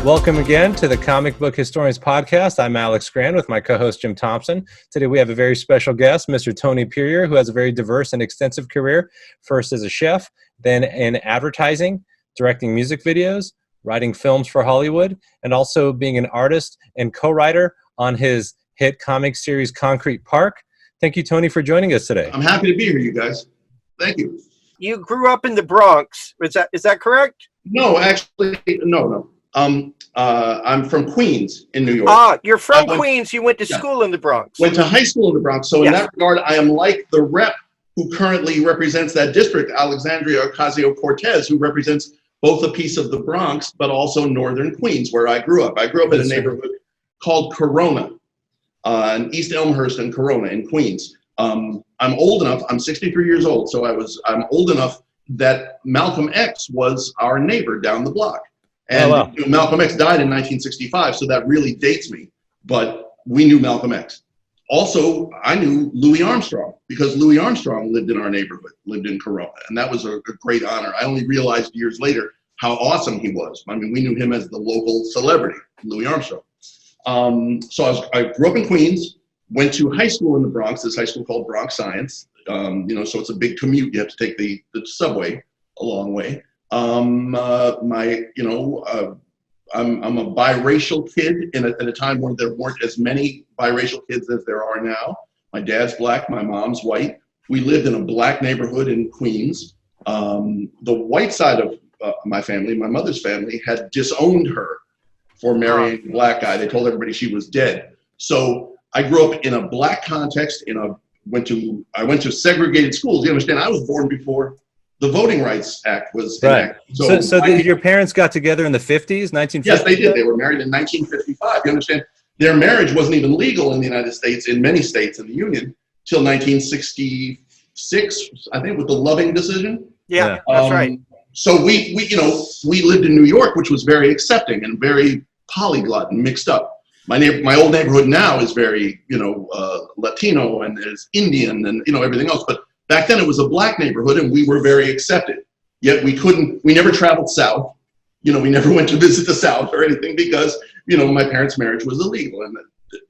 Welcome again to the Comic Book Historians Podcast. I'm Alex Grand with my co-host Jim Thompson. Today we have a very special guest, Mr. Tony Puryear, who has a very diverse and extensive career, first as a chef, then in advertising, directing music videos, writing films for Hollywood, and also being an artist and co-writer on his hit comic series Concrete Park. Thank you, Tony, for joining us today. I'm happy to be here, you guys. Thank you. You grew up in the Bronx. Is that correct? No, actually, no. I'm from Queens in New York. Ah, you're from Queens. You went to school in the Bronx. Went to high school in the Bronx. So in that regard, I am like the rep who currently represents that district, Alexandria Ocasio-Cortez, who represents both a piece of the Bronx, but also northern Queens, where I grew up. I grew up in a neighborhood called Corona, in East Elmhurst and Corona in Queens. I'm old enough, I'm 63 years old, so I'm old enough that Malcolm X was our neighbor down the block. And Malcolm X died in 1965, so that really dates me. But we knew Malcolm X. Also, I knew Louis Armstrong because Louis Armstrong lived in our neighborhood, lived in Corona, and that was a great honor. I only realized years later how awesome he was. I mean, we knew him as the local celebrity, Louis Armstrong. So I grew up in Queens, went to high school in the Bronx, this high school called Bronx Science. So it's a big commute. You have to take the subway a long way. I'm a biracial kid at a time when there weren't as many biracial kids as there are now. My dad's black, my mom's white. We lived in a black neighborhood in Queens. The white side of my family, my mother's family, had disowned her for marrying a black guy. They told everybody she was dead. So I grew up in a black context. I went to segregated schools. You understand? I was born before the Voting Rights Act was enacted. So your parents got together in the 50s, 1950s? Yes, they did. They were married in 1955. You understand? Their marriage wasn't even legal in the United States, in many states in the Union, till 1966, I think, with the Loving decision. Yeah, that's right. So we lived in New York, which was very accepting and very polyglot and mixed up. My old neighborhood now is very, Latino and there's Indian and, everything else. But back then it was a black neighborhood and we were very accepted. Yet we never traveled south. We never went to visit the South or anything because, my parents' marriage was illegal and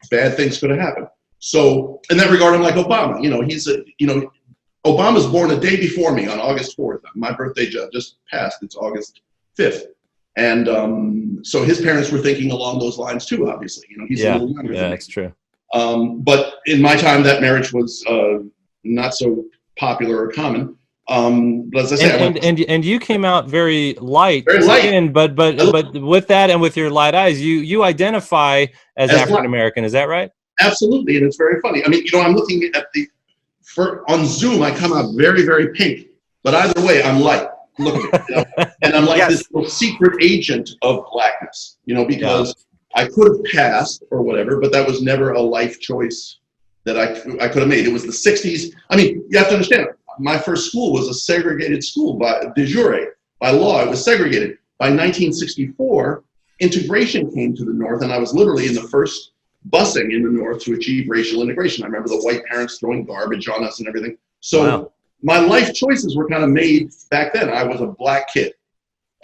bad things could have happened. So in that regard, I'm like Obama. Obama's born a day before me on August 4th. My birthday just passed. It's August 5th. And so his parents were thinking along those lines too, obviously. He's a little younger than me. That's true. But in my time, that marriage was not so popular or common. But as I say, and you came out very light, skin, but with that and with your light eyes, you identify as African American. Is that right? Absolutely, and it's very funny. I mean, I'm looking at on Zoom, I come out very, very pink, but either way, I'm light. Look at it, and I'm like this little secret agent of blackness, because I could have passed or whatever, but that was never a life choice that I could have made. It was the 60s. I mean, you have to understand, my first school was a segregated school by de jure. By law, it was segregated. By 1964, integration came to the North, and I was literally in the first busing in the North to achieve racial integration. I remember the white parents throwing garbage on us and everything. So my life choices were kind of made back then. I was a black kid.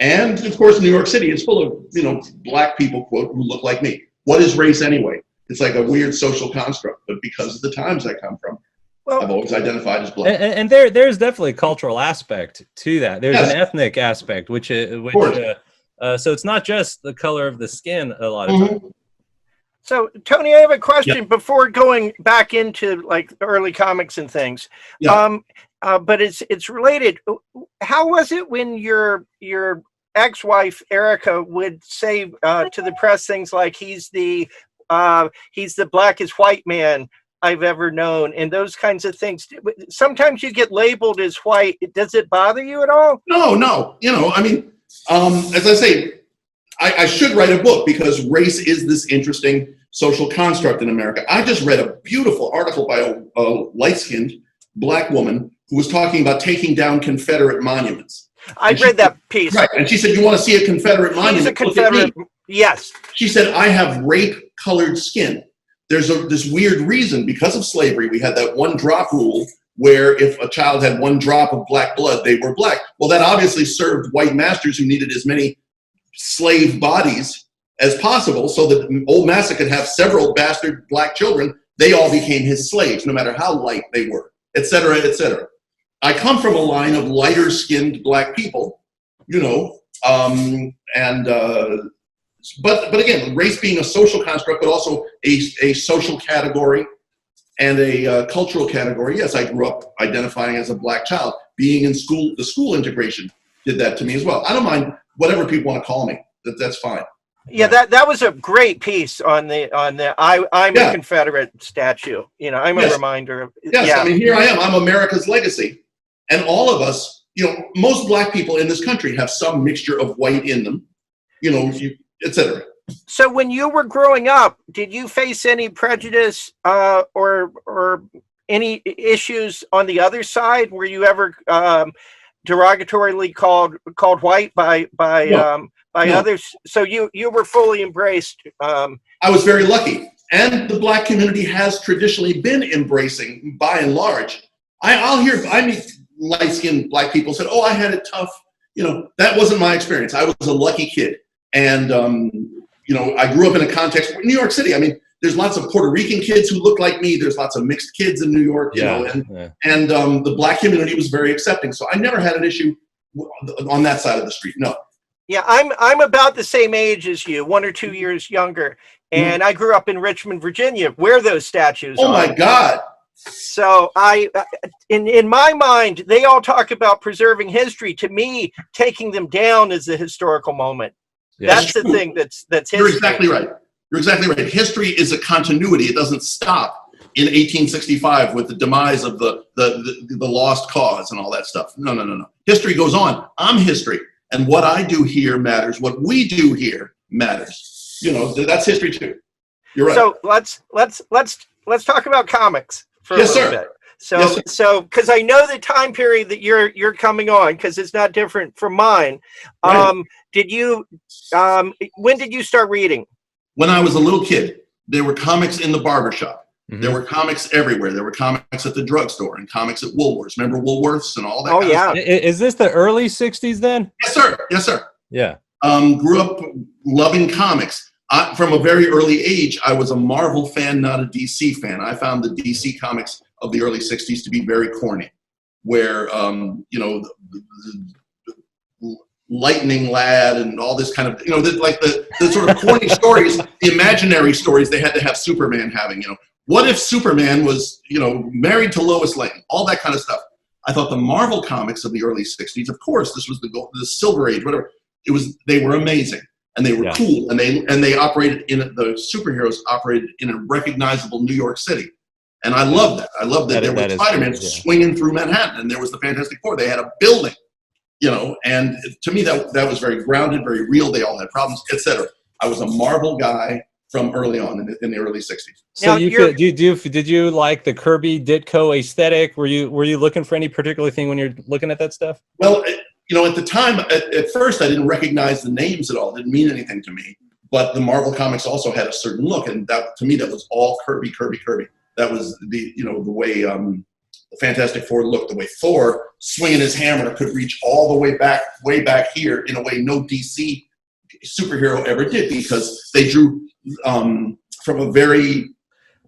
And of course, New York City is full of, black people, quote, who look like me. What is race anyway? It's like a weird social construct, but because of the times I come from, I've always identified as black. And there's definitely a cultural aspect to that. There's an ethnic aspect, so it's not just the color of the skin a lot of times. So, Tony, I have a question before going back into like early comics and things. But it's related. How was it when your ex-wife Erika would say to the press things like he's the blackest white man I've ever known and those kinds of things? Sometimes you get labeled as white. Does it bother you at all? No. As I say, I should write a book because race is this interesting social construct in America. I just read a beautiful article by a light-skinned black woman who was talking about taking down Confederate monuments. I read that piece. Right, and she said, you want to see a Confederate monument? He's a Confederate, yes. She said, I have rape-colored skin. There's this weird reason, because of slavery, we had that one drop rule where if a child had one drop of black blood, they were black. Well, that obviously served white masters who needed as many slave bodies as possible so that old Massa could have several bastard black children. They all became his slaves, no matter how light they were, et cetera, et cetera. I come from a line of lighter skinned black people, you know, but again, race being a social construct, but also a social category and a cultural category. Yes, I grew up identifying as a black child. Being in school, the school integration did that to me as well. I don't mind whatever people want to call me. That's fine. Yeah, that was a great piece on the I'm a Confederate statue. You know, I'm a reminder of. Yes, I mean, here I am. I'm America's legacy, and all of us, you know, most black people in this country have some mixture of white in them, you know, etc. So when you were growing up, did you face any prejudice or any issues on the other side? Were you ever derogatorily called white by No. others? So you were fully embraced. I was very lucky, and the black community has traditionally been embracing, by and large. I meet light-skinned black people said, "Oh, I had it tough." You know, that wasn't my experience. I was a lucky kid, and you know, I grew up in a context in New York City. I mean, there's lots of Puerto Rican kids who look like me. There's lots of mixed kids in New York, you know, and the black community was very accepting. So I never had an issue on that side of the street. No. Yeah, I'm about the same age as you, 1 or 2 years younger, and I grew up in Richmond, Virginia, where those statues are. Oh my God! So in my mind, they all talk about preserving history. To me, taking them down is the historical moment. Yeah, that's the thing that's history. You're exactly right. You're exactly right. History is a continuity. It doesn't stop in 1865 with the demise of the lost cause and all that stuff. No. History goes on. I'm history. And what I do here matters. What we do here matters. You know, that's history too. You're right. So let's talk about comics for a little bit. So because I know the time period that you're coming on, because it's not different from mine. Right. When did you start reading? When I was a little kid. There were comics in the barbershop. Mm-hmm. There were comics everywhere. There were comics at the drugstore and comics at Woolworths. Remember Woolworths and all that? Oh, yeah. Is this the early 60s then? Yes, sir. Yes, sir. Yeah. Grew up loving comics. From a very early age, I was a Marvel fan, not a DC fan. I found the DC comics of the early 60s to be very corny, where, you know, the Lightning Lad and all this kind of, you know, like the sort of corny stories, the imaginary stories they had to have Superman having, you know. What if Superman was, you know, married to Lois Lane? All that kind of stuff. I thought the Marvel comics of the early 60s, of course, this was the Silver Age, whatever. They were amazing. And they were cool, and they operated the superheroes operated in a recognizable New York City, and I loved that. I loved that there was Spider-Man swinging through Manhattan, and there was the Fantastic Four. They had a building, you know, and to me that was very grounded, very real. They all had problems, etc. I was a Marvel guy from early on in the early 60s. So did you like the Kirby Ditko aesthetic? Were you looking for any particular thing when you're looking at that stuff? Well, you know, at the time, at first, I didn't recognize the names at all. It didn't mean anything to me. But the Marvel comics also had a certain look, and that, to me, that was all Kirby. That was the way the Fantastic Four looked, the way Thor swinging his hammer could reach all the way back here in a way no DC superhero ever did, because they drew from a very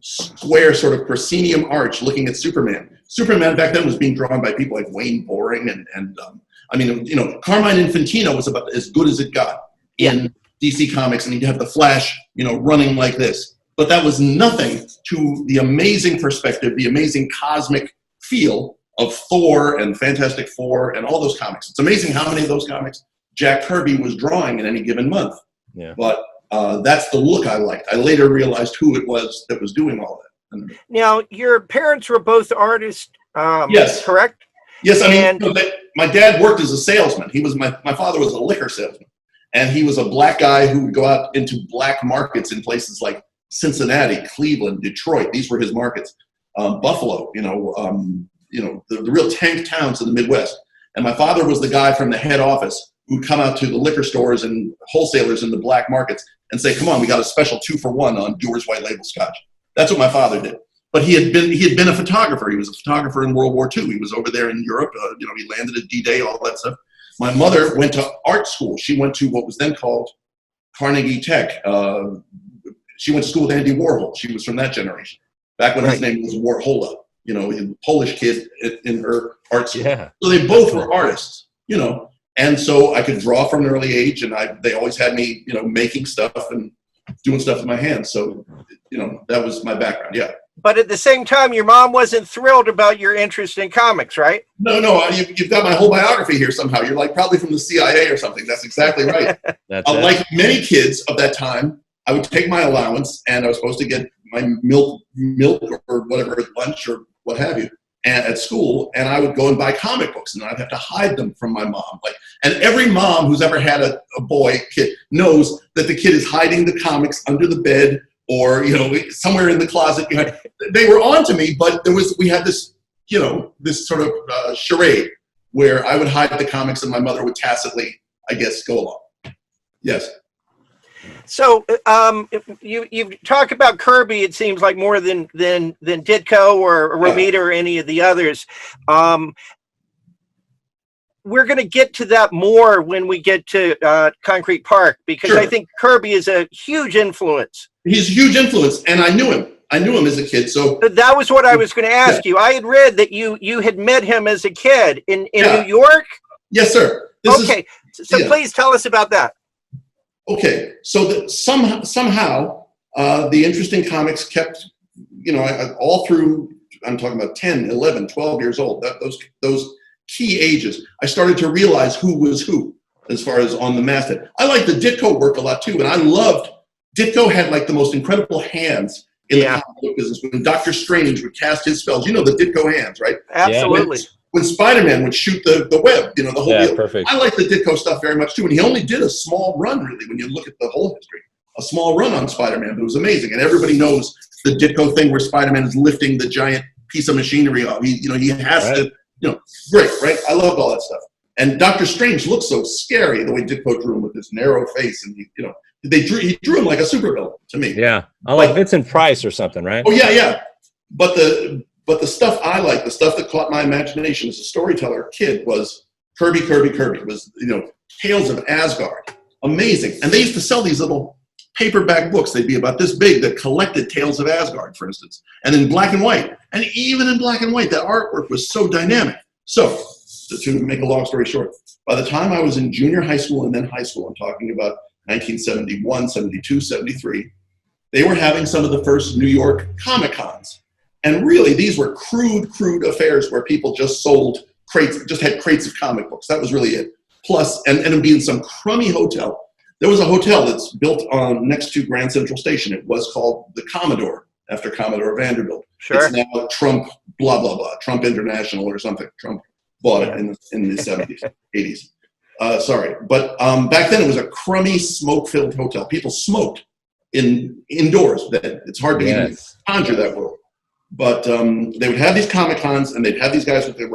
square sort of proscenium arch looking at Superman. Superman back then was being drawn by people like Wayne Boring and I mean, you know, Carmine Infantino was about as good as it got in DC Comics, and he'd have the Flash, you know, running like this. But that was nothing to the amazing perspective, the amazing cosmic feel of Thor and Fantastic Four and all those comics. It's amazing how many of those comics Jack Kirby was drawing in any given month. Yeah. But that's the look I liked. I later realized who it was that was doing all that. Now, your parents were both artists, yes. Correct? Yes, I mean, my dad worked as a salesman. He was my father was a liquor salesman, and he was a black guy who would go out into black markets in places like Cincinnati, Cleveland, Detroit. These were his markets. Buffalo, the real tank towns in the Midwest. And my father was the guy from the head office who'd come out to the liquor stores and wholesalers in the black markets and say, "Come on, we got a special 2-for-1 on Dewar's White Label Scotch." That's what my father did. But he had been a photographer. He was a photographer in World War II. He was over there in Europe. He landed at D-Day, all that stuff. My mother went to art school. She went to what was then called Carnegie Tech. She went to school with Andy Warhol. She was from that generation. Back when his name was Warhola, you know, a Polish kid in her art school. Yeah. So they both were artists, you know. And so I could draw from an early age, and they always had me, you know, making stuff and doing stuff with my hands. So, you know, that was my background, yeah. But at the same time, your mom wasn't thrilled about your interest in comics, right? No, you've got my whole biography here somehow. You're like probably from the CIA or something. That's exactly right. Like many kids of that time, I would take my allowance, and I was supposed to get my milk or whatever at lunch or what have you, and at school, and I would go and buy comic books, and I'd have to hide them from my mom. And every mom who's ever had a kid knows that the kid is hiding the comics under the bed or, you know, somewhere in the closet behind. They were on to me, but we had this, you know, this sort of charade where I would hide the comics and my mother would tacitly, I guess, go along. Yes. So you talk about Kirby, it seems like more than Ditko or Romita or any of the others. We're going to get to that more when we get to Concrete Park, because I think Kirby is a huge influence. He's a huge influence, and I knew him. I knew him as a kid. So that was what I was going to ask you. I had read that you had met him as a kid in New York. Yes, sir. So please tell us about that. Okay, so somehow the interest in comics kept, you know, all through, I'm talking about 10, 11, 12 years old, those key ages, I started to realize who was who as far as on the masthead. I liked the Ditko work a lot too, and I loved, Ditko had like the most incredible hands in the comic book business. When Dr. Strange would cast his spells, you know the Ditko hands, right? Absolutely. When Spider-Man would shoot the web, you know, the whole deal. Perfect. I like the Ditko stuff very much too. And he only did a small run, really, when you look at the whole history. A small run on Spider-Man, but it was amazing. And everybody knows the Ditko thing where Spider-Man is lifting the giant piece of machinery off. He has to, you know, great, right? I loved all that stuff. And Dr. Strange looked so scary, the way Ditko drew him with his narrow face. And, you know, he drew him like a supervillain to me. Yeah. Like Vincent Price or something, right? Oh, yeah. But the stuff I like, the stuff that caught my imagination as a storyteller kid was Kirby. It was, you know, Tales of Asgard. Amazing. And they used to sell these little paperback books. They'd be about this big that collected Tales of Asgard, for instance, and in black and white. And even in black and white, that artwork was so dynamic. So, to make a long story short, by the time I was in junior high school and then high school, I'm talking about 1971, 72, 73, they were having some of the first New York Comic-Cons. And really, these were crude affairs where people just sold crates, just had crates of comic books. That was really it. Plus, and it would be in some crummy hotel. There was a hotel that's built next to Grand Central Station. It was called the Commodore, after Commodore Vanderbilt. Sure. It's now Trump, blah, blah, blah, Trump International or something. Trump bought it in the 70s, 80s. Sorry. But back then, it was a crummy, smoke-filled hotel. People smoked indoors. It's hard to even conjure that world. But they would have these Comic-Cons, and they'd have these guys with the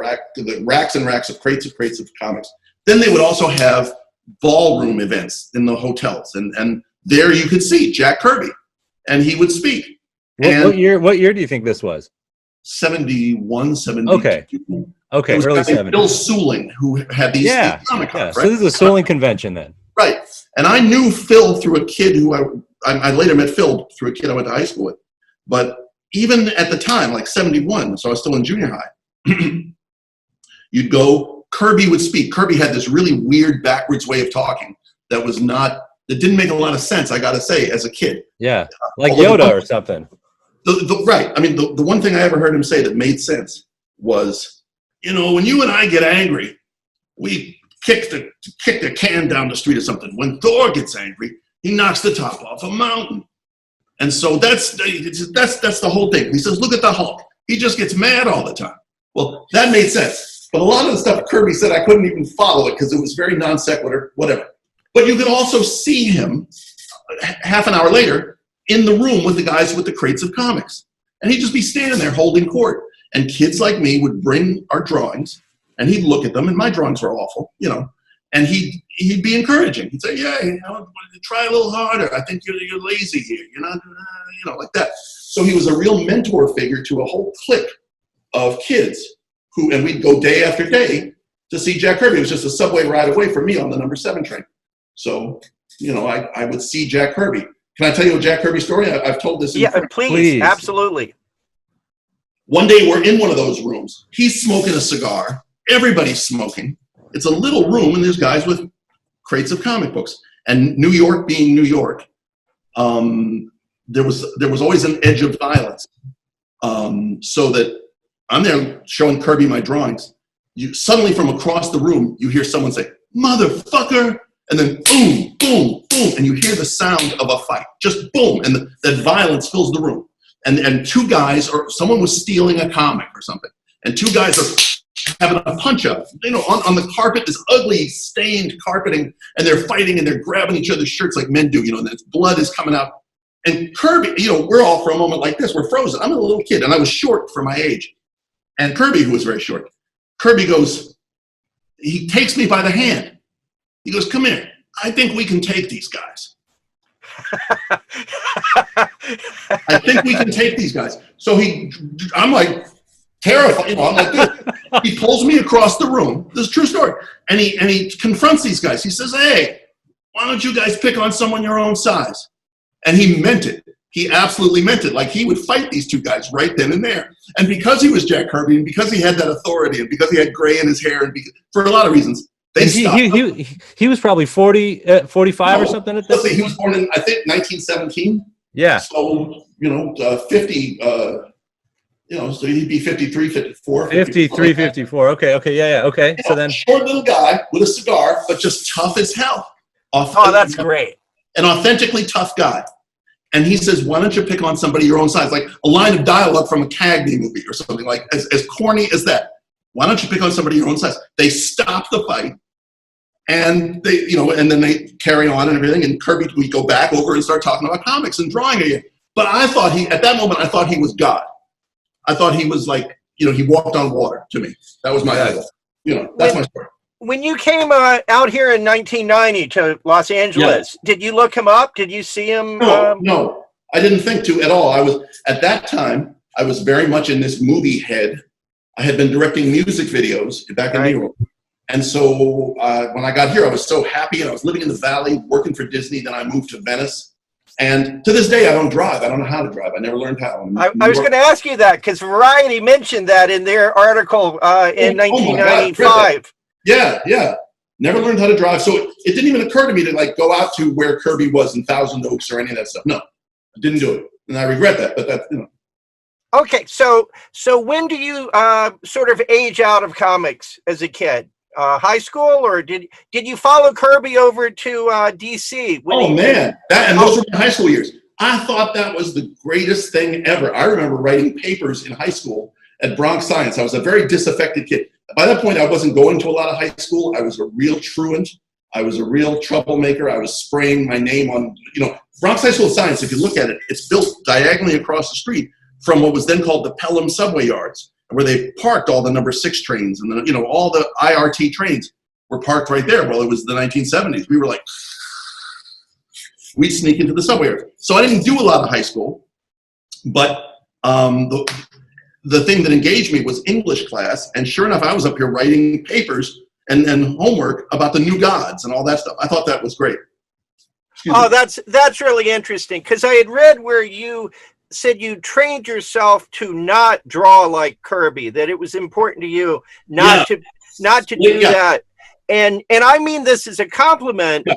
racks and racks of crates of comics. Then they would also have ballroom events in the hotels, and there you could see Jack Kirby, and he would speak. What year do you think this was? 71, 72. Okay, early 70s. Phil Seuling, who had these Comic-Cons, right? So this is a Seuling convention then. Right. And I knew Phil through a kid who I later met Phil through a kid I went to high school with. But even at the time, like 71, so I was still in junior high, you'd go, Kirby would speak. Kirby had this really weird backwards way of talking that didn't make a lot of sense, I got to say, as a kid. Yeah, like Yoda or something. Right. I mean, the one thing I ever heard him say that made sense was, you know, when you and I get angry, we kick the can down the street or something. When Thor gets angry, he knocks the top off a mountain. And so that's the whole thing. He says, look at the Hulk. He just gets mad all the time. Well, that made sense. But a lot of the stuff Kirby said, I couldn't even follow it because it was very non sequitur, whatever. But you could also see him half an hour later in the room with the guys with the crates of comics. And he'd just be standing there holding court. And kids like me would bring our drawings, and he'd look at them, and my drawings were awful, you know. And he'd be encouraging. He'd say, yeah, you know, try a little harder. I think you're lazy here. You're not, you know, like that. So he was a real mentor figure to a whole clique of kids and we'd go day after day to see Jack Kirby. It was just a subway ride away from me on the number 7 train. So, I would see Jack Kirby. Can I tell you a Jack Kirby story? I've told this. Please, absolutely. One day we're in one of those rooms. He's smoking a cigar. Everybody's smoking. It's a little room, and there's guys with crates of comic books. And New York being New York, there was always an edge of violence. So that I'm there showing Kirby my drawings. Suddenly from across the room, you hear someone say, "Motherfucker!" And then boom, boom, boom, and you hear the sound of a fight. Just boom, and that violence fills the room. And two guys, or someone was stealing a comic or something, and two guys are having a punch-up, on the carpet, this ugly, stained carpeting, and they're fighting, and they're grabbing each other's shirts like men do, and then blood is coming out. And Kirby, we're all for a moment like this, we're frozen. I'm a little kid, and I was short for my age. And Kirby, who was very short, Kirby goes, he takes me by the hand. He goes, "Come here. I think we can take these guys." I think we can take these guys. So I'm like terrified. I'm like this. He pulls me across the room. This is a true story. And he confronts these guys. He says, "Hey, why don't you guys pick on someone your own size?" And he meant it. He absolutely meant it. Like, he would fight these two guys right then and there. And because he was Jack Kirby, and because he had that authority, and because he had gray in his hair, and for a lot of reasons, he was probably 40, 45 or something at this. He was born in, I think, 1917. Yeah. So 50. So he'd be 53, 54. 53, 54. Okay. Yeah. Okay. So then, short little guy with a cigar, but just tough as hell. That's great. An authentically tough guy. And he says, "Why don't you pick on somebody your own size?" Like a line of dialogue from a Cagney movie or something, like as corny as that. "Why don't you pick on somebody your own size?" They stop the fight, and they, and then they carry on and everything. And Kirby, we go back over and start talking about comics and drawing again. But I thought at that moment, I thought he was God. I thought he was like, he walked on water to me. That was my idol. That's my story. When you came out here in 1990 to Los Angeles, Did you look him up? Did you see him? No, I didn't think to at all. At that time, I was very much in this movie head. I had been directing music videos back in New York. And so when I got here, I was so happy, and I was living in the Valley, working for Disney. Then I moved to Venice. And to this day, I don't drive. I don't know how to drive. I never learned how. I was going to ask you that, because Variety mentioned that in their article in 1995. Yeah. Never learned how to drive. So it didn't even occur to me to go out to where Kirby was in Thousand Oaks or any of that stuff. No, I didn't do it. And I regret that, but that's, Okay, so when do you sort of age out of comics as a kid? High school, or did you follow Kirby over to DC? Man, those were my high school years. I thought that was the greatest thing ever. I remember writing papers in high school at Bronx Science. I was a very disaffected kid. By that point, I wasn't going to a lot of high school. I was a real truant. I was a real troublemaker. I was spraying my name on, Bronx High School of Science, if you look at it, it's built diagonally across the street from what was then called the Pelham subway yards, where they parked all the number 6 trains, and all the IRT trains were parked right there. Well, it was the 1970s. We were like, we'd sneak into the subway yards. So I didn't do a lot of high school, but the thing that engaged me was English class, and sure enough, I was up here writing papers and homework about the new gods and all that stuff. I thought that was great. That's really interesting, because I had read where you said you trained yourself to not draw like Kirby, that it was important to you not to do that. And I mean this as a compliment. Yeah.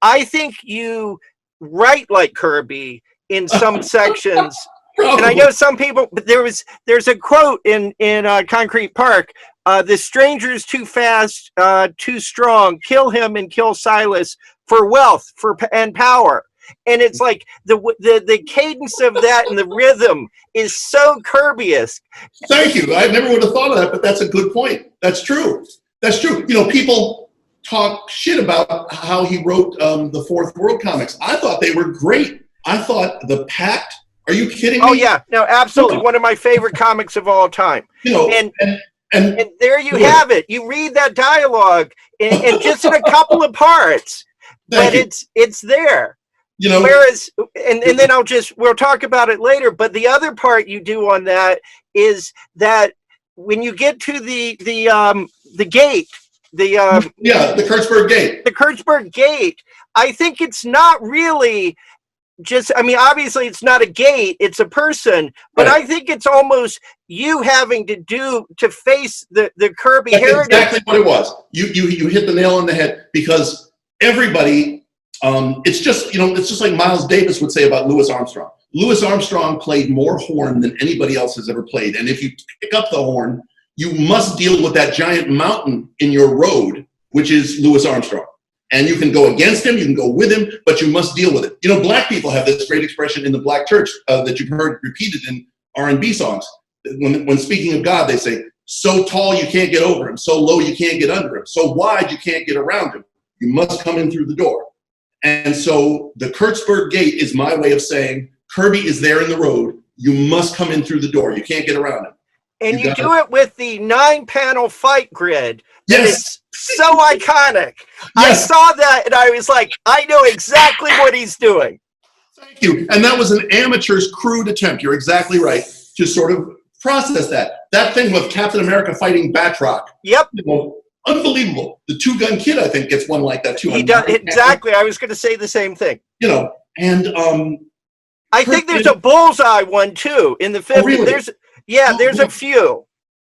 I think you write like Kirby in some sections. And I know some people, but there's a quote in Concrete Park, "The stranger's too fast, too strong, kill him and kill Silas for wealth and power." And it's like the cadence of that and the rhythm is so Kirby-esque. Thank you. I never would have thought of that, but that's a good point. That's true. People talk shit about how he wrote the Fourth World comics. I thought they were great. I thought The Pact. Are you kidding me? Oh yeah, no, absolutely. One of my favorite comics of all time. And there you have it. You read that dialogue and just in a couple of parts, but it's there. Whereas, and then we'll talk about it later. But the other part you do on that is that when you get to the gate The the Kurtzberg Gate. The Kurtzberg Gate. I think it's not really just, I mean, obviously it's not a gate, it's a person, but right. I think it's almost you having to face the Kirby That's heritage. Exactly what it was. You hit the nail on the head, because everybody, it's just like Miles Davis would say about Louis Armstrong. Louis Armstrong played more horn than anybody else has ever played. And if you pick up the horn, you must deal with that giant mountain in your road, which is Louis Armstrong. And you can go against him, you can go with him, but you must deal with it. You know, black people have this great expression in the black church that you've heard repeated in R&B songs. When speaking of God, they say, so tall you can't get over him, so low you can't get under him, so wide you can't get around him. You must come in through the door. And so the Kurtzberg Gate is my way of saying, Kirby is there in the road. You must come in through the door. You can't get around him. And you do it with the 9-panel fight grid. Yes. It's so iconic. Yes. I saw that and I was like, I know exactly what he's doing. Thank you. And that was an amateur's crude attempt. You're exactly right to sort of process that. That thing with Captain America fighting Batroc. Yep. You know, unbelievable. The Two-Gun Kid, I think, gets one like that too. He does, exactly. I was going to say the same thing. You know, and I think there's a Bullseye one too in the 50s. Oh, really? There's a few.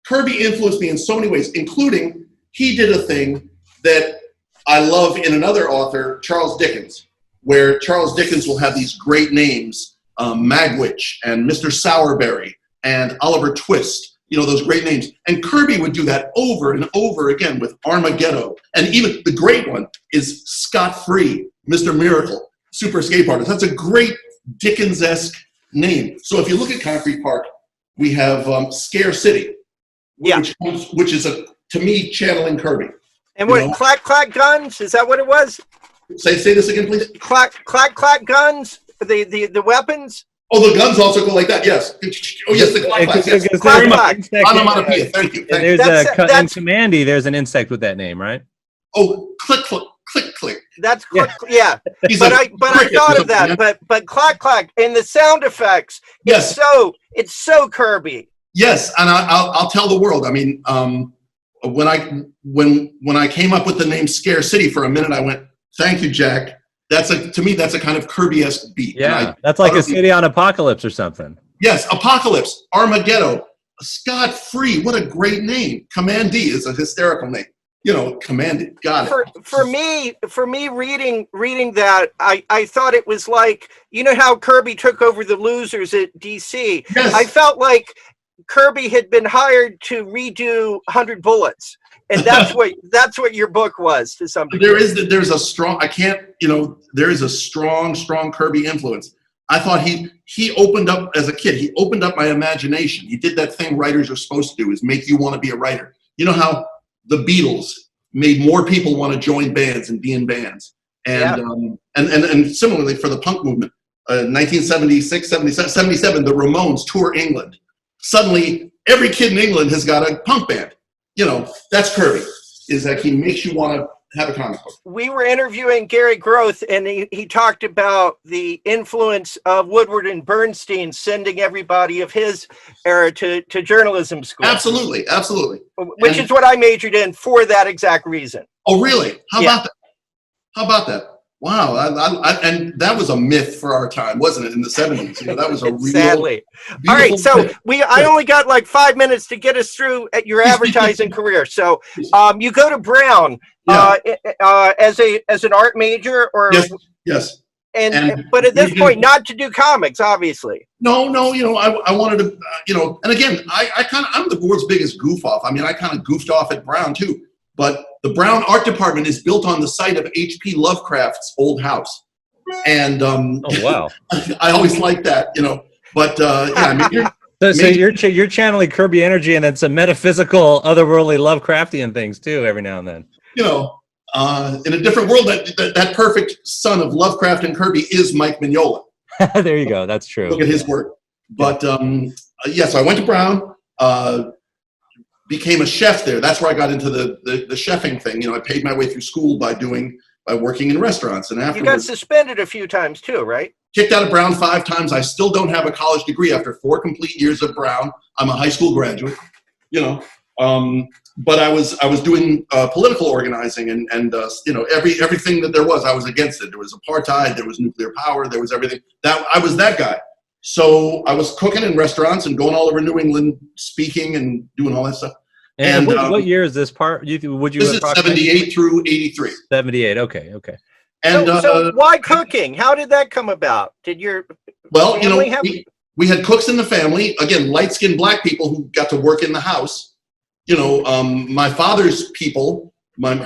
Kirby influenced me in so many ways, including he did a thing that I love in another author, Charles Dickens, where Charles Dickens will have these great names, Magwitch and Mr. Sowerberry and Oliver Twist, you know, those great names. And Kirby would do that over and over again with Armageddon. And even the great one is Scott Free, Mr. Miracle, Super Escape Artist. That's a great Dickens-esque name. So if you look at Concrete Park, we have Scare City, which is to me, channeling Kirby. And what, clack, clack guns? Is that what it was? Say this again, please. Clack, clack, clack guns? The weapons? Oh, the guns also go like that, yes. Oh, yes, the clack, clack. Yes. Clack, clack. Onomatopoeia, thank you. There's in Commandy, there's an insect with that name, right? Oh, click, click, click, click. That's click, yeah. But I thought of that, but clack, clack, and the sound effects, yes. It's so Kirby. Yes, and I'll tell the world, I mean, when I came up with the name Scare City, for a minute I went, thank you, Jack. To me that's a kind of Kirby-esque beat. Yeah, that's like a city on Apocalypse or something. Yes, Apocalypse, Armageddon, Scott Free, what a great name. Commandee is a hysterical name. You know, Commandee, got it. For me reading that, I thought it was like, you know how Kirby took over the Losers at DC? Yes. I felt like Kirby had been hired to redo 100 Bullets, and that's what your book was to some degree. There's a strong there is a strong Kirby influence. I thought he opened up as a kid. He opened up my imagination. He did that thing writers are supposed to do, is make you want to be a writer. You know how the Beatles made more people want to join bands and be in bands, and similarly for the punk movement, 1976, 77, the Ramones tour England. Suddenly, every kid in England has got a punk band. You know, that's Kirby, is that he makes you want to have a comic book. We were interviewing Gary Groth, and he talked about the influence of Woodward and Bernstein sending everybody of his era to journalism school. Absolutely. Which is what I majored in for that exact reason. Oh, really? How about that? Wow, and that was a myth for our time, wasn't it? In the 70s, you know, that was a real. Sadly. All right, so I only got like 5 minutes to get us through at your advertising career. So, you go to Brown as an art major, or yes. But at this point, not to do comics, obviously. No. You know, I wanted to, and again, I'm the world's biggest goof off. I mean, I kind of goofed off at Brown too. But the Brown Art Department is built on the site of H.P. Lovecraft's old house, and oh wow, I always liked that, you know. But I mean, so you're channeling Kirby energy, and then some metaphysical, otherworldly, Lovecraftian things too, every now and then. You know, in a different world, that perfect son of Lovecraft and Kirby is Mike Mignola. There you go. That's true. Look at his work. But so I went to Brown. Became a chef there. That's where I got into the chefing thing. You know, I paid my way through school by working in restaurants, and afterwards, you got suspended a few times too, right? Kicked out of Brown 5 times. I still don't have a college degree after 4 complete years of Brown. I'm a high school graduate. You know, But I was doing political organizing and you know, everything that there was, I was against it. There was apartheid, there was nuclear power, there was everything. That I was that guy. So I was cooking in restaurants and going all over New England, speaking and doing all that stuff. And what year is this part? Would you? This is 78 through 83. 78. Okay. And so why cooking? How did that come about? Did your family have... we had cooks in the family. Again, light-skinned black people who got to work in the house. You know, my father's people,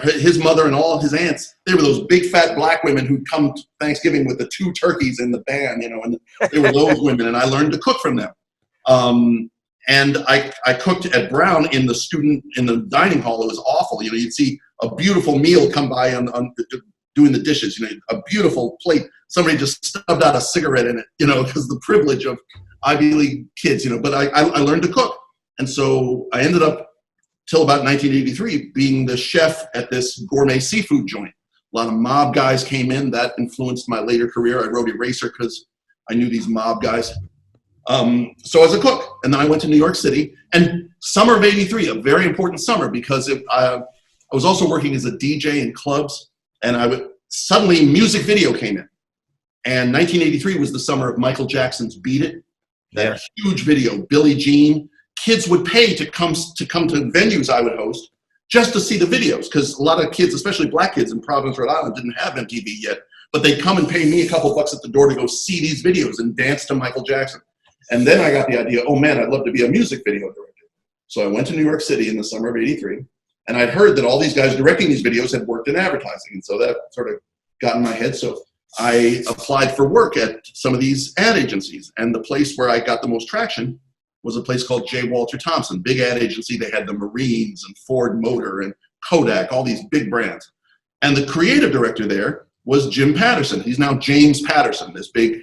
his mother and all of his aunts, they were those big fat black women who'd come to Thanksgiving with the 2 turkeys in the pan, you know, and they were those women, and I learned to cook from them. And I cooked at Brown in the dining hall. It was awful. You know, you'd see a beautiful meal come by on doing the dishes, you know, a beautiful plate. Somebody just stubbed out a cigarette in it, you know, because the privilege of Ivy League kids, you know, but I learned to cook. And so I ended up, till about 1983, being the chef at this gourmet seafood joint. A lot of mob guys came in. That influenced my later career. I wrote Eraser because I knew these mob guys. So I was a cook, and then I went to New York City. And summer of 83, a very important summer, because I was also working as a DJ in clubs, and suddenly music video came in. And 1983 was the summer of Michael Jackson's Beat It, that huge video, Billie Jean. Kids would pay to come to venues I would host just to see the videos, because a lot of kids, especially black kids in Providence, Rhode Island, didn't have MTV yet, but they'd come and pay me a couple bucks at the door to go see these videos and dance to Michael Jackson. And then I got the idea, oh man, I'd love to be a music video director. So I went to New York City in the summer of 83, and I'd heard that all these guys directing these videos had worked in advertising. And so that sort of got in my head. So I applied for work at some of these ad agencies. And the place where I got the most traction was a place called J. Walter Thompson, big ad agency. They had the Marines and Ford Motor and Kodak, all these big brands. And the creative director there was Jim Patterson. He's now James Patterson, this big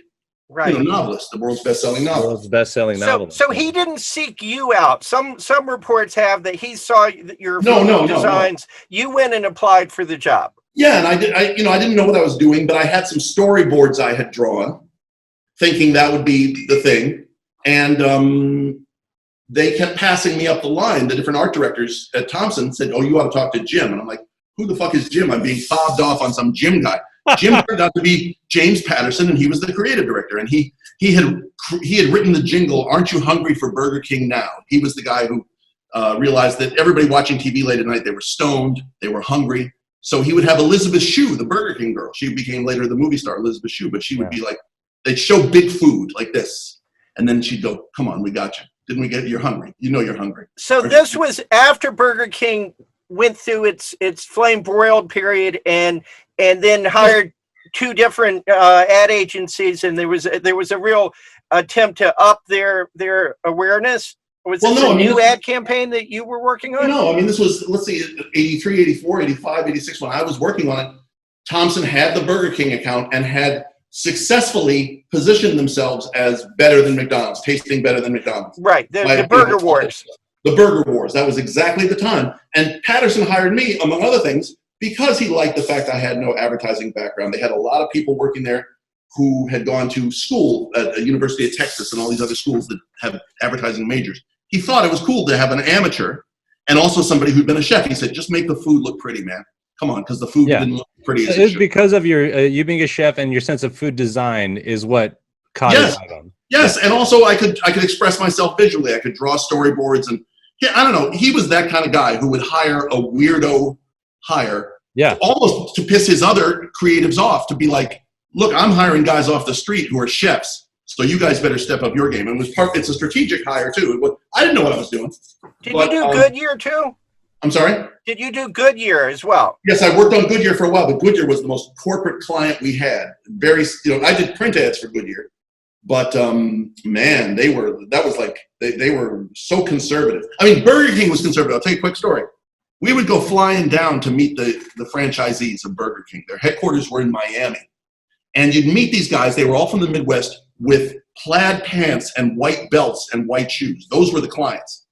novelist, the world's best-selling novelist. World's best-selling novelist. So he didn't seek you out. Some reports have that he saw your designs. No. You went and applied for the job. Yeah, and I didn't know what I was doing, but I had some storyboards I had drawn, thinking that would be the thing. And they kept passing me up the line. The different art directors at Thompson said, oh, you ought to talk to Jim. And I'm like, who the fuck is Jim? I'm being fobbed off on some Jim guy. Jim turned out to be James Patterson, and he was the creative director. And he had written the jingle, "Aren't you hungry for Burger King now?" He was the guy who realized that everybody watching TV late at night, they were stoned, they were hungry. So he would have Elizabeth Shue, the Burger King girl. She became later the movie star Elizabeth Shue, but she would be like, they'd show big food like this. And then she'd go, come on, we got you. Didn't we get it? You're hungry. You know you're hungry. So this was after Burger King went through its flame broiled period and then hired 2 different ad agencies, and there was a real attempt to up their awareness. Was this a new ad campaign that you were working on? No, I mean, this was, let's see, 83, 84, 85, 86, when I was working on it. Thompson had the Burger King account and had successfully positioned themselves as better than McDonald's, tasting better than McDonald's. Right, the Burger Wars. The Burger Wars, that was exactly the time. And Patterson hired me, among other things, because he liked the fact I had no advertising background. They had a lot of people working there who had gone to school at the University of Texas and all these other schools that have advertising majors. He thought it was cool to have an amateur and also somebody who'd been a chef. He said, just make the food look pretty, man. Come on, because the food didn't look pretty. As it should. Because of your you being a chef and your sense of food design is what caught his eye on. Yes, and also I could express myself visually. I could draw storyboards, and I don't know. He was that kind of guy who would hire a weirdo almost to piss his other creatives off, to be like, look, I'm hiring guys off the street who are chefs, so you guys better step up your game. And it's a strategic hire too. I didn't know what I was doing. Did you do Goodyear too? I'm sorry? Did you do Goodyear as well? Yes, I worked on Goodyear for a while, but Goodyear was the most corporate client we had. I did print ads for Goodyear, but man, they were so conservative. I mean, Burger King was conservative. I'll tell you a quick story. We would go flying down to meet the franchisees of Burger King. Their headquarters were in Miami. And you'd meet these guys. They were all from the Midwest with plaid pants and white belts and white shoes. Those were the clients.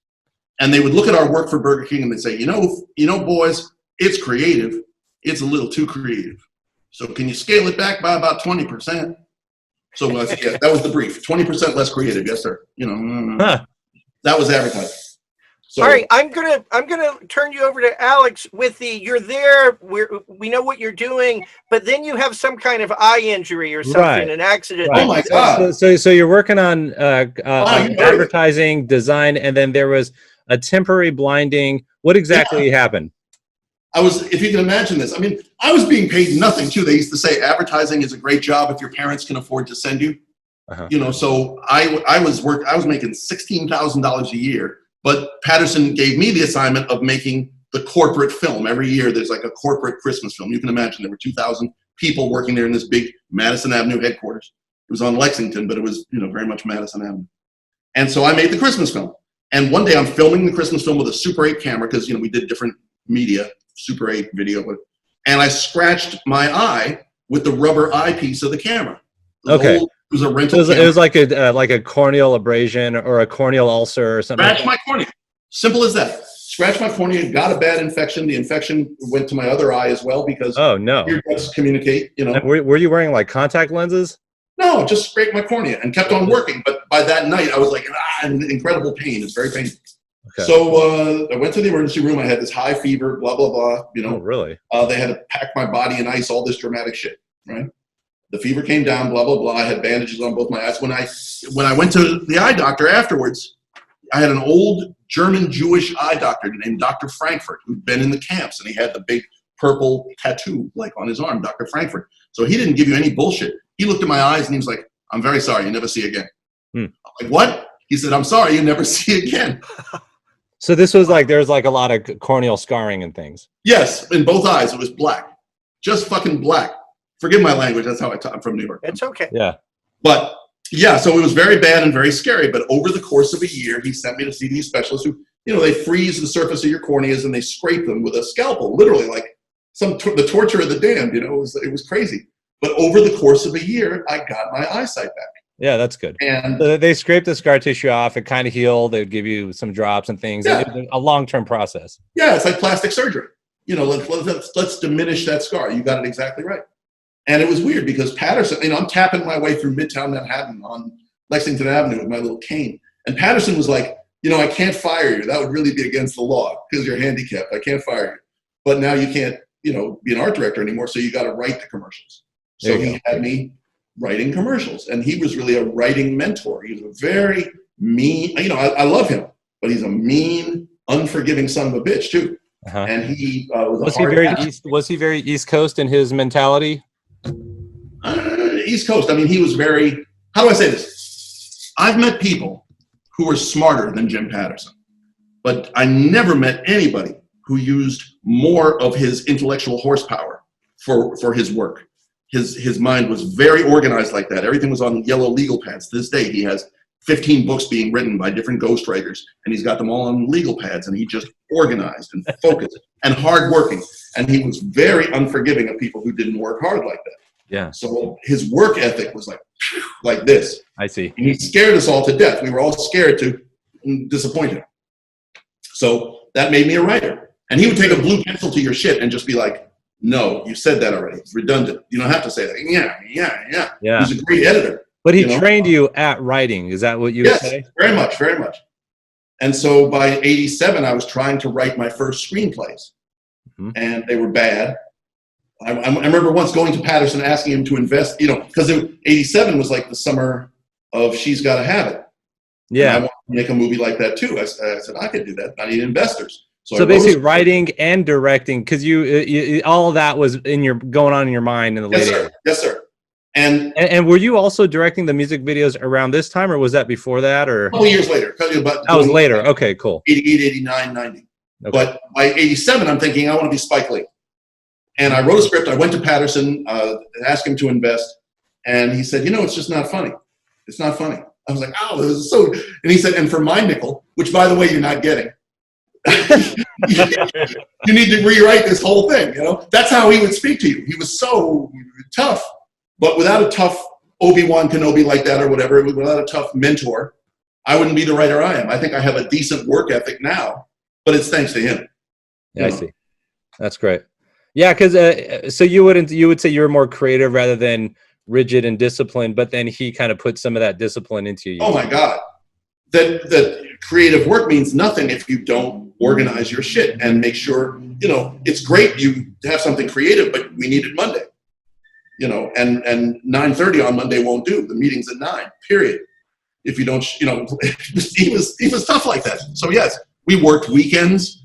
And they would look at our work for Burger King and they'd say, you know, boys, it's creative. It's a little too creative. So can you scale it back by about 20%? So that was the brief. 20% less creative. Yes, sir. That was advertising. So, all right, I'm gonna turn you over to Alex with the you're there. We know what you're doing, but then you have some kind of eye injury or something, Right. an accident. Right. Oh my God. So you're working on you know advertising, design, and then there was a temporary blinding. What exactly happened? If you can imagine this, I mean, I was being paid nothing too. They used to say advertising is a great job if your parents can afford to send you. You know, so I was making $16,000 a year, but Patterson gave me the assignment of making the corporate film. Every year there's like a corporate Christmas film. You can imagine there were 2,000 people working there in this big Madison Avenue headquarters. It was on Lexington, but it was, you know, very much Madison Avenue. And so I made the Christmas film. And one day I'm filming the Christmas film with a Super 8 camera because, you know, we did different media, Super 8 video, and I scratched my eye with the rubber eyepiece of the camera. Okay. It was a rental. It was like a corneal abrasion or a corneal ulcer or something. Scratch my cornea. Simple as that. Scratched my cornea, got a bad infection. The infection went to my other eye as well because earbuds communicate, you know. And were you wearing like contact lenses? No, just scraped my cornea and kept on working. But by that night, I was like, in incredible pain. It's very painful. Okay. So I went to the emergency room. I had this high fever, blah, blah, blah. You know, oh, really? They had to pack my body in ice, all this dramatic shit, right? The fever came down, blah, blah, blah. I had bandages on both my eyes. When I went to the eye doctor afterwards, I had an old German Jewish eye doctor named Dr. Frankfurt, who'd been in the camps, and he had the big purple tattoo like on his arm, Dr. Frankfurt. So he didn't give you any bullshit. He looked at my eyes and he was like, "I'm very sorry, you never see again." I'm like, "What?" He said, "I'm sorry, you never see again." So this was like, there's like a lot of corneal scarring and things. Yes, in both eyes. It was black. Just fucking black. Forgive my language. That's how I'm from New York. It's okay. Yeah. But yeah, so it was very bad and very scary. But over the course of a year, he sent me to see these specialists who, you know, they freeze the surface of your corneas and they scrape them with a scalpel, literally like the torture of the damned, you know, it was crazy. But over the course of a year, I got my eyesight back. Yeah, that's good. And they scraped the scar tissue off. It kind of healed. They'd give you some drops and things. Yeah. It was a long-term process. Yeah, it's like plastic surgery. You know, let's diminish that scar. You got it exactly right. And it was weird because Patterson, you know, I'm tapping my way through Midtown Manhattan on Lexington Avenue with my little cane. And Patterson was like, "You know, I can't fire you. That would really be against the law because you're handicapped. I can't fire you. But now you can't, you know, be an art director anymore. So you got to write the commercials." So he had me writing commercials, and he was really a writing mentor. He was a very mean, you know, I love him, but he's a mean, unforgiving son of a bitch too. And he was he very East Coast in his mentality? East Coast. I mean, he was very, how do I say this? I've met people who were smarter than Jim Patterson, but I never met anybody who used more of his intellectual horsepower for his work. His mind was very organized like that. Everything was on yellow legal pads. To this day, he has 15 books being written by different ghostwriters, and he's got them all on legal pads, and he just organized and focused and hardworking. And he was very unforgiving of people who didn't work hard like that. Yeah. So his work ethic was like this. I see. And he scared us all to death. We were all scared to disappoint him. So that made me a writer. And he would take a blue pencil to your shit and just be like, "No, you said that already. It's redundant. You don't have to say that." Yeah. He's a great editor. But he trained you at writing. Is that what you would say? Yes, very much, very much. And so by 87, I was trying to write my first screenplays. And they were bad. I remember once going to Patterson asking him to invest, you know, because 87 was like the summer of She's Gotta Have It. Yeah. And I wanted to make a movie like that too. I said, I could do that. I need investors. So basically writing and directing, because you all of that was going on in your mind in the late 80s. Yes, sir. And were you also directing the music videos around this time, or was that before that? Or a couple years later. That was later. Okay, cool. 88, 89, 90. Okay. But by 87, I'm thinking I want to be Spike Lee. And I wrote a script. I went to Patterson, asked him to invest. And he said, "You know, it's just not funny. It's not funny." I was like, "Oh, this is so." And he said, "And for my nickel," which, by the way, you're not getting, you need to rewrite this whole thing. You know, that's how he would speak to you. He was so tough, but without a tough Obi-Wan Kenobi like that or whatever, without a tough mentor, I wouldn't be the writer I am. I think I have a decent work ethic now, but it's thanks to him. Yeah, I see. That's great. Yeah, because so you would say you were more creative rather than rigid and disciplined, but then he kind of put some of that discipline into you. Oh my God. that creative work means nothing if you don't organize your shit and make sure, you know, it's great you have something creative, but we need it Monday, you know, and 9:30 on Monday won't do. The meeting's at 9, period. If you don't, you know, he was tough like that. So yes, we worked weekends.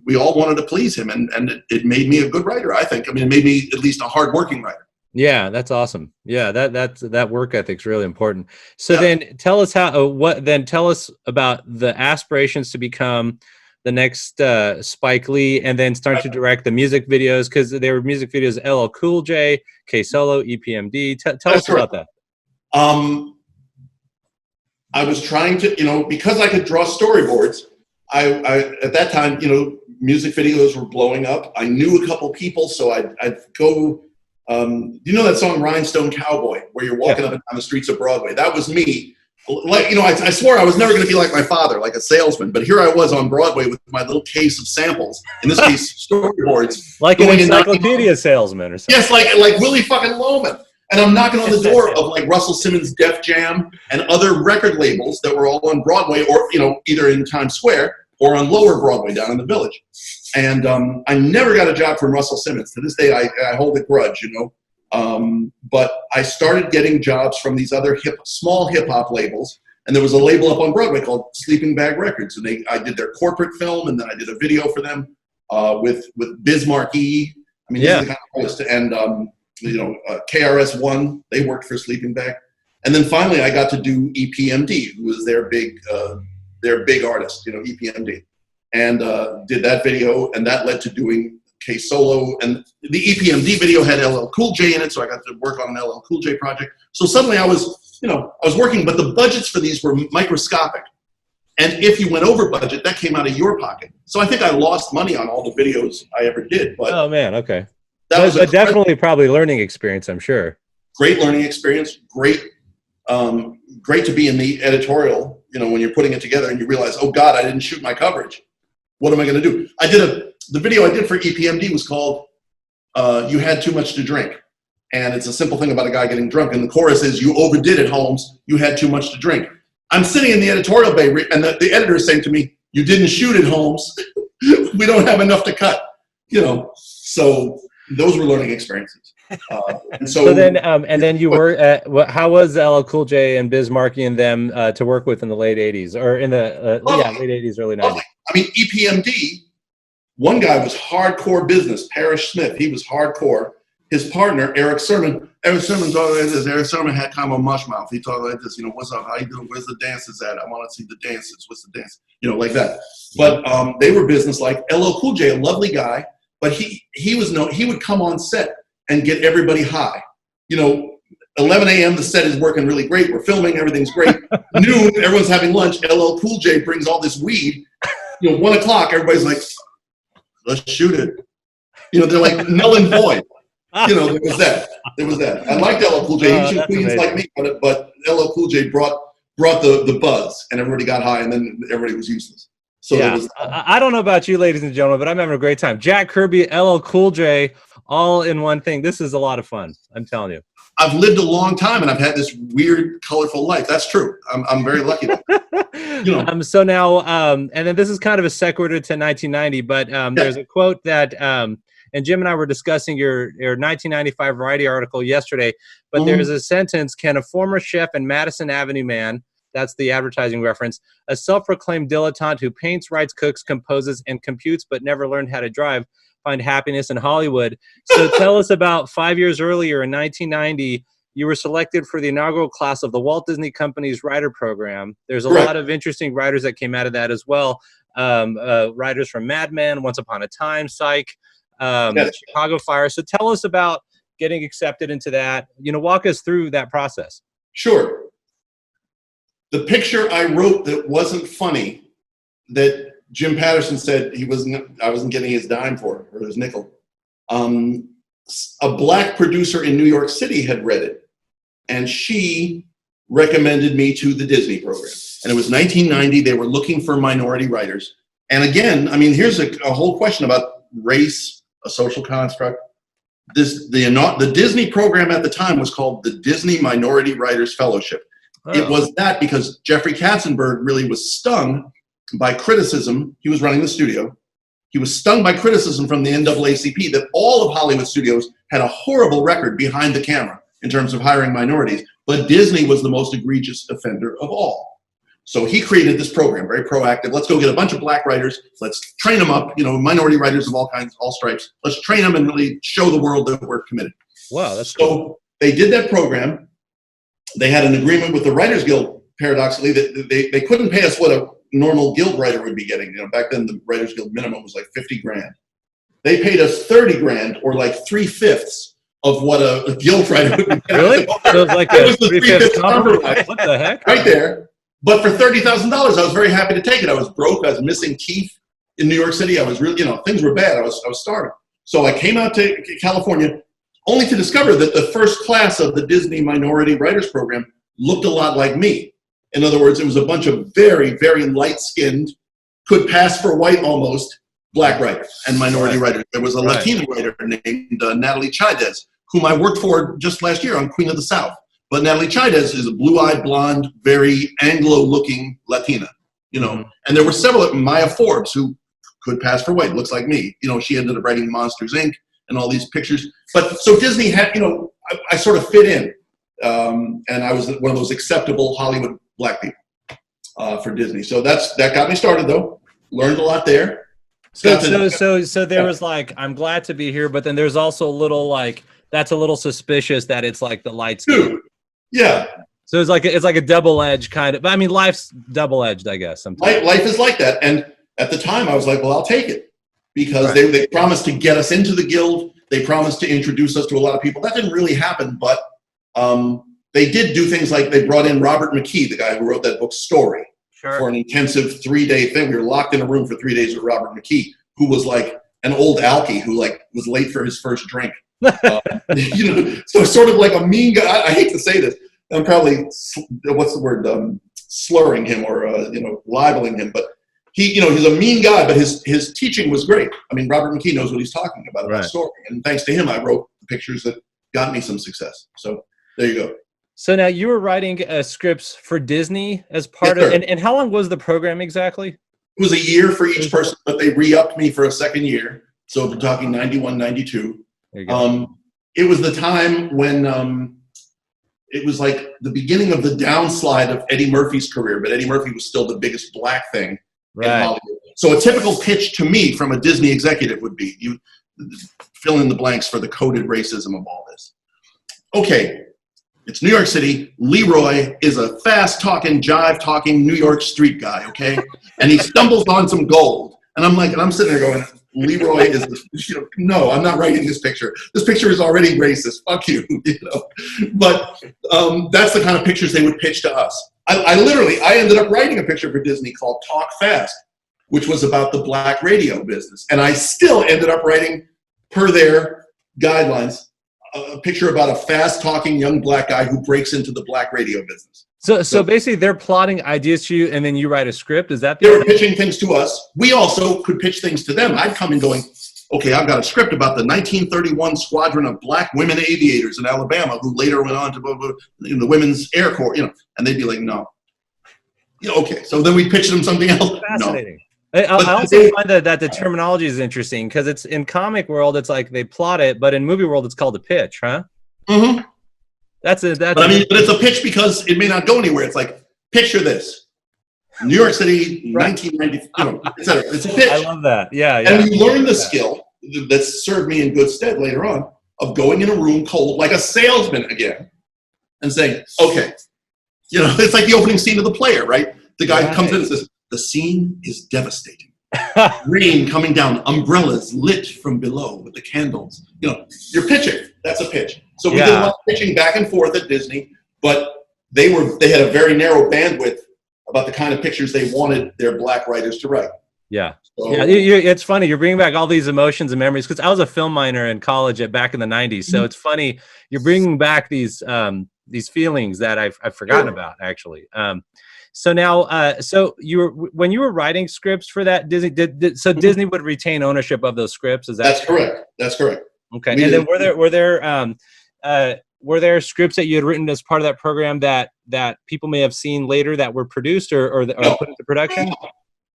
We all wanted to please him, and it made me a good writer, I think. I mean, it made me at least a hardworking writer. Yeah, that's awesome. Yeah, that work ethic's really important. So then tell us tell us about the aspirations to become the next Spike Lee, and then start to direct the music videos, because there were music videos, LL Cool J, K Solo, EPMD. Tell us about that. I was trying to, you know, because I could draw storyboards, I at that time, you know, music videos were blowing up. I knew a couple people, so I'd go. You know that song "Rhinestone Cowboy," where you're walking up and down the streets of Broadway? That was me. Like, you know, I swore I was never going to be like my father, like a salesman. But here I was on Broadway with my little case of samples. In this case, storyboards, like an encyclopedia salesman or something. Yes, like Willie fucking Loman. And I'm knocking on the door of like Russell Simmons' Def Jam and other record labels that were all on Broadway, or, you know, either in Times Square or on Lower Broadway down in the Village. And I never got a job from Russell Simmons. To this day, I hold a grudge, you know. But I started getting jobs from these other small hip hop labels. And there was a label up on Broadway called Sleeping Bag Records. And I did their corporate film, and then I did a video for them with Biz Markie. I mean, this is the kind of artist. And, you know, KRS-One, they worked for Sleeping Bag. And then finally I got to do EPMD, who was their big artist, you know, EPMD. And did that video, and that led to doing K Solo. And the EPMD video had LL Cool J in it, so I got to work on an LL Cool J project. So suddenly I was working, but the budgets for these were microscopic. And if you went over budget, that came out of your pocket. So I think I lost money on all the videos I ever did. But oh man, okay. But definitely probably learning experience, I'm sure. Great learning experience. Great to be in the editorial, you know, when you're putting it together and you realize, oh God, I didn't shoot my coverage. What am I going to do? The video I did for EPMD was called You Had Too Much to Drink. And it's a simple thing about a guy getting drunk. And the chorus is, you overdid it, Holmes. You had too much to drink. I'm sitting in the editorial bay, and the editor is saying to me, you didn't shoot it, Holmes. We don't have enough to cut. You know, so those were learning experiences. And so then you were at, how was LL Cool J and Biz Markie and them to work with in the late 80s, or in the late 80s, early 90s? I mean, EPMD, one guy was hardcore business, Parrish Smith. He was hardcore. His partner, Eric Sermon talked like this. Eric Sermon had kind of a mush mouth. He talked like this, you know, what's up? How you doing? Where's the dances at? I want to see the dances. What's the dance? You know, like that. But they were business like. LL Cool J, a lovely guy, but he would come on set and get everybody high. You know, 11 a.m., the set is working really great. We're filming, everything's great. Noon, everyone's having lunch. LL Cool J brings all this weed. You know, 1 o'clock, everybody's like, let's shoot it. You know, they're like null and void. You know, there was that. I liked LL Cool J. He should queens like me, but LL Cool J brought the buzz, and everybody got high, and then everybody was useless. So yeah, I don't know about you, ladies and gentlemen, but I'm having a great time. Jack Kirby, LL Cool J, all in one thing. This is a lot of fun. I'm telling you. I've lived a long time, and I've had this weird, colorful life. That's true. I'm very lucky. You know. So now, and then this is kind of a sequitur to 1990, but there's a quote that. And Jim and I were discussing your 1995 Variety article yesterday, but there's a sentence, can a former chef and Madison Avenue man, that's the advertising reference, a self-proclaimed dilettante who paints, writes, cooks, composes, and computes but never learned how to drive, find happiness in Hollywood. So tell us about 5 years earlier in 1990, you were selected for the inaugural class of the Walt Disney Company's writer program. There's a lot of interesting writers that came out of that as well. Writers from Mad Men, Once Upon a Time, Psych, Chicago Fire. So tell us about getting accepted into that. You know, walk us through that process. Sure. The picture I wrote that wasn't funny, that Jim Patterson said I wasn't getting his dime for, or his nickel. A black producer in New York City had read it, and she recommended me to the Disney program. And it was 1990. They were looking for minority writers. And again, I mean, here's a whole question about race, a social construct. The Disney program at the time was called the Disney Minority Writers Fellowship. It was that because Jeffrey Katzenberg really was stung by criticism. He was running the studio. He was stung by criticism from the NAACP that all of Hollywood studios had a horrible record behind the camera in terms of hiring minorities, but Disney was the most egregious offender of all. So he created this program, very proactive. Let's go get a bunch of black writers. Let's train them up, minority writers of all kinds, all stripes. Let's train them and really show the world that we're committed. Wow, that's so cool. They did that program. They had an agreement with the Writers Guild, paradoxically, that they couldn't pay us what a normal guild writer would be getting. Back then the Writers Guild minimum was like 50 grand. They paid us 30 grand, or like 3/5 of what a guild writer would be getting. Really? So it was like a 3/5 compromise. What the heck? Right there. But for $30,000, I was very happy to take it. I was broke. I was missing teeth in New York City. I was really, things were bad. I was starving. So I came out to California, only to discover that the first class of the Disney Minority Writers Program looked a lot like me. In other words, it was a bunch of very, very light-skinned, could pass for white almost, black writers and minority writers. There was a Latina writer named Natalie Chaidez, whom I worked for just last year on Queen of the South. But Natalie Chaidez is a blue-eyed, blonde, very Anglo-looking Latina, And there were several, Maya Forbes, who could pass for white, looks like me. She ended up writing Monsters, Inc. and all these pictures. But so Disney had, I sort of fit in. And I was one of those acceptable Hollywood black people for Disney. So that got me started, though. Learned a lot there. So there was like, I'm glad to be here, but then there's also a little like, that's a little suspicious that it's like the light skin. Dude, yeah. So it's like a double-edged kind of, I mean, life's double-edged, I guess. Sometimes. Life is like that. And at the time I was like, well, I'll take it, because they promised to get us into the guild. They promised to introduce us to a lot of people. That didn't really happen, but they did do things like they brought in Robert McKee, the guy who wrote that book Story, for an intensive 3-day thing. We were locked in a room for 3 days with Robert McKee, who was like an old alkie who like was late for his first drink. So sort of like a mean guy. I hate to say this. I'm probably, what's the word, slurring him or libeling him, but he's a mean guy, but his teaching was great. I mean, Robert McKee knows what he's talking about Story, and thanks to him, I wrote the pictures that got me some success. So there you go. So now you were writing scripts for Disney as part of, and how long was the program exactly? It was a year for each person, but they re-upped me for a second year. So we're talking 91, 92. There you go. It was the time when it was like the beginning of the downslide of Eddie Murphy's career, but Eddie Murphy was still the biggest black thing in Hollywood. So a typical pitch to me from a Disney executive would be, you fill in the blanks for the coded racism of all this. Okay, it's New York City. Leroy is a fast-talking, jive-talking New York street guy, okay? And he stumbles on some gold. And I'm sitting there going, Leroy is, no, I'm not writing this picture. This picture is already racist. Fuck you, But that's the kind of pictures they would pitch to us. I ended up writing a picture for Disney called Talk Fast, which was about the black radio business. And I still ended up writing, per their guidelines, a picture about a fast-talking young black guy who breaks into the black radio business. So basically, they're plotting ideas to you, and then you write a script. Is that they were pitching things to us? We also could pitch things to them. I'd come in going, okay, I've got a script about the 1931 squadron of black women aviators in Alabama who later went on to the Women's Air Corps, and they'd be like, no. Okay, so then we pitch them something else. Fascinating. No. I also find that the terminology is interesting, because it's in comic world, it's like they plot it, but in movie world, it's called a pitch, huh? Mm-hmm. But it's a pitch because it may not go anywhere. It's like, picture this. New York City, 1990, et cetera. It's a pitch. I love that. Yeah. And you learn the skill that served me in good stead later on of going in a room cold, like a salesman again, and saying, okay, it's like the opening scene of The Player, right? The guy comes in and says, the scene is devastating. Rain coming down, umbrellas lit from below with the candles. You're pitching. That's a pitch. So we did a lot of pitching back and forth at Disney, but they had a very narrow bandwidth about the kind of pictures they wanted their black writers to write. Yeah. So, it's funny. You're bringing back all these emotions and memories, because I was a film minor in college back in the 90s. So it's funny. You're bringing back these feelings that I've forgotten about, actually. So now, when you were writing scripts for that, Disney Disney would retain ownership of those scripts. Is that correct? That's correct. Okay. And then were there were there scripts that you had written as part of that program that people may have seen later that were produced or put into production?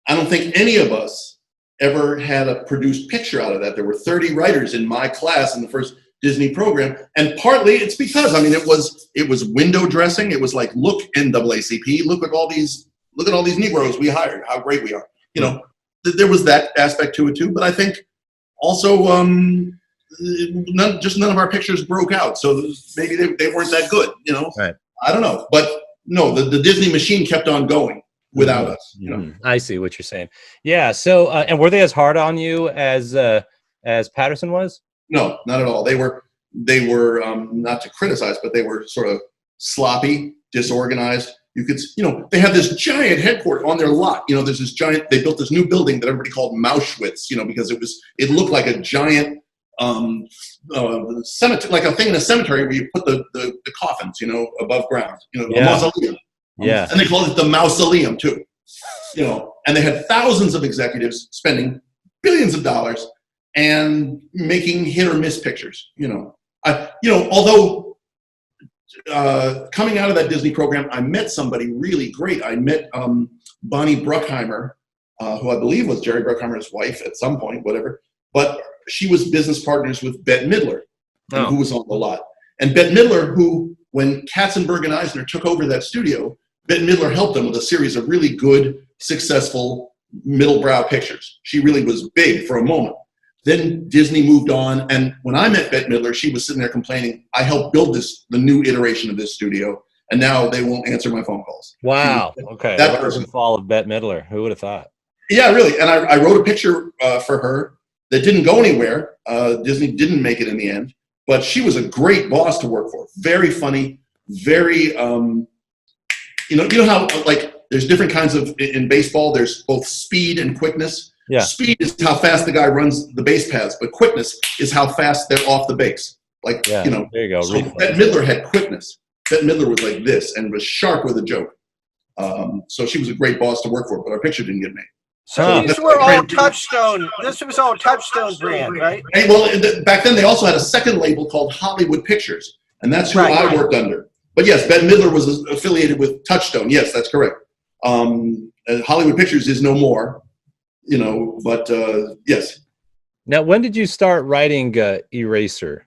I don't think any of us ever had a produced picture out of that. There were 30 writers in my class in the first Disney program, and partly it's because it was window dressing. It was like, look, NAACP, look at all these Negroes we hired, how great we are. There was that aspect to it too. But I think also none of our pictures broke out, so maybe they weren't that good. Right. I don't know, but no, the Disney machine kept on going without us. I see what you're saying. Yeah. So, and were they as hard on you as Patterson was? No, not at all. They were not to criticize, but they were sort of sloppy, disorganized. You could, they had this giant headquarters on their lot. There's this giant. They built this new building that everybody called Mauschwitz. Because it looked like a giant cemetery, like a thing in a cemetery where you put the coffins, above ground. A mausoleum. Yeah. And they called it the mausoleum too. And they had thousands of executives spending billions of dollars and making hit or miss pictures. Although coming out of that Disney program, I met somebody really great. I met Bonnie Bruckheimer, who I believe was Jerry Bruckheimer's wife at some point, whatever. But she was business partners with Bette Midler, who was on the lot. And Bette Midler, who, when Katzenberg and Eisner took over that studio, Bette Midler helped them with a series of really good, successful, middle-brow pictures. She really was big for a moment. Then Disney moved on, and when I met Bette Midler, she was sitting there complaining, I helped build the new iteration of this studio, and now they won't answer my phone calls. Wow. Okay. That person. Fall of Bette Midler. Who would have thought? Yeah, really. And I wrote a picture for her that didn't go anywhere. Disney didn't make it in the end, but she was a great boss to work for. Very funny, very, you know how, like, there's different kinds of, in baseball, there's both speed and quickness. Yeah. Speed is how fast the guy runs the base paths, but quickness is how fast they're off the base. Like, there you go. So Bette Midler had quickness. Bette Midler was like this and was sharp with a joke. So she was a great boss to work for, but our picture didn't get made. So these were all Touchstone. This was all Touchstone brand, right? Hey, well, back then they also had a second label called Hollywood Pictures, and that's who I worked under. But yes, Bette Midler was affiliated with Touchstone. Yes, that's correct. Hollywood Pictures is no more, but yes. Now, when did you start writing Eraser?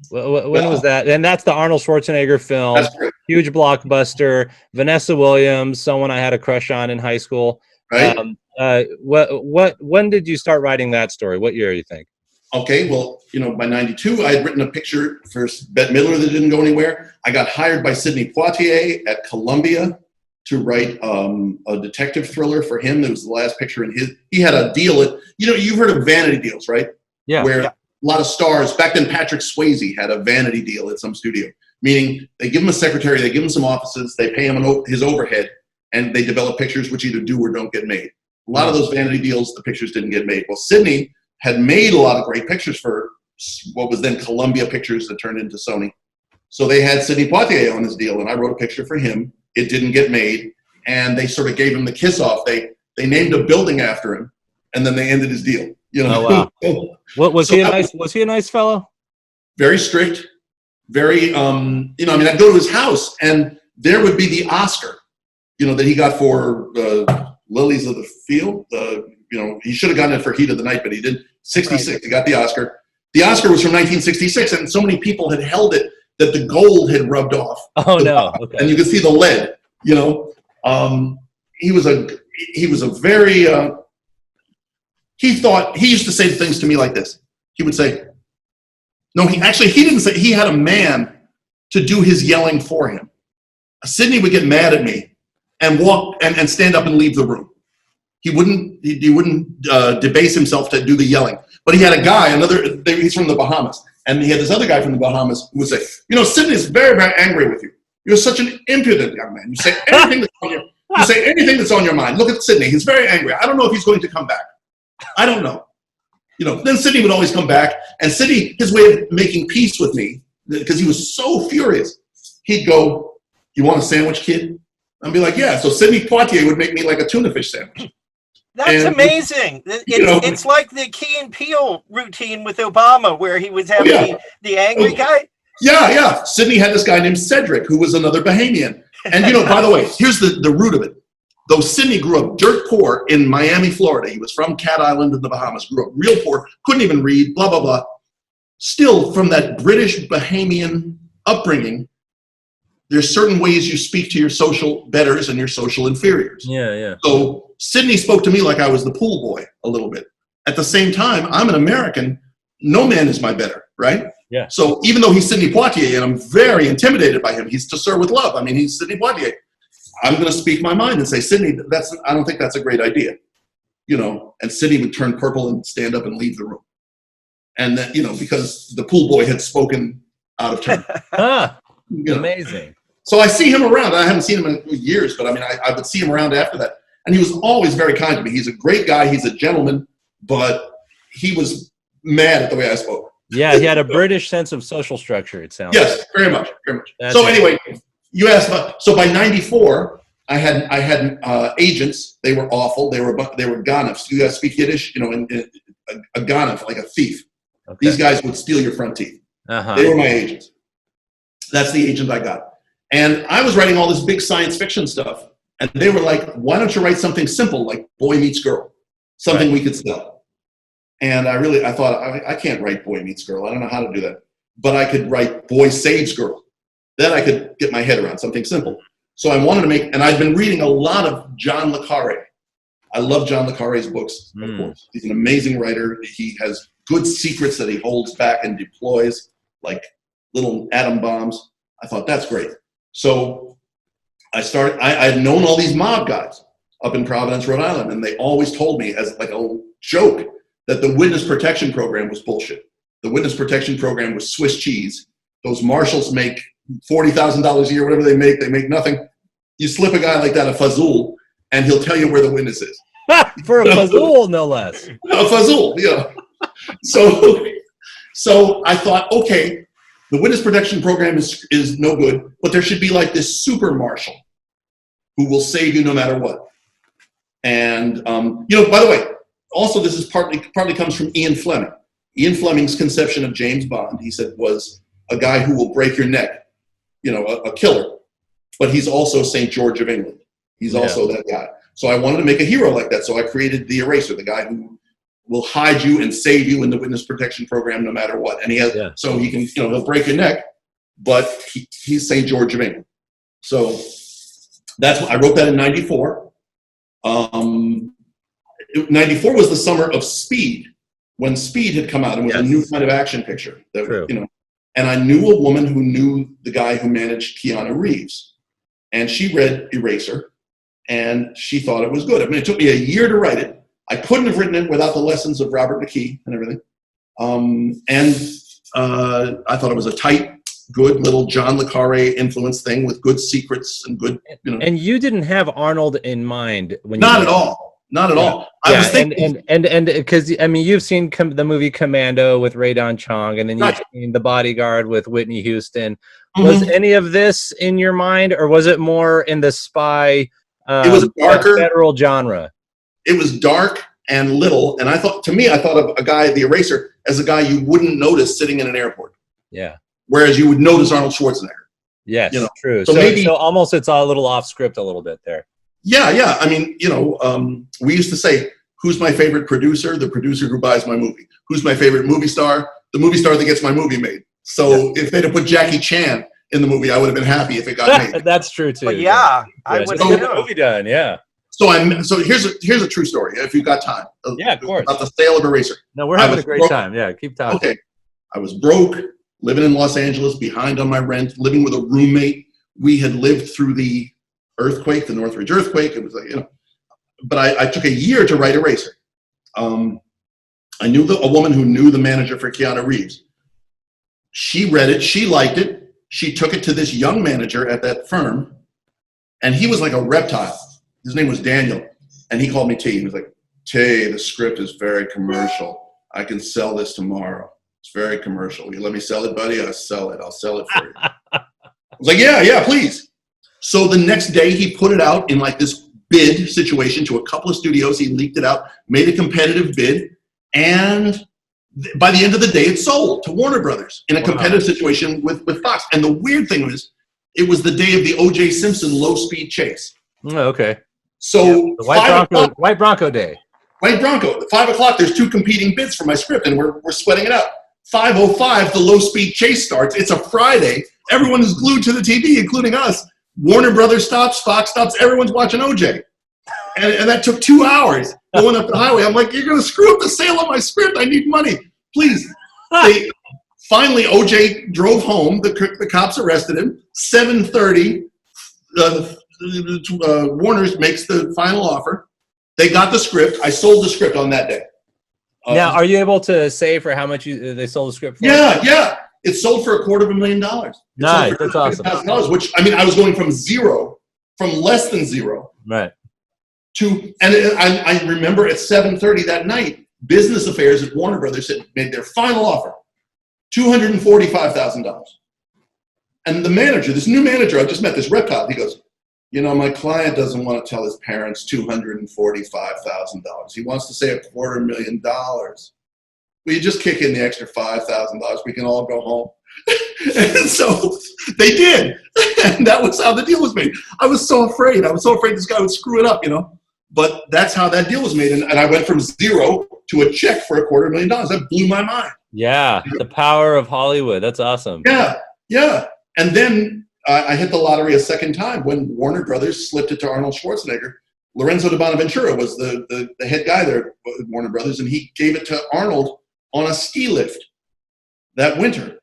When was that? And that's the Arnold Schwarzenegger film. That's correct. Huge blockbuster. Vanessa Williams, someone I had a crush on in high school. Right. When did you start writing that story? What year do you think? Okay, well, by 92, I had written a picture for Bette Midler that didn't go anywhere. I got hired by Sidney Poitier at Columbia to write a detective thriller for him. That was the last picture in he had a deal at, you've heard of vanity deals, right? Yeah. Where a lot of stars, back then Patrick Swayze had a vanity deal at some studio, meaning they give him a secretary, they give him some offices, they pay him his overhead, and they develop pictures which either do or don't get made. A lot of those vanity deals, the pictures didn't get made. Well, Sidney had made a lot of great pictures for what was then Columbia Pictures that turned into Sony. So they had Sidney Poitier on his deal, and I wrote a picture for him. It didn't get made, and they sort of gave him the kiss off. They named a building after him, and then they ended his deal. Oh wow! What was he a nice fellow? Very strict, very I'd go to his house, and there would be the Oscar, that he got for Lilies of the Field. He should have gotten it for Heat of the Night, but he didn't. 66, right. He got the Oscar. The Oscar was from 1966, and so many people had held it that the gold had rubbed off. Oh no! Okay. And you could see the lead. He was a very. He used to say things to me like this. He would say, "No, he didn't say. He had a man to do his yelling for him. Sidney would get mad at me and walk and stand up and leave the room. He wouldn't debase himself to do the yelling. But he had a guy, he's from the Bahamas, and he had this other guy from the Bahamas who would say, Sidney is very, very angry with you. You're such an impudent young man. You say anything that's on your mind. Look at Sidney. He's very angry. I don't know if he's going to come back. I don't know. Then Sidney would always come back, and Sidney, his way of making peace with me, because he was so furious, he'd go, "You want a sandwich, kid?" I'd be like, "Yeah." So Sidney Poitier would make me like a tuna fish sandwich. That's amazing. It's like the Key and Peele routine with Obama, where he was having the angry guy. Yeah. Sidney had this guy named Cedric, who was another Bahamian. And, by the way, here's the root of it. Though Sidney grew up dirt poor in Miami, Florida, he was from Cat Island in the Bahamas, grew up real poor, couldn't even read, blah, blah, blah. Still, from that British Bahamian upbringing, there's certain ways you speak to your social betters and your social inferiors. Yeah. So Sidney spoke to me like I was the pool boy a little bit. At the same time, I'm an American. No man is my better, right? Yeah. So even though he's Sidney Poitier, and I'm very intimidated by him, he's to sir with love. I mean, he's Sidney Poitier. I'm going to speak my mind and say, Sidney, I don't think that's a great idea. And Sidney would turn purple and stand up and leave the room. And then, because the pool boy had spoken out of turn. Amazing. So I see him around. I haven't seen him in years, but I mean, I would see him around after that. And he was always very kind to me. He's a great guy. He's a gentleman, but he was mad at the way I spoke. Yeah, he had a British sense of social structure, it sounds Yes, like. very much. So anyway, you asked about, so by 94, I had agents. They were awful. They were ganefs. You guys speak Yiddish? A ganef, like a thief. Okay. These guys would steal your front teeth. They were my agents. That's the agent I got. And I was writing all this big science fiction stuff. And they were like, why don't you write something simple like Boy Meets Girl? Something we could sell. And I thought, I can't write Boy Meets Girl. I don't know how to do that. But I could write Boy Saves Girl. Then I could get my head around something simple. So I wanted to make, and I've been reading a lot of John le Carré. I love John le Carré's books, of course. He's an amazing writer. He has good secrets that he holds back and deploys, like little atom bombs. I thought, that's great. So I had known all these mob guys up in Providence, Rhode Island, and they always told me as like a joke that the witness protection program was bullshit. The witness protection program was Swiss cheese. Those marshals make $40,000 a year, whatever they make nothing. You slip a guy like that a fazool, and he'll tell you where the witness is. For a fazool, no less. A fazool, So I thought, okay, the witness protection program is no good, but there should be like this super marshal who will save you no matter what. And by the way, also this is partly comes from Ian Fleming. Ian Fleming's conception of James Bond, he said, was a guy who will break your neck, a killer, but he's also St. George of England. He's also that guy. So I wanted to make a hero like that. So I created the Eraser, the guy who will hide you and save you in the witness protection program no matter what. And he has, so he can, he'll break your neck, but he's St. George of England. So I wrote that in 94. 94 was the summer of Speed, when Speed had come out and was a new kind of action picture. And I knew a woman who knew the guy who managed Keanu Reeves. And she read Eraser, and she thought it was good. I mean, it took me a year to write it. I couldn't have written it without the lessons of Robert McKee and everything. I thought it was a tight, good little John le Carré influence thing with good secrets and good, And you didn't have Arnold in mind when you Not at all. I was thinking, and because I mean, you've seen the movie Commando with Ray Don Chong, and then you've seen The Bodyguard with Whitney Houston. Was any of this in your mind, or was it more in the spy? It was darker federal genre. It was dark and little, and I thought of a guy, the Eraser, as a guy you wouldn't notice sitting in an airport. Yeah. Whereas you would notice Arnold Schwarzenegger. Yes, true. So almost it's a little off script a little bit there. Yeah. I mean, we used to say, who's my favorite producer? The producer who buys my movie. Who's my favorite movie star? The movie star that gets my movie made. So if they'd have put Jackie Chan in the movie, I would have been happy if it got made. That's true too. Well, I would get the movie done. Yeah. So here's a true story, if you've got time. Yeah, of course. About the sale of Eraser. No, we're having a great time. Yeah, keep talking. Okay. I was broke, living in Los Angeles, behind on my rent, living with a roommate. We had lived through the earthquake, the Northridge earthquake. It was like, but I took a year to write Eraser. I knew a woman who knew the manager for Keanu Reeves. She read it. She liked it. She took it to this young manager at that firm, and he was like a reptile. His name was Daniel, and he called me T. He was like, T, the script is very commercial. I can sell this tomorrow. It's very commercial. You let me sell it, buddy? I'll sell it. I'll sell it for you. I was like, yeah, please. So the next day he put it out in like this bid situation to a couple of studios. He leaked it out, made a competitive bid, and by the end of the day, it sold to Warner Brothers in a competitive situation with Fox. And the weird thing was, it was the day of the O.J. Simpson low-speed chase. Oh, okay. So the White Bronco day. White Bronco. At 5 o'clock, there's 2 competing bids for my script, and we're sweating it out. 5:05, the low-speed chase starts. It's a Friday. Everyone is glued to the TV, including us. Warner Brothers stops, Fox stops. Everyone's watching O.J. And that took 2 hours going up the highway. I'm like, you're going to screw up the sale of my script. I need money. Please. Finally, O.J. drove home. The cops arrested him. 7:30, Warner's makes the final offer. They got the script. I sold the script on that day. Now, are you able to say for how much they sold the script for? Yeah. It sold for $250,000. Nice. That's awesome. Which, I mean, I was going from less than zero. Right. I remember at 7:30 that night, Business Affairs at Warner Brothers had made their final offer, $245,000. And the manager, this new manager, I just met, this reptile, he goes, my client doesn't want to tell his parents $245,000. He wants to say $250,000. Will you just kick in the extra $5,000? We can all go home. And so they did. And that was how the deal was made. I was so afraid. This guy would screw it up, But that's how that deal was made. And I went from zero to a check for $250,000. That blew my mind. Yeah, the power of Hollywood. That's awesome. Yeah. And then I hit the lottery a second time when Warner Brothers slipped it to Arnold Schwarzenegger. Lorenzo de Bonaventura was the head guy there at Warner Brothers, and he gave it to Arnold on a ski lift that winter.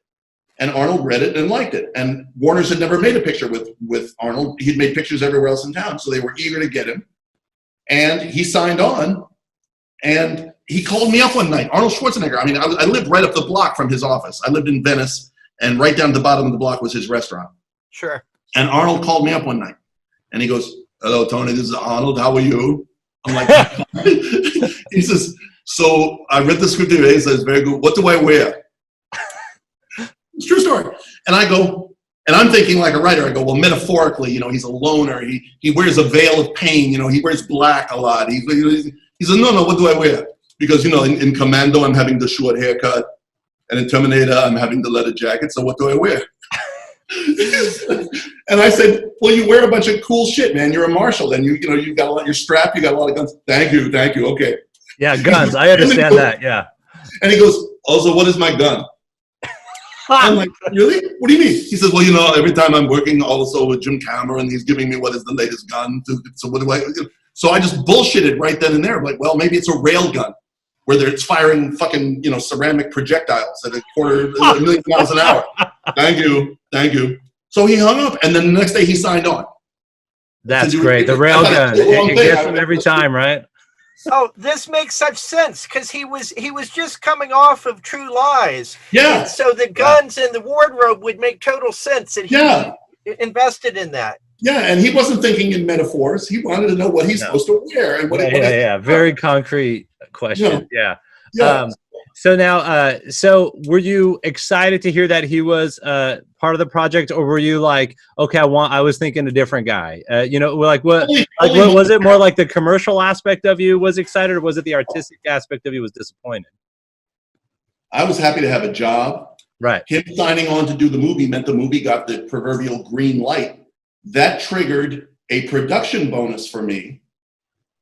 And Arnold read it and liked it. And Warner's had never made a picture with Arnold. He'd made pictures everywhere else in town, so they were eager to get him. And he signed on, and he called me up one night. Arnold Schwarzenegger, I mean, I lived right up the block from his office. I lived in Venice, and right down at the bottom of the block was his restaurant. Sure. And Arnold called me up one night, and he goes, "Hello, Tony, this is Arnold. How are you?" I'm like, he says, "So I read the script today. It says, very good. What do I wear?" It's a true story. And I go, and I'm thinking like a writer. I go, well, metaphorically, he's a loner. He wears a veil of pain. He wears black a lot. He says, no, what do I wear? Because, in Commando, I'm having the short haircut. And in Terminator, I'm having the leather jacket. So what do I wear? And I said, well, you wear a bunch of cool shit, man. You're a marshal. And you've got a lot, you're strapped. You got a lot of guns. Thank you. Okay. Yeah, guns. I understand that. Yeah. And he goes, also, what is my gun? I'm like, really? What do you mean? He says, well, every time I'm working also with Jim Cameron, he's giving me what is the latest gun. So what do I? So I just bullshitted right then and there. I'm like, well, maybe it's a rail gun, where it's firing fucking ceramic projectiles at a million miles an hour. Thank you. So he hung up, and then the next day he signed on. That's great. The rail gun. It gets them every time, right? Oh, this makes such sense because he was just coming off of True Lies. Yeah. And so the guns and the wardrobe would make total sense, and he invested in that. Yeah, and he wasn't thinking in metaphors. He wanted to know what he's supposed to wear and what. Very concrete question. Yeah. So now, so were you excited to hear that he was part of the project, or were you like, okay, I was thinking a different guy? What was it? More like the commercial aspect of you was excited, or was it the artistic aspect of you was disappointed? I was happy to have a job. Right. Him signing on to do the movie meant the movie got the proverbial green light. That triggered a production bonus for me,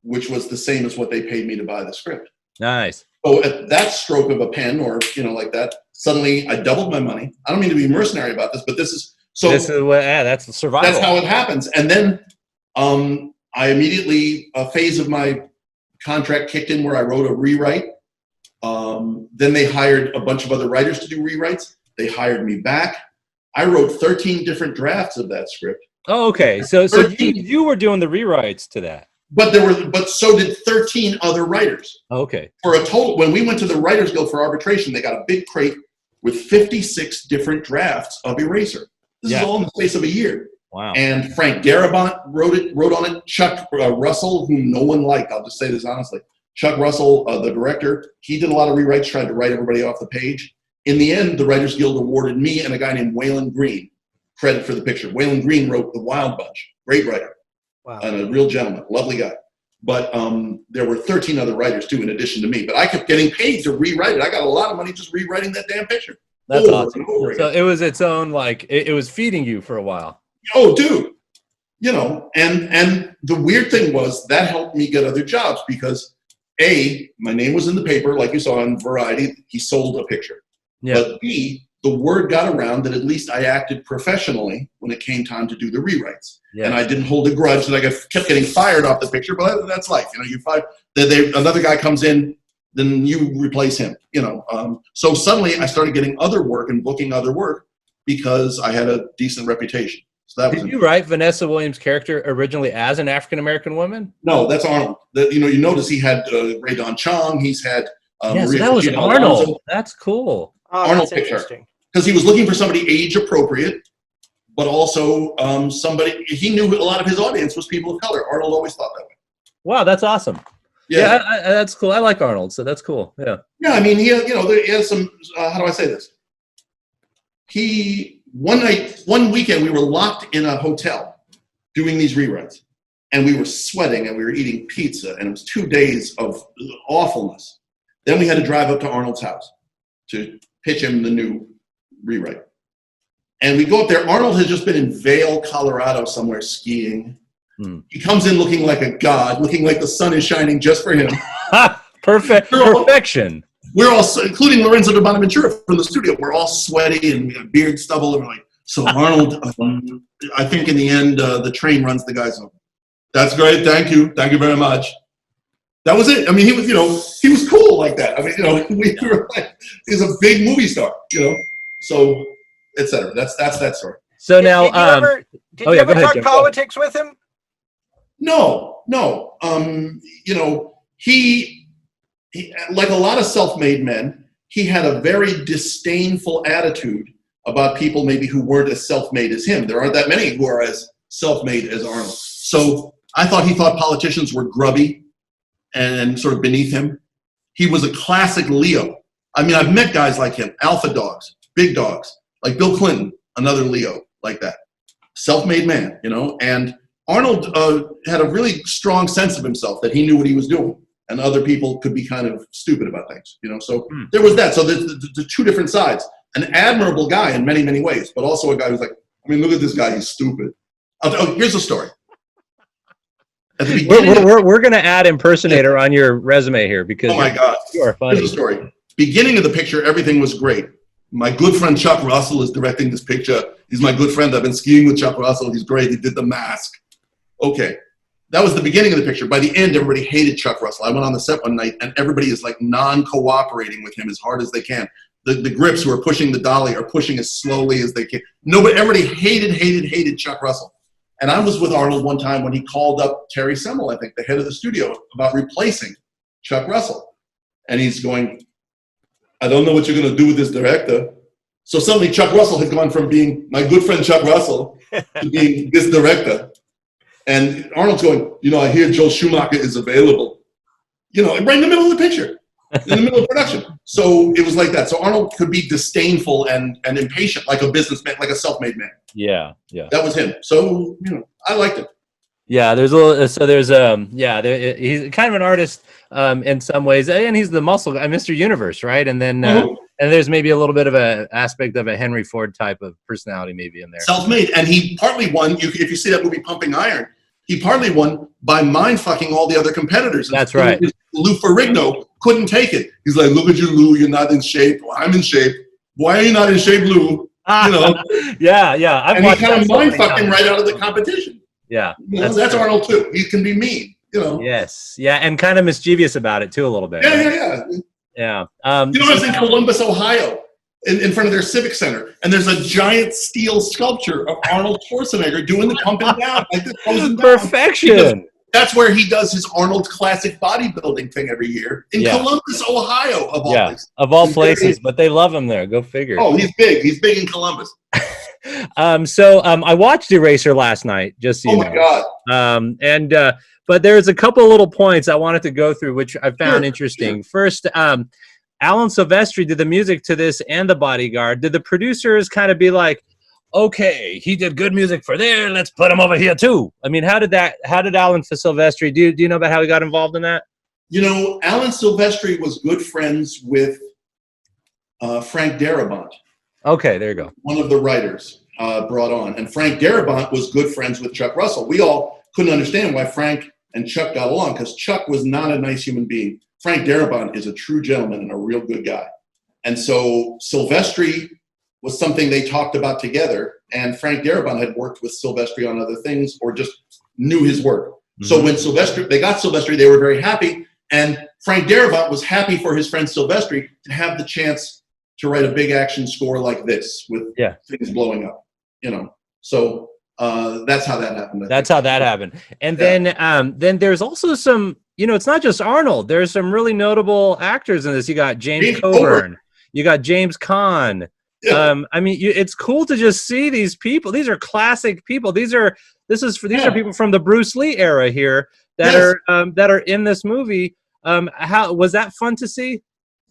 which was the same as what they paid me to buy the script. Nice. So at that stroke of a pen, or like that, suddenly I doubled my money. I don't mean to be mercenary about this, but that's survival. That's how it happens. And then I immediately, a phase of my contract kicked in where I wrote a rewrite. Then they hired a bunch of other writers to do rewrites. They hired me back. I wrote 13 different drafts of that script. Oh, okay. So you were doing the rewrites to that. But so did 13 other writers. Okay. For a total, when we went to the Writers Guild for arbitration, they got a big crate with 56 different drafts of Eraser. This is all in the space of a year. Wow. And Frank Darabont wrote on it. Chuck Russell, whom no one liked, I'll just say this honestly. Chuck Russell, the director, he did a lot of rewrites, tried to write everybody off the page. In the end, the Writers Guild awarded me and a guy named Waylon Green credit for the picture. Waylon Green wrote The Wild Bunch. Great writer. Wow. And a real gentleman, lovely guy. But there were 13 other writers too, in addition to me. But I kept getting paid to rewrite it. I got a lot of money just rewriting that damn picture. That's awesome. So it was its own, like, it was feeding you for a while. Oh, dude. You know, and the weird thing was that helped me get other jobs because A, my name was in the paper, like you saw in Variety, he sold a picture. Yeah. But B, the word got around that at least I acted professionally when it came time to do the rewrites. Yeah. And I didn't hold a grudge that I kept getting fired off the picture, but that's life. You know, you find that another guy comes in, then you replace him, you know. So suddenly I started getting other work and booking other work because I had a decent reputation. So that Did you write Vanessa Williams' character originally as an African-American woman? No, that's Arnold. You notice he had Ray Don Chong. He's had Maria so that was Arnold. Alonso. That's cool. Oh, Arnold picture. Because he was looking for somebody age appropriate, but also somebody, he knew a lot of his audience was people of color. Arnold always thought that way. Wow, that's awesome. Yeah, that's cool. I like Arnold, so that's cool. Yeah. Yeah, I mean, he has some, how do I say this? One weekend, we were locked in a hotel doing these rewrites, and we were sweating, and we were eating pizza, and it was 2 days of awfulness. Then we had to drive up to Arnold's house to pitch him the new rewrite. And we go up there. Arnold has just been in Vail, Colorado, somewhere skiing. He comes in looking like a god, looking like the sun is shining just for him. Perfection. We're all, including Lorenzo de Bonaventura from the studio, we're all sweaty and we have beard stubble. And we're like, so Arnold, I think in the end, the train runs the guys home. That's great. Thank you. Thank you very much. That was it. I mean, he was cool like that. I mean, we were like, he's a big movie star, so, et cetera. That's that story. So now, did you ever talk politics with him? No. He, like a lot of self-made men, he had a very disdainful attitude about people maybe who weren't as self-made as him. There aren't that many who are as self-made as Arnold. So I thought he thought politicians were grubby and sort of beneath him. He was a classic Leo. I mean, I've met guys like him, alpha dogs, big dogs, like Bill Clinton, another Leo like that. Self-made man, and Arnold had a really strong sense of himself that he knew what he was doing. And other people could be kind of stupid about things, So there was that. So the two different sides. An admirable guy in many, many ways, but also a guy who's like, I mean, look at this guy, he's stupid. Here's the story. At the beginning, we're going to add impersonator on your resume here because oh my God, you are funny. Here's the story. Beginning of the picture, everything was great. My good friend Chuck Russell is directing this picture. He's my good friend. I've been skiing with Chuck Russell. He's great. He did The Mask. Okay. That was the beginning of the picture. By the end, everybody hated Chuck Russell. I went on the set one night, and everybody is like non-cooperating with him as hard as they can. The grips who are pushing the dolly are pushing as slowly as they can. Everybody hated Chuck Russell. And I was with Arnold one time when he called up Terry Semel, I think, the head of the studio, about replacing Chuck Russell. And he's going, I don't know what you're going to do with this director. So suddenly Chuck Russell had gone from being my good friend Chuck Russell to being this director. And Arnold's going, I hear Joel Schumacher is available, right in the middle of the picture, in the middle of production. So it was like that. So Arnold could be disdainful and impatient, like a businessman, like a self-made man. Yeah. That was him. So, I liked it. Yeah, he's kind of an artist in some ways, and he's the muscle guy, Mr. Universe, right? And then and there's maybe a little bit of an aspect of a Henry Ford type of personality maybe in there. Self-made, and he partly won. If you see that movie Pumping Iron, he partly won by mind fucking all the other competitors. That's right. Lou Ferrigno couldn't take it. He's like, "Look at you, Lou. You're not in shape. Well, I'm in shape. Why are you not in shape, Lou?" Yeah. And he kind of mind fucked him right out of the competition. Yeah, that's Arnold too. He can be mean, Yes, yeah, and kind of mischievous about it too, a little bit. Yeah. I was in Columbus, Ohio, in front of their civic center, and there's a giant steel sculpture of Arnold Schwarzenegger doing the pumping down, like this, posing down. Perfection. That's where he does his Arnold classic bodybuilding thing every year in Columbus, Ohio, of all places. Of all places, but they love him there. Go figure. Oh, he's big. He's big in Columbus. I watched Eraser last night. Just so you know. My God. But there's a couple little points I wanted to go through, which I found interesting. First, Alan Silvestri did the music to this and The Bodyguard. Did the producers kind of be like, okay, he did good music for there, let's put him over here too. I mean, how did Alan Silvestri, do you know about how he got involved in that? You know, Alan Silvestri was good friends with Frank Darabont. Okay, there you go. One of the writers brought on. And Frank Darabont was good friends with Chuck Russell. We all couldn't understand why Frank and Chuck got along, because Chuck was not a nice human being. Frank Darabont is a true gentleman and a real good guy. And so Silvestri was something they talked about together, and Frank Darabont had worked with Silvestri on other things or just knew his work. Mm-hmm. So when they got Silvestri, they were very happy, and Frank Darabont was happy for his friend Silvestri to have the chance to write a big action score like this with things blowing up, you know. So that's how that happened. That's how that happened. And then there's also some, you know, it's not just Arnold. There's some really notable actors in this. You got James Coburn. You got James Caan. Yeah. I mean, it's cool to just see these people. These are classic people. These are people from the Bruce Lee era here that are in this movie. How was that fun to see?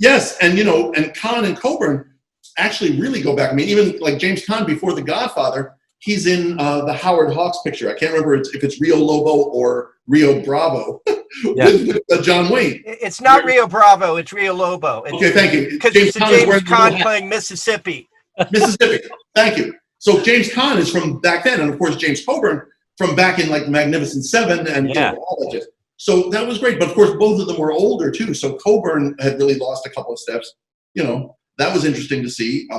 Yes, and you know, and Caan and Coburn actually really go back. I mean, even like James Caan before The Godfather, he's in the Howard Hawks picture. I can't remember if it's Rio Lobo or Rio Bravo with John Wayne. It's not Rio Bravo, it's Rio Lobo. Okay, thank you. Because it's James Caan playing Mississippi. Mississippi, thank you. So James Caan is from back then, and of course James Coburn from back in like Magnificent Seven and you know, all that. So that was great. But of course, both of them were older too. So Coburn had really lost a couple of steps. You know, that was interesting to see.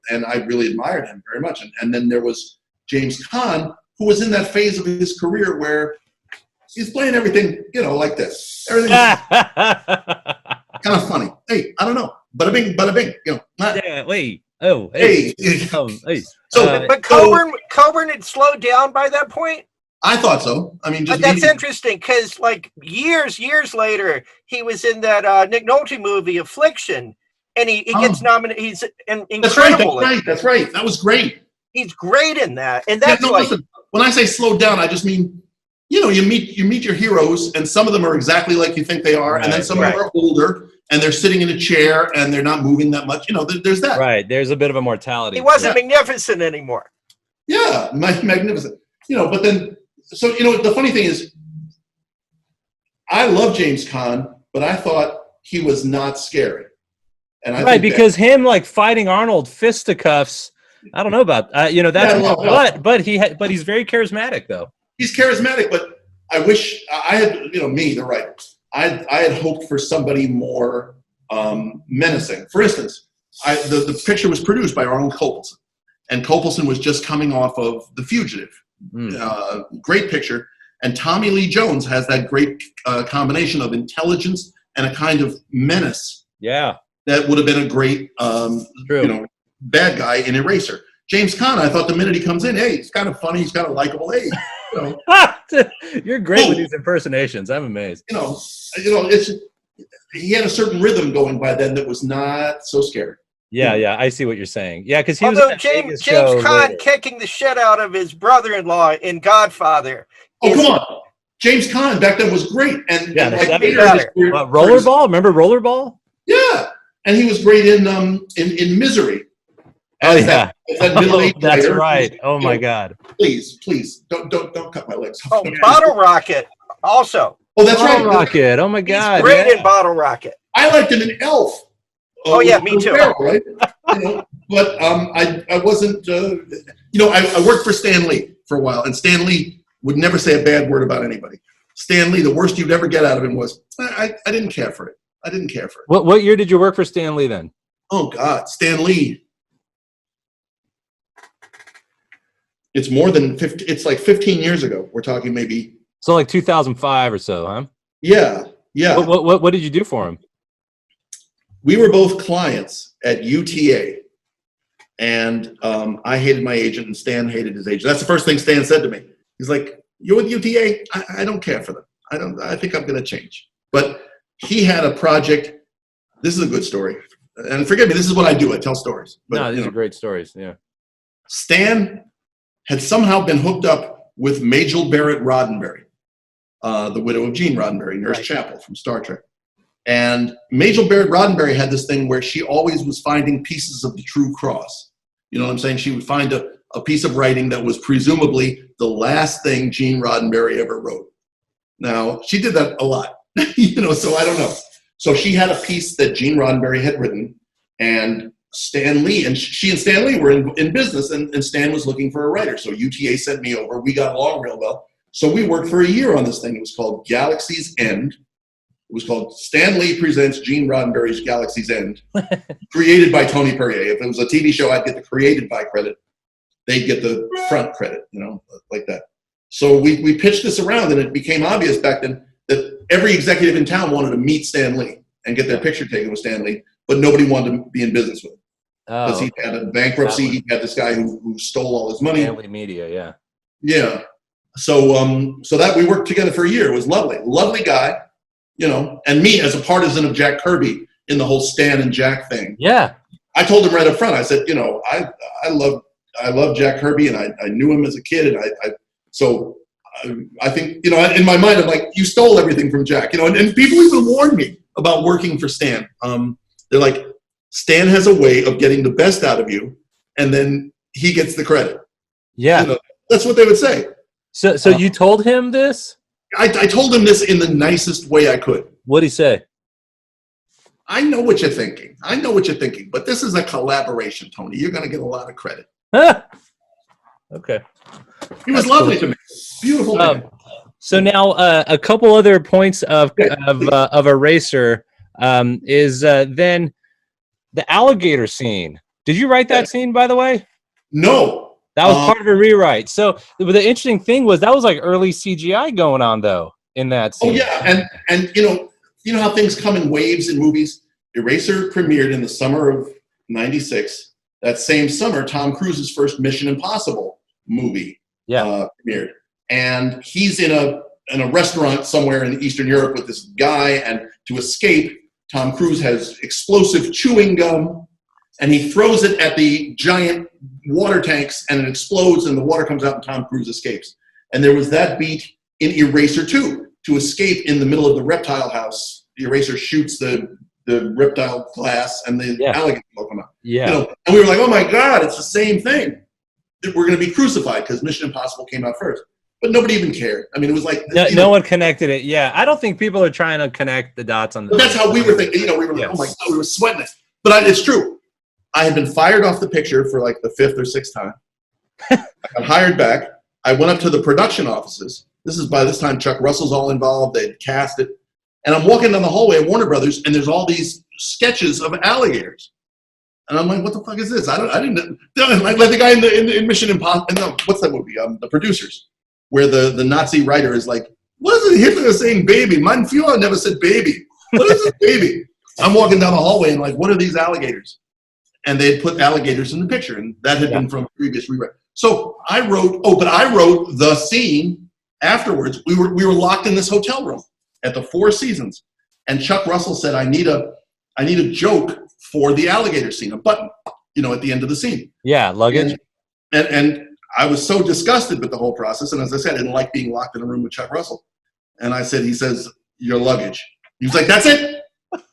And I really admired him very much. And then there was James Caan, who was in that phase of his career where he's playing everything, you know, like this. Everything's kind of funny. Hey, I don't know. Bada bing, you know. Yeah, wait. Oh, hey. Hey. So, but Coburn had slowed down by that point? I thought so. I mean, just but that's interesting because, like, years later, he was in that Nick Nolte movie, Affliction, and he gets nominated. He's incredible. That's right. That was great. He's great in that, and that's listen, when I say slowed down, I just mean, you know, you meet your heroes, and some of them are exactly like you think they are, and then some of them are older, and they're sitting in a chair, and they're not moving that much. You know, there's that. Right. There's a bit of a mortality. He wasn't magnificent anymore. Yeah, magnificent. You know, but then. So, you know, the funny thing is, I love James Caan, but I thought he was not scary. And I because him like fighting Arnold fisticuffs, I don't know about, you know, that's, but he's very charismatic though. He's charismatic, but I wish I had, you know, the writer, I had hoped for somebody more menacing. For instance, the picture was produced by Arnold Copelson, and Copelson was just coming off of The Fugitive. Great picture, and Tommy Lee Jones has that great combination of intelligence and a kind of menace. Yeah, that would have been a great, you know, bad guy in Eraser. James Caan, I thought the minute he comes in, hey, he's kind of funny, he's kind of likable. Hey, you know. You're great with these impersonations. I'm amazed. You know, he had a certain rhythm going by then that was not so scary. Yeah, I see what you're saying. Yeah, because he was James Caan kicking the shit out of his brother-in-law in Godfather. Oh, come on. James Caan back then was great. And like Rollerball? Remember Rollerball? Yeah. And he was great in Misery. Oh, yeah. That's right. Oh, my God. Please, don't cut my legs off. Oh, Bottle Rocket also. Oh, that's right. Bottle Rocket. Oh, my God. He's great in Bottle Rocket. I liked him in Elf. Oh yeah, me too. Right? You know, but I wasn't. You know, I worked for Stan Lee for a while, and Stan Lee would never say a bad word about anybody. Stan Lee, the worst you'd ever get out of him was, I didn't care for it. I didn't care for it. What year did you work for Stan Lee then? Oh God, Stan Lee. It's more than 50. It's like 15 years ago. We're talking maybe. So like 2005 or so, huh? Yeah. What did you do for him? We were both clients at UTA, and I hated my agent, and Stan hated his agent. That's the first thing Stan said to me. He's like, "You're with UTA? I don't care for them. I think I'm going to change." But he had a project. This is a good story, and forgive me. This is what I do. I tell stories. But, no, these are great stories. Yeah. Stan had somehow been hooked up with Majel Barrett-Roddenberry, the widow of Gene Roddenberry, Nurse Chapel from Star Trek. And Majel Barrett-Roddenberry had this thing where she always was finding pieces of the true cross. You know what I'm saying? She would find a a piece of writing that was presumably the last thing Gene Roddenberry ever wrote. Now, she did that a lot, so I don't know. So she had a piece that Gene Roddenberry had written, and Stan Lee, and she and Stan Lee were in business, and Stan was looking for a writer. So UTA sent me over. We got along real well. So we worked for a year on this thing. It was called Galaxy's End. It was called Stan Lee Presents Gene Roddenberry's Galaxy's End, created by Tony Puryear. If it was a TV show, I'd get the created by credit. They'd get the front credit, like that. So we pitched this around, and it became obvious back then that every executive in town wanted to meet Stan Lee and get their picture taken with Stan Lee, but nobody wanted to be in business with him. Because he had a bankruptcy, he had this guy who stole all his money. Family media, yeah. Yeah. So that we worked together for a year. It was lovely. Lovely guy, and me as a partisan of Jack Kirby in the whole Stan and Jack thing. Yeah. I told him right up front, I said, I love Jack Kirby, and I knew him as a kid, and I think, in my mind, I'm like, you stole everything from Jack, and people even warned me about working for Stan. They're like, Stan has a way of getting the best out of you, and then he gets the credit. Yeah. That's what they would say. So you told him this? I told him this in the nicest way I could. What'd he say? I know what you're thinking. But this is a collaboration, Tony. You're going to get a lot of credit. Okay. He was lovely to me. Beautiful man. So now a couple other points of Eraser is then the alligator scene. Did you write that scene, by the way? No. That was part of a rewrite. So the interesting thing was that was like early CGI going on though in that scene. Oh yeah, and you know how things come in waves in movies. Eraser premiered in the summer of '96. That same summer, Tom Cruise's first Mission Impossible movie premiered, and he's in a restaurant somewhere in Eastern Europe with this guy, and to escape, Tom Cruise has explosive chewing gum, and he throws it at the giant water tanks, and it explodes, and the water comes out, and Tom Cruise escapes. And there was that beat in Eraser 2. To escape in the middle of the reptile house, the Eraser shoots the reptile glass, and the alligator will come out. Yeah. And we were like, oh my God, it's the same thing. We're going to be crucified because Mission Impossible came out first. But nobody even cared. I mean, it was like... No one connected it. Yeah, I don't think people are trying to connect the dots on the... But that's how we were thinking. We were like, oh my God, we were sweating it. But it's true. I had been fired off the picture for like the 5th or 6th time. I got hired back. I went up to the production offices. By this time, Chuck Russell's all involved. They'd cast it. And I'm walking down the hallway at Warner Brothers, and there's all these sketches of alligators. And I'm like, what the fuck is this? I didn't like the guy in Mission Impossible. What's that movie? The Producers, where the Nazi writer is like, what is it Hitler saying baby? Mein Führer never said baby. What is this baby? I'm walking down the hallway and like, what are these alligators? And they had put alligators in the picture, and that had been from a previous rewrite. So I wrote the scene afterwards. We were locked in this hotel room at the Four Seasons, and Chuck Russell said, I need a joke for the alligator scene, a button, at the end of the scene. Yeah, luggage. And I was so disgusted with the whole process, and as I said, I didn't like being locked in a room with Chuck Russell. And he says, your luggage. He was like, that's it.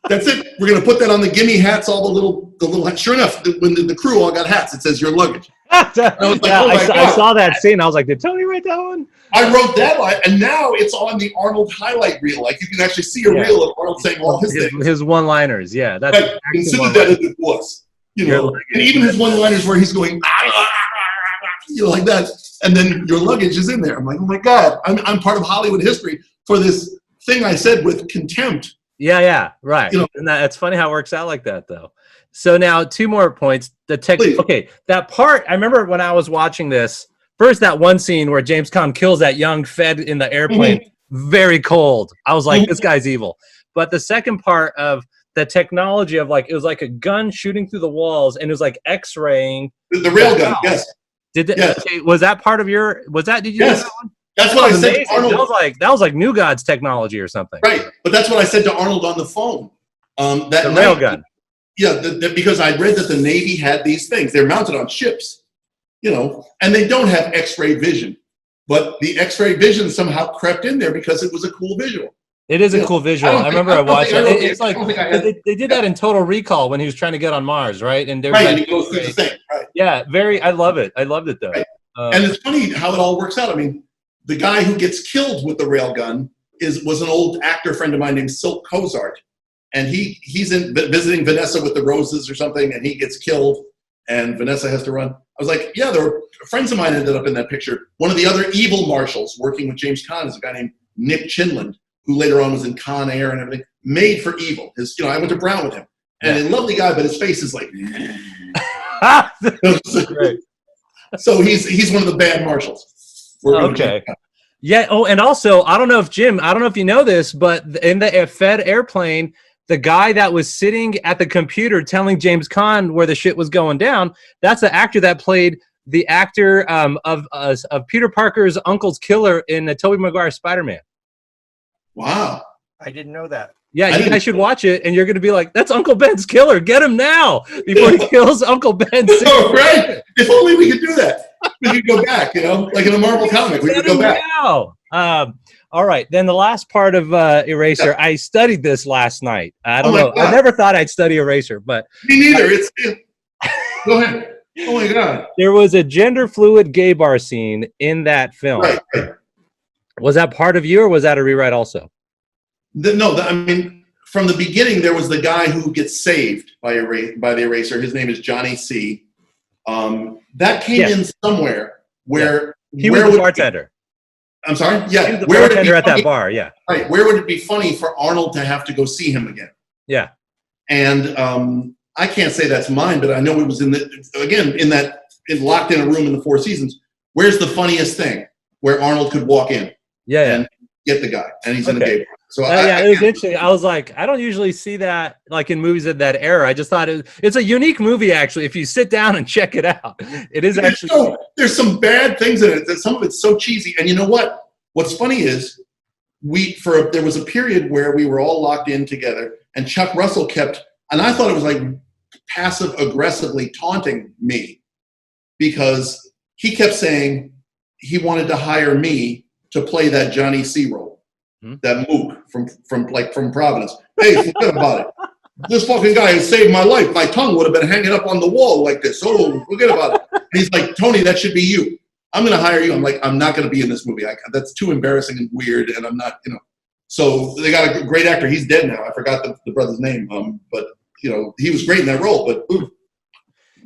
That's it. We're going to put that on the gimme hats, all the little hats. Sure enough, when the crew all got hats, it says your luggage. I saw that scene. I was like, did Tony write that one? I wrote that line, and now it's on the Arnold highlight reel. Like you can actually see a reel of Arnold saying all his things. His one-liners, yeah. That's right. Consider that as it was. And even his one-liners where he's going, like that, and then your luggage is in there. I'm like, oh my God, I'm part of Hollywood history for this thing I said with contempt. Yeah, right. And it's funny how it works out like that, though. So now 2 more points. Okay, that part, I remember when I was watching this, first that one scene where James Caan kills that young Fed in the airplane, very cold. I was like, this guy's evil. But the second part of the technology of it was like a gun shooting through the walls, and it was like X-raying. The rail gun, yes. Was that part of your, did you yes. do that one? That's what I said to Arnold. That was like New Gods technology or something. Right, but that's what I said to Arnold on the phone. That the rail gun. Yeah, because I read that the Navy had these things. They're mounted on ships, and they don't have X-ray vision. But the X-ray vision somehow crept in there because it was a cool visual. It is a cool visual. I remember I watched it. It's like they did that in Total Recall when he was trying to get on Mars, right? And there was and he goes through the thing. Right. Yeah, I love it. I loved it though. Right. And it's funny how it all works out. I mean, the guy who gets killed with the railgun was an old actor friend of mine named Silk Cozart, and he's visiting Vanessa with the roses or something, and he gets killed, and Vanessa has to run. I was like, yeah, there were friends of mine ended up in that picture. One of the other evil marshals working with James Caan is a guy named Nick Chinland, who later on was in Con Air and everything. Made for evil. I went to Brown with him, and a lovely guy, but his face is like. So he's one of the bad marshals. Okay. Yeah. Oh, and also, I don't know if you know this, but in the Fed airplane, the guy that was sitting at the computer telling James Caan where the shit was going down, that's the actor that played the actor of Peter Parker's uncle's killer in the Tobey Maguire Spider-Man. Wow. I didn't know that. Yeah, you guys should watch it, and you're going to be like, that's Uncle Ben's killer. Get him now before he kills Uncle Ben. Oh, right. If only we could do that. We could go back, like in a Marvel comic. We could go back. Now. All right. Then the last part of Eraser, I studied this last night. I don't know. I never thought I'd study Eraser, but. Me neither. Go ahead. Oh, my God. There was a gender-fluid gay bar scene in that film. Right. Was that part of you, or was that a rewrite also? I mean, from the beginning, there was the guy who gets saved by the Eraser. His name is Johnny C. That came in somewhere where he was the bartender. I'm sorry? Yeah. He was the bartender at that bar, yeah. Right. Where would it be funny for Arnold to have to go see him again? Yeah. And I can't say that's mine, but I know it was locked in a room in the Four Seasons. Where's the funniest thing? Where Arnold could walk in and get the guy, and he's in a gay bar. So it was interesting. I was like, I don't usually see that like in movies of that era. I just thought it's a unique movie, actually. If you sit down and check it out, it is actually. There's some bad things in it. Some of it's so cheesy. And you know what? What's funny is there was a period where we were all locked in together, and Chuck Russell and I thought it was like passive aggressively taunting me, because he kept saying he wanted to hire me to play that Johnny C role. That mook from Providence. Hey, forget about it. This fucking guy has saved my life. My tongue would have been hanging up on the wall like this. Oh, forget about it. And he's like, Tony, that should be you. I'm going to hire you. I'm like, I'm not going to be in this movie. That's too embarrassing and weird, and I'm not, So they got a great actor. He's dead now. I forgot the brother's name. But he was great in that role. But ooh.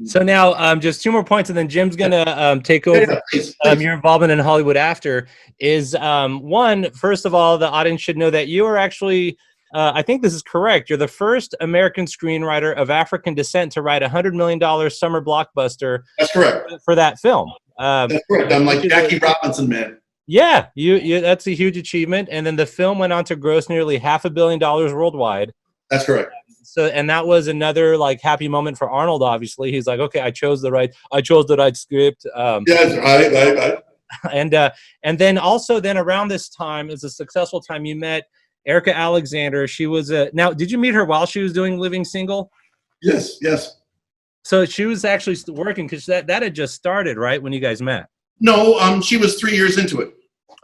So now, just 2 more points, and then Jim's gonna take over. Yeah, please. Your involvement in Hollywood after is one. First of all, the audience should know that you are actually, I think this is correct. You're the first American screenwriter of African descent to write $100 million summer blockbuster. That's correct. For that film. That's correct. I'm like Jackie Robinson, man. Yeah, you. That's a huge achievement. And then the film went on to gross nearly $500 million worldwide. That's correct. So, and that was another like happy moment for Arnold. Obviously, he's like, okay, I chose the right script. Right. And then also around this time is a successful time. You met Erika Alexander. She was now. Did you meet her while she was doing Living Single? Yes. So she was actually working, because that had just started, right, when you guys met. No, she was 3 years into it.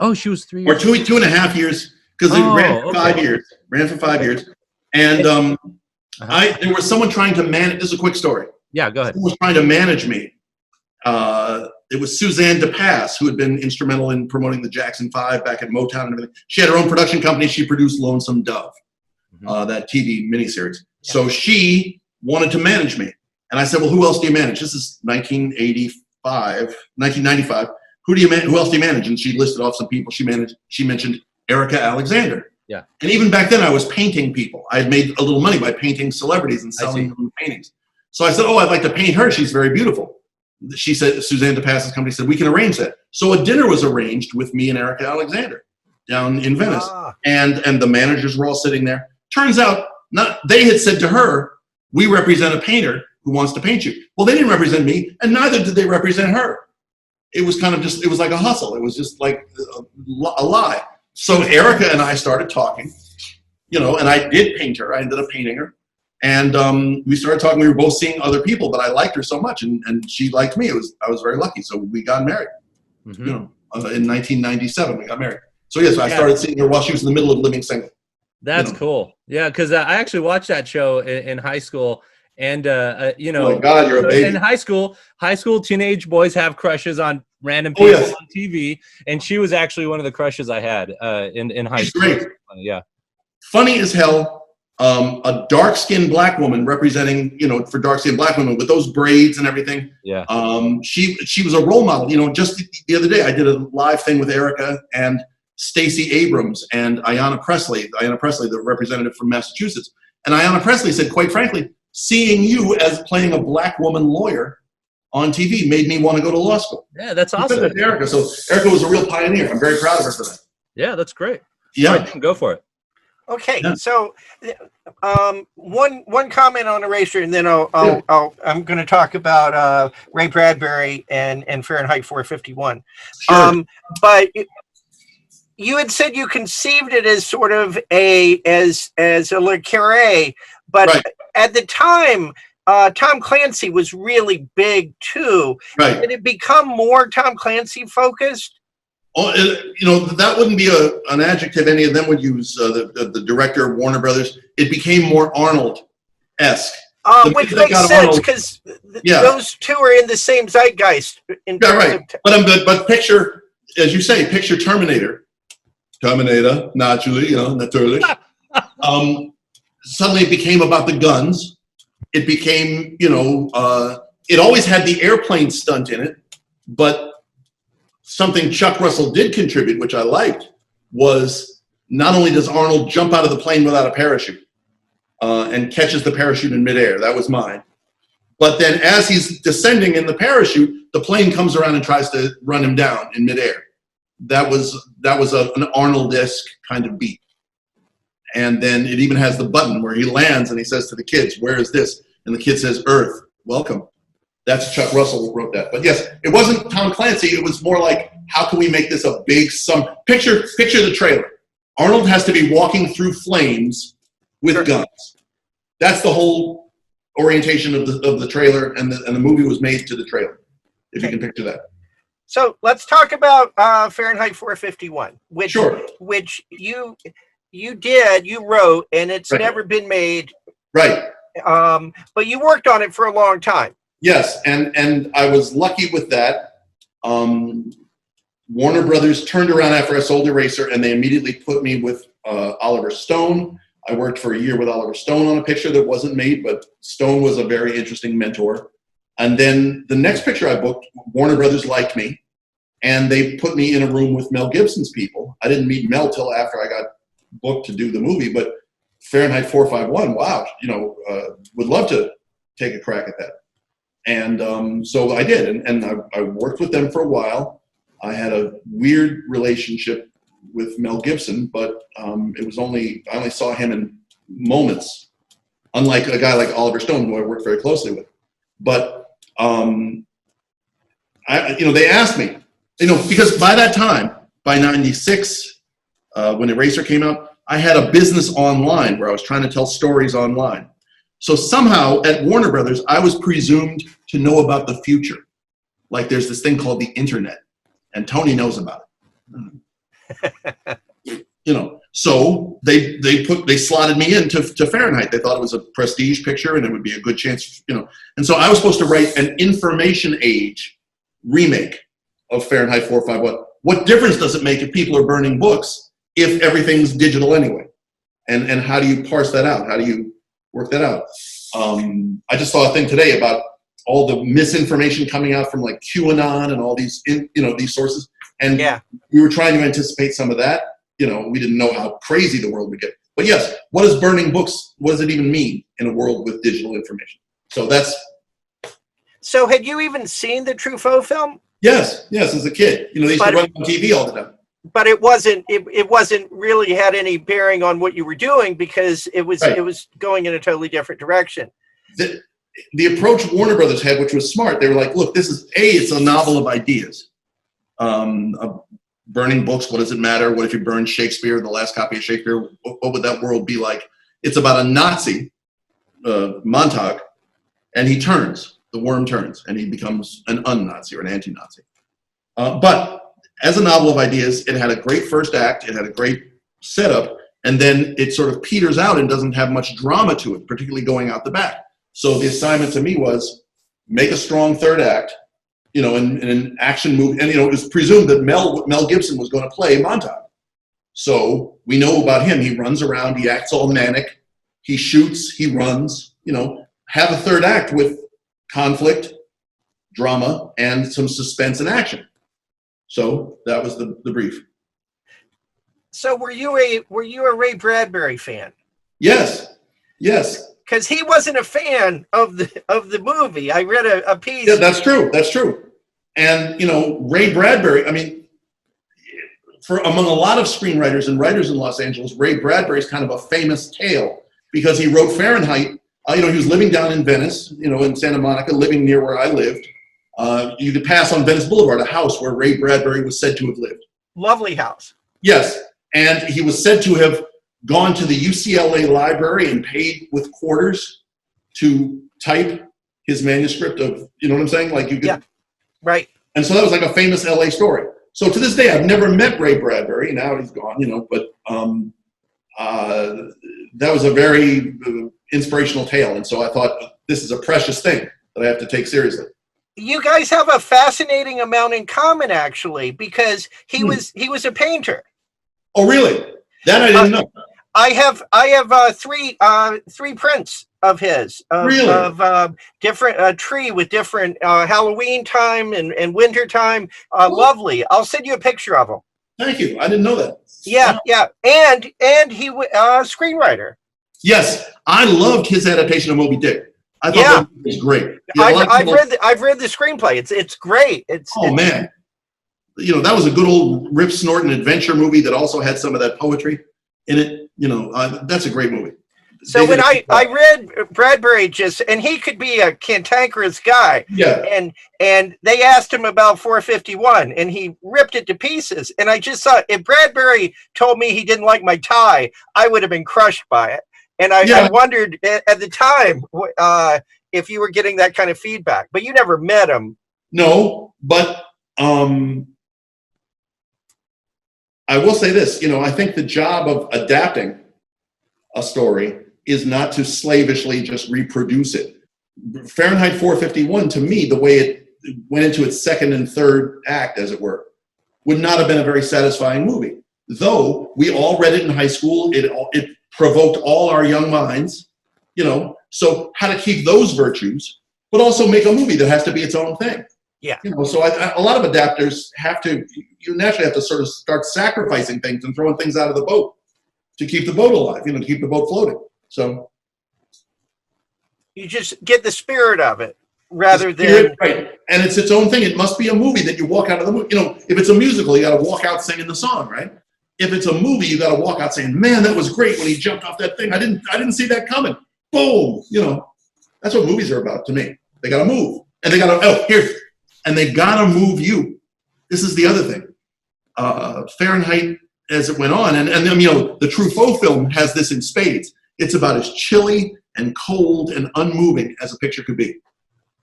Oh, she was 3 years. Or two and a half years, because it ran for 5 years. Ran for 5 years, and there was someone trying to manage. This is a quick story. Yeah, go ahead. Someone was trying to manage me. It was Suzanne DePass, who had been instrumental in promoting the Jackson 5 back at Motown and everything. She had her own production company. She produced Lonesome Dove, that TV miniseries. Yeah. So she wanted to manage me. And I said, well, who else do you manage? This is 1995. Who else do you manage? And she listed off some people she managed. She mentioned Erika Alexander. Yeah. And even back then, I was painting people. I had made a little money by painting celebrities and selling them paintings. So I said, oh, I'd like to paint her. She's very beautiful. She said, Suzanne DePass's company said, we can arrange that. So a dinner was arranged with me and Erika Alexander down in Venice. And the managers were all sitting there. Turns out, they had said to her, we represent a painter who wants to paint you. Well, they didn't represent me, and neither did they represent her. It was kind of it was like a hustle. It was just like a lie. So Erika and I started talking, and I did paint her. I ended up painting her. And we started talking. We were both seeing other people, but I liked her so much, and she liked me. I was very lucky. So we got married. In 1997, we got married. So yes, I started seeing her while she was in the middle of Living Single. That's cool. Yeah, because I actually watched that show in high school. And you know, oh my God, you're a baby. In high school, teenage boys have crushes on random people on TV, and she was actually one of the crushes I had in high school. Great. Yeah. Funny as hell. A dark-skinned black woman representing, you know, for dark-skinned black women with those braids and everything. Yeah. She was a role model. You know, just the other day I did a live thing with Erika and Stacey Abrams and Ayanna Presley, the representative from Massachusetts. And Ayanna Presley said, quite frankly, seeing you as playing a black woman lawyer on TV made me want to go to law school. Yeah, that's awesome. Erika. So Erika was a real pioneer. I'm very proud of her for that. Yeah, that's great. Yeah. Right, go for it. Okay, so one comment on Eraser, and then I'm going to talk about Ray Bradbury and Fahrenheit 451. Sure. But you had said you conceived it as sort of as a Le Carré, but right. At the time, Tom Clancy was really big too. Right. Did it become more Tom Clancy focused? Oh, you know, that wouldn't be an adjective any of them would use. The director of Warner Brothers, it became more Arnold-esque. Which makes sense because those two are in the same zeitgeist. But picture, as you say, picture Terminator, naturally, naturally. Suddenly it became about the guns. It became, it always had the airplane stunt in it, but something Chuck Russell did contribute, which I liked, was not only does Arnold jump out of the plane without a parachute and catches the parachute in midair, that was mine, but then as he's descending in the parachute, the plane comes around and tries to run him down in midair. That was an Arnold-esque kind of beat. And then it even has the button where he lands and he says to the kids, "Where is this?" And the kid says, "Earth, welcome." That's Chuck Russell who wrote that. But yes, it wasn't Tom Clancy. It was more like, how can we make this a big picture the trailer. Arnold has to be walking through flames with guns. That's the whole orientation of the trailer, and the movie was made to the trailer, if you can picture that. So let's talk about Fahrenheit 451, which you wrote, and it's never been made. Right. But you worked on it for a long time. Yes, and I was lucky with that. Warner Brothers turned around after I sold Eraser, and they immediately put me with Oliver Stone. I worked for a year with Oliver Stone on a picture that wasn't made, but Stone was a very interesting mentor. And then the next picture I booked, Warner Brothers liked me, and they put me in a room with Mel Gibson's people. I didn't meet Mel till after I got booked to do the movie, but Fahrenheit 451, wow, would love to take a crack at that. And so I did, and I worked with them for a while. I had a weird relationship with Mel Gibson, but I only saw him in moments, unlike a guy like Oliver Stone, who I worked very closely with. But they asked me, because by that time, by '96, when Eraser came out, I had a business online where I was trying to tell stories online. So somehow at Warner Brothers, I was presumed to know about the future. Like there's this thing called the internet, and Tony knows about it. So they slotted me into Fahrenheit. They thought it was a prestige picture and it would be a good chance, And so I was supposed to write an information age remake of Fahrenheit 451. What difference does it make if people are burning books if everything's digital anyway? And how do you parse that out? How do you work that out? I just saw a thing today about all the misinformation coming out from like QAnon and all these, these sources. And we were trying to anticipate some of that. We didn't know how crazy the world would get. But yes, what is burning books? What does it even mean in a world with digital information? So had you even seen the Truffaut film? Yes, as a kid. They used to run on TV all the time. But it wasn't really had any bearing on what you were doing because it was going in a totally different direction. The approach Warner Brothers had, which was smart, they were like, look, it's a novel of ideas. Burning books, what does it matter? What if you burn Shakespeare, the last copy of Shakespeare? What would that world be like? It's about a Nazi, Montag, and the worm turns, and he becomes an un-Nazi or an anti-Nazi. But as a novel of ideas, it had a great first act, it had a great setup, and then it sort of peters out and doesn't have much drama to it, particularly going out the back. So the assignment to me was make a strong third act, in an action movie. And, it was presumed that Mel Gibson was going to play Montauk. So we know about him. He runs around, he acts all manic, he shoots, he runs, have a third act with conflict, drama, and some suspense and action. So that was the brief. So were you a Ray Bradbury fan? Yes. Because he wasn't a fan of the movie. I read a piece. Yeah, that's true. And Ray Bradbury, among a lot of screenwriters and writers in Los Angeles, Ray Bradbury is kind of a famous tale because he wrote Fahrenheit. He was living down in Venice, in Santa Monica, living near where I lived. You could pass on Venice Boulevard, a house where Ray Bradbury was said to have lived. Lovely house. Yes. And he was said to have gone to the UCLA library and paid with quarters to type his manuscript of, you know what I'm saying? Like you could. Yeah. Right. And so that was like a famous LA story. So to this day, I've never met Ray Bradbury. Now he's gone, but that was a very inspirational tale. And so I thought, this is a precious thing that I have to take seriously. You guys have a fascinating amount in common, actually, because he was a painter. Oh, really? That I didn't know. I have three prints of his of different tree with different Halloween time and winter time. Lovely. I'll send you a picture of them. Thank you. I didn't know that. Yeah, yeah. And he screenwriter. Yes, I loved his adaptation of Moby Dick. I thought that was great. I've read the screenplay. It's great. Man. That was a good old Rip Snorton adventure movie that also had some of that poetry in it. That's a great movie. So when I read Bradbury and he could be a cantankerous guy. Yeah. And they asked him about 451 and he ripped it to pieces. And I just thought, if Bradbury told me he didn't like my tie, I would have been crushed by it. And I wondered at the time if you were getting that kind of feedback, but you never met him. No, but I will say this, I think the job of adapting a story is not to slavishly just reproduce it. Fahrenheit 451, to me, the way it went into its second and third act, as it were, would not have been a very satisfying movie. Though we all read it in high school, it provoked all our young minds, so how to keep those virtues, but also make a movie that has to be its own thing. Yeah. So a lot of adapters you naturally have to sort of start sacrificing things and throwing things out of the boat to keep the boat alive, to keep the boat floating. So you just get the spirit of it rather than right. And it's its own thing. It must be a movie that you walk out of the movie. If it's a musical, you got to walk out singing the song, right? If it's a movie, you got to walk out saying, "Man, that was great when he jumped off that thing. I didn't see that coming." Boom. That's what movies are about to me. They got to move, and they got to and they got to move you. This is the other thing. Fahrenheit, as it went on, and the Truffaut film has this in spades. It's about as chilly and cold and unmoving as a picture could be.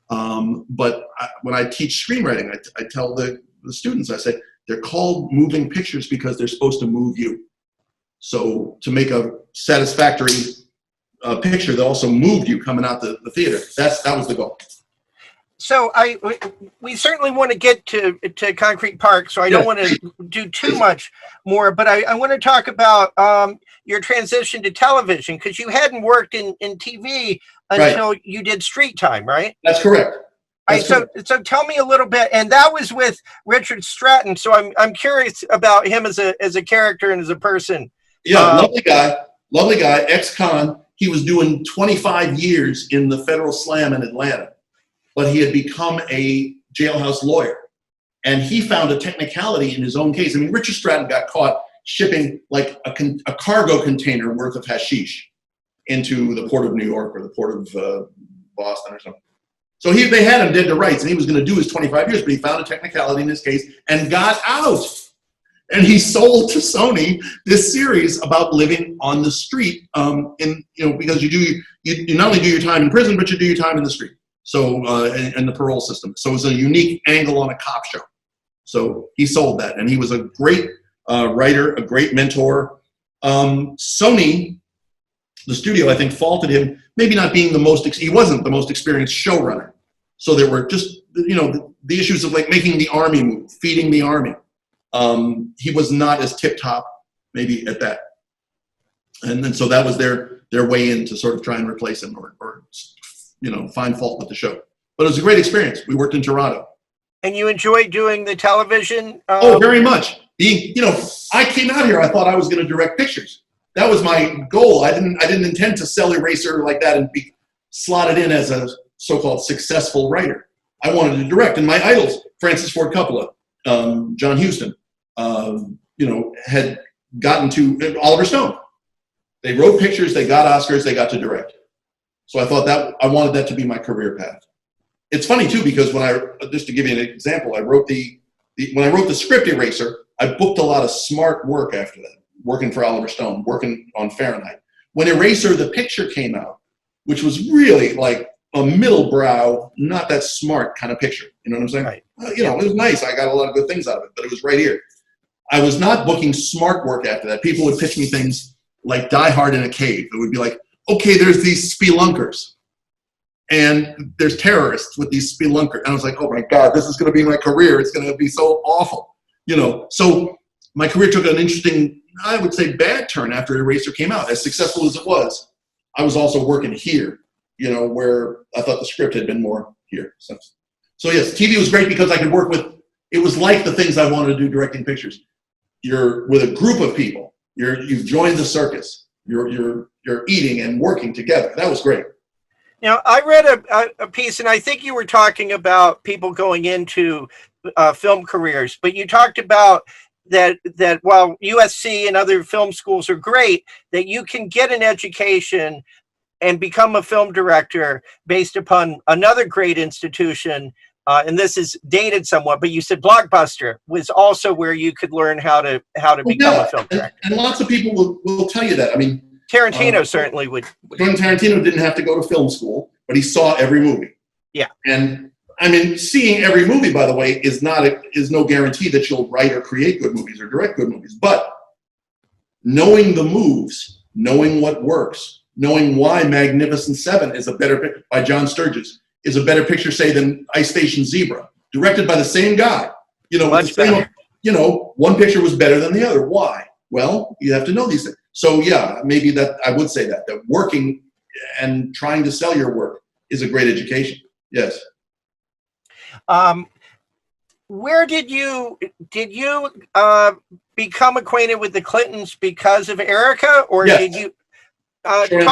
But when I teach screenwriting, I tell the students, I say, they're called moving pictures because they're supposed to move you. So to make a satisfactory picture that also moved you coming out the theater, that was the goal. So we certainly want to get to Concrete Park, so I don't want to do too much more, but I want to talk about your transition to television, because you hadn't worked in TV until you did Street Time, right? That's correct. So tell me a little bit, and that was with Richard Stratton. So I'm curious about him as a character and as a person. Yeah, lovely guy, ex-con. He was doing 25 years in the Federal Slam in Atlanta, but he had become a jailhouse lawyer, and he found a technicality in his own case. Richard Stratton got caught shipping like a cargo container worth of hashish into the port of New York or the port of Boston or something. So they had him dead to rights, and he was going to do his 25 years, but he found a technicality in his case and got out. And he sold to Sony this series about living on the street, because you not only do your time in prison, but you do your time in the street. So and the parole system. So it was a unique angle on a cop show. So he sold that, and he was a great writer, a great mentor, Sony, the studio, I think, faulted him, maybe not being he wasn't the most experienced showrunner. So there were just, the issues of like making the army move, feeding the army. He was not as tip-top maybe at that. And then so that was their way in to sort of try and replace him or find fault with the show. But it was a great experience. We worked in Toronto. And you enjoyed doing the television? Oh, very much. I came out here, I thought I was going to direct pictures. That was my goal. I didn't intend to sell Eraser like that and be slotted in as a so-called successful writer. I wanted to direct. And my idols, Francis Ford Coppola, John Huston, had gotten to Oliver Stone. They wrote pictures, they got Oscars, they got to direct. So I thought I wanted that to be my career path. It's funny too, because just to give you an example, when I wrote the script Eraser, I booked a lot of smart work after that, working for Oliver Stone, working on Fahrenheit. When Eraser, the picture came out, which was really like a middle brow, not that smart kind of picture. You know what I'm saying? Right. It was nice. I got a lot of good things out of it, but it was right here. I was not booking smart work after that. People would pitch me things like Die Hard in a Cave. It would be like, okay, there's these spelunkers. And there's terrorists with these spelunkers. And I was like, oh my God, this is going to be my career. It's going to be so awful. So my career took an interesting, I would say, bad turn after Eraser came out. As successful as it was, I was also working here, where I thought the script had been more here. So yes, TV was great because I could work with, it was like the things I wanted to do directing pictures. You're with a group of people. You've joined the circus. You're eating and working together. That was great. Now, I read a piece, and I think you were talking about people going into film careers, but you talked about that while USC and other film schools are great, that you can get an education and become a film director based upon another great institution. And this is dated somewhat, but you said Blockbuster was also where you could learn how to become a film director. And lots of people will tell you that. I mean, Tarantino certainly would. Quentin Tarantino didn't have to go to film school, but he saw every movie. Yeah. And I mean, seeing every movie, by the way, is no guarantee that you'll write or create good movies or direct good movies. But knowing the moves, knowing what works, knowing why Magnificent Seven is a better picture by John Sturges is a better picture, say, than Ice Station Zebra, directed by the same guy. Much better. One picture was better than the other. Why? Well, you have to know these things. So yeah, maybe that I would say that working and trying to sell your work is a great education. Yes. Where did you become acquainted with the Clintons because of Erika, or yes. Did you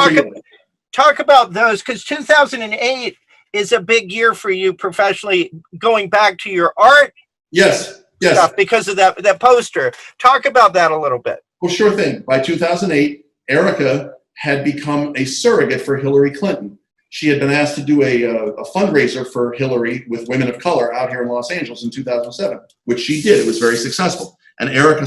talk about those? Because 2008 is a big year for you professionally, going back to your art. Yes. Stuff because of that poster. Talk about that a little bit. Well, sure thing. By 2008, Erika had become a surrogate for Hillary Clinton. She had been asked to do a fundraiser for Hillary with women of color out here in Los Angeles in 2007, which she did. It was very successful. And Erika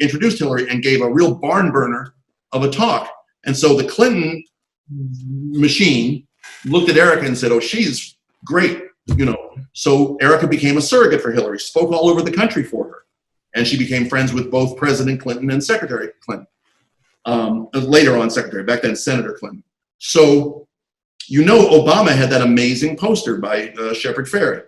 introduced Hillary and gave a real barn burner of a talk. And so the Clinton machine looked at Erika and said, oh, she's great. So Erika became a surrogate for Hillary, spoke all over the country for her. And she became friends with both President Clinton and Secretary Clinton. Later on, Secretary, back then Senator Clinton. So, Obama had that amazing poster by Shepard Fairey.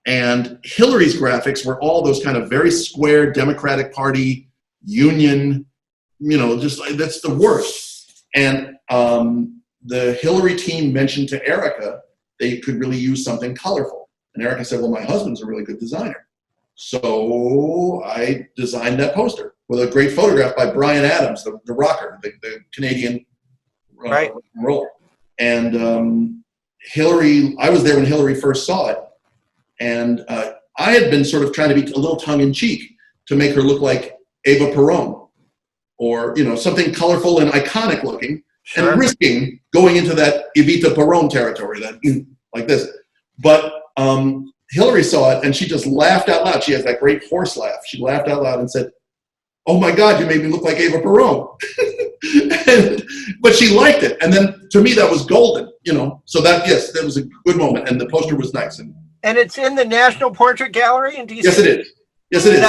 And Hillary's graphics were all those kind of very square Democratic Party, union, just that's the worst. And the Hillary team mentioned to Erika they could really use something colorful. And Erika said, well, my husband's a really good designer. So I designed that poster with a great photograph by Bryan Adams, the rocker, the Canadian roller. And Hillary, I was there when Hillary first saw it. And I had been sort of trying to be a little tongue-in-cheek to make her look like Eva Peron or, something colorful and iconic looking. Sure. And risking going into that Evita Peron territory, like this. But Hillary saw it and she just laughed out loud. She has that great horse laugh. She laughed out loud and said, oh my God, you made me look like Eva Peron. But she liked it. And then to me, that was golden, So that was a good moment. And the poster was nice. And it's in the National Portrait Gallery in DC? Yes, it is. Yes, it is.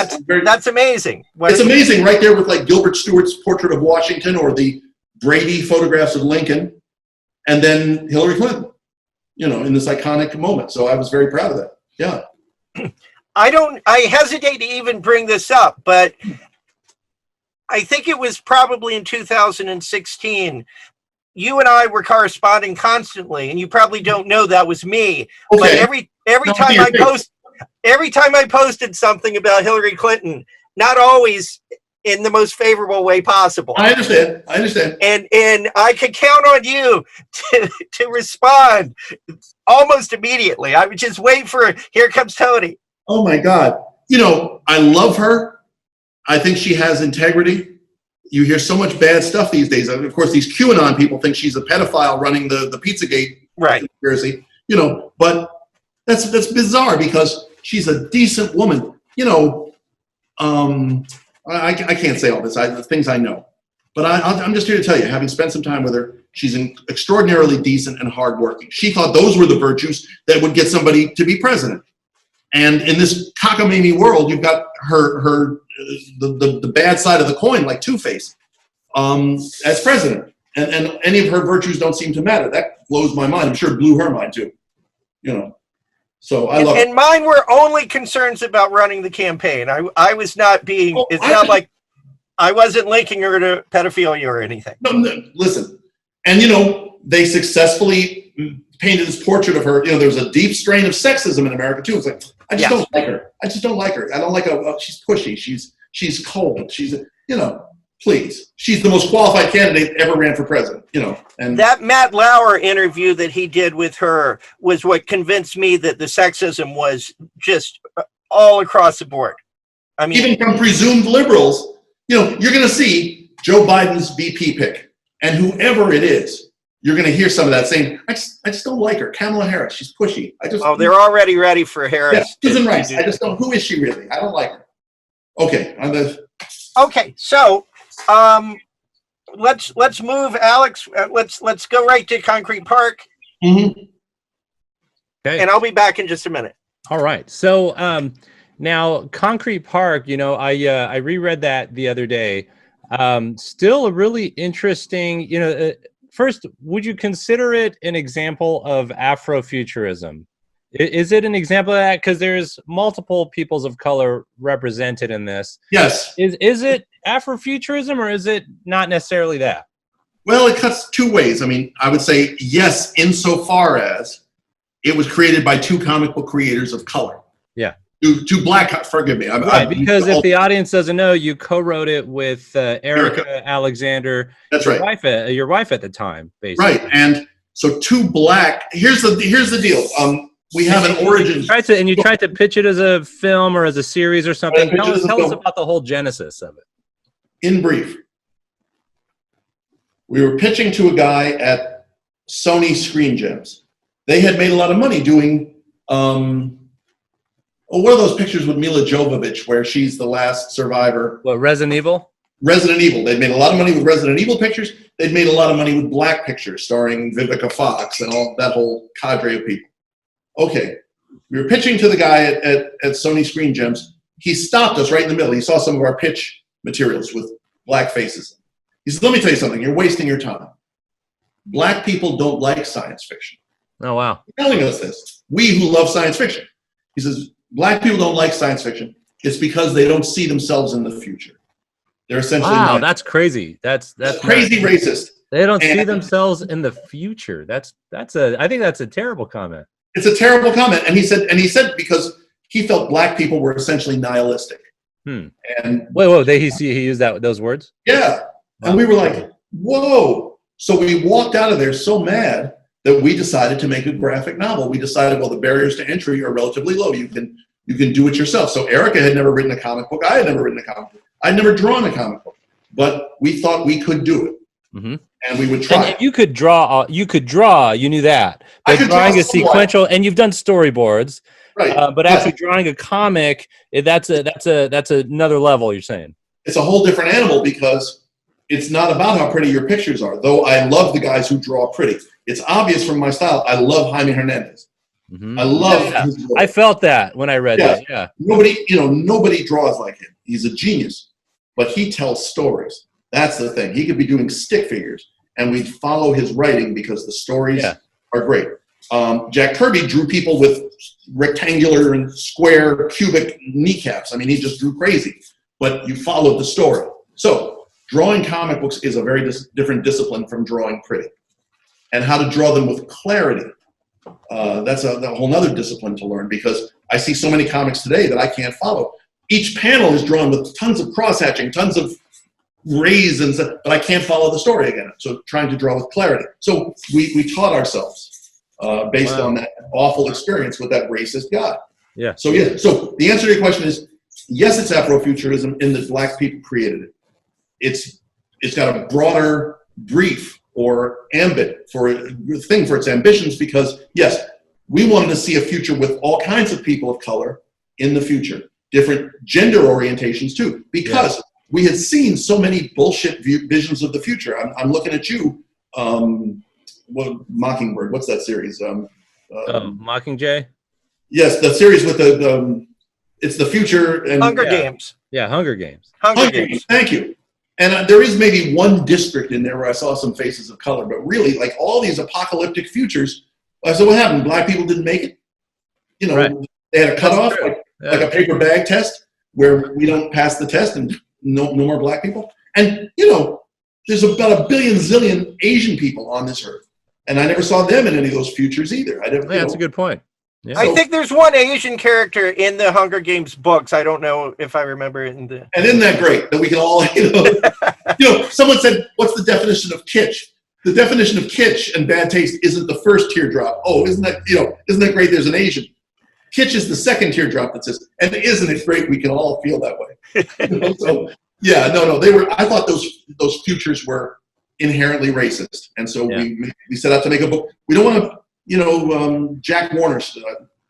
That's amazing. It's amazing, right there with like Gilbert Stuart's portrait of Washington or the Brady photographs of Lincoln, and then Hillary Clinton, in this iconic moment. So I was very proud of that. Yeah. I hesitate to even bring this up, but I think it was probably in 2016. You and I were corresponding constantly, and you probably don't know that was me. Okay. But every time I posted something about Hillary Clinton, not always in the most favorable way possible. I understand. And I could count on you to respond almost immediately. I would just wait for here comes Tony. Oh my God. I love her. I think she has integrity. You hear so much bad stuff these days. Of course, these QAnon people think she's a pedophile running the Pizzagate conspiracy. But that's bizarre because she's a decent woman. I can't say all this. The things I know, but I'm just here to tell you, having spent some time with her, she's extraordinarily decent and hardworking. She thought those were the virtues that would get somebody to be president. And in this cockamamie world, you've got the bad side of the coin, like Two-Face, as president. And any of her virtues don't seem to matter. That blows my mind. I'm sure it blew her mind too. So I love it. And mine were only concerns about running the campaign. I was not being, it's not like I wasn't linking her to pedophilia or anything. No, listen. And, they successfully painted this portrait of her. There was a deep strain of sexism in America too. It's like, I just don't like her. I don't like her. She's pushy. She's cold. She's, please. She's the most qualified candidate ever ran for president, And that Matt Lauer interview that he did with her was what convinced me that the sexism was just all across the board. I mean, even from presumed liberals, you're going to see Joe Biden's VP pick, and whoever it is, you're going to hear some of that saying, I just don't like her. Kamala Harris, she's pushy. They're already ready for Harris. Yeah, Susan Rice, I just don't. Who is she really? I don't like her. Okay, Okay, so let's move, Alex. Let's go right to Concrete Park. Mm-hmm. Okay. And I'll be back in just a minute. All right. So now Concrete Park, I reread that the other day. Still a really interesting, first, would you consider it an example of Afrofuturism? Is it an example of that? Because there's multiple peoples of color represented in this. Yes. Is it Afrofuturism or is it not necessarily that? Well, it cuts two ways. I mean, I would say yes, insofar as it was created by two comic book creators of color. Yeah. Two black, forgive me. Right, because if the audience doesn't know, you co-wrote it with Erika Alexander. That's right. Your wife at the time, basically. Right, and so two black. Here's the deal. We have an origin. You tried to pitch it as a film or as a series or something. Tell us about the whole genesis of it. In brief, we were pitching to a guy at Sony Screen Gems. They had made a lot of money doing. What are those pictures with Mila Jovovich where she's the last survivor? What, Resident Evil? Resident Evil. They'd made a lot of money with Resident Evil pictures. They'd made a lot of money with black pictures starring Vivica Fox and all that whole cadre of people. Okay, we were pitching to the guy at Sony Screen Gems. He stopped us right in the middle. He saw some of our pitch materials with black faces. He said, let me tell you something. You're wasting your time. Black people don't like science fiction. Oh, wow. He's telling us this. We who love science fiction. He says, black people don't like science fiction. It's because they don't see themselves in the future. They're essentially that's crazy. That's crazy racist. They don't see themselves in the future. I think that's a terrible comment. It's a terrible comment. And he said because he felt black people were essentially nihilistic. And he used those words? Yeah. Wow. And we were like, whoa. So we walked out of there so mad that we decided to make a graphic novel. We decided, well, the barriers to entry are relatively low. You can do it yourself. So Erika had never written a comic book. I had never written a comic book. I'd never drawn a comic book. But we thought we could do it. Mm-hmm. And we would try. And you could draw. You knew that. But drawing a sequential, and you've done storyboards. Right. But actually drawing a comic, that's another level. You're saying it's a whole different animal because it's not about how pretty your pictures are. Though I love the guys who draw pretty. It's obvious from my style. I love Jaime Hernandez. Mm-hmm. I love his work. I felt that when I read that. Yeah. Nobody draws like him. He's a genius, but he tells stories. That's the thing. He could be doing stick figures, and we'd follow his writing because the stories are great. Jack Kirby drew people with rectangular and square cubic kneecaps. I mean, he just drew crazy, but you followed the story. So drawing comic books is a very different discipline from drawing pretty. And how to draw them with clarity. That's a whole nother discipline to learn, because I see so many comics today that I can't follow. Each panel is drawn with tons of cross-hatching, tons of rays, and stuff, but I can't follow the story again. So trying to draw with clarity. So we taught ourselves based on that awful experience with that racist guy. Yeah. So so the answer to your question is, yes, it's Afrofuturism in that black people created it. It's got a broader brief or ambit for its ambitions, because yes, we wanted to see a future with all kinds of people of color in the future, different gender orientations too, because we had seen so many bullshit visions of the future. I'm looking at you, Mockingbird. What's that series? Mockingjay. Yes, the series with it's the future and Hunger Games. Yeah, Hunger Games. Hunger Games. Thank you. And there is maybe one district in there where I saw some faces of color, but really, like all these apocalyptic futures, I said, what happened? Black people didn't make it? You know, they had a cutoff, like a paper bag test, where we don't pass the test and no more black people. And, you know, there's about a billion zillion Asian people on this earth. And I never saw them in any of those futures either. That's a good point. Yeah. I think there's one Asian character in the Hunger Games books. I don't know if I remember it in the. And isn't that great that we can all, someone said, what's the definition of kitsch? The definition of kitsch and bad taste isn't the first teardrop. Oh, isn't that great? There's an Asian. Kitsch is the second teardrop that says, and isn't it great? We can all feel that way. So yeah, no, I thought those futures were inherently racist. And so we set out to make a book. We don't want to, Jack Warner,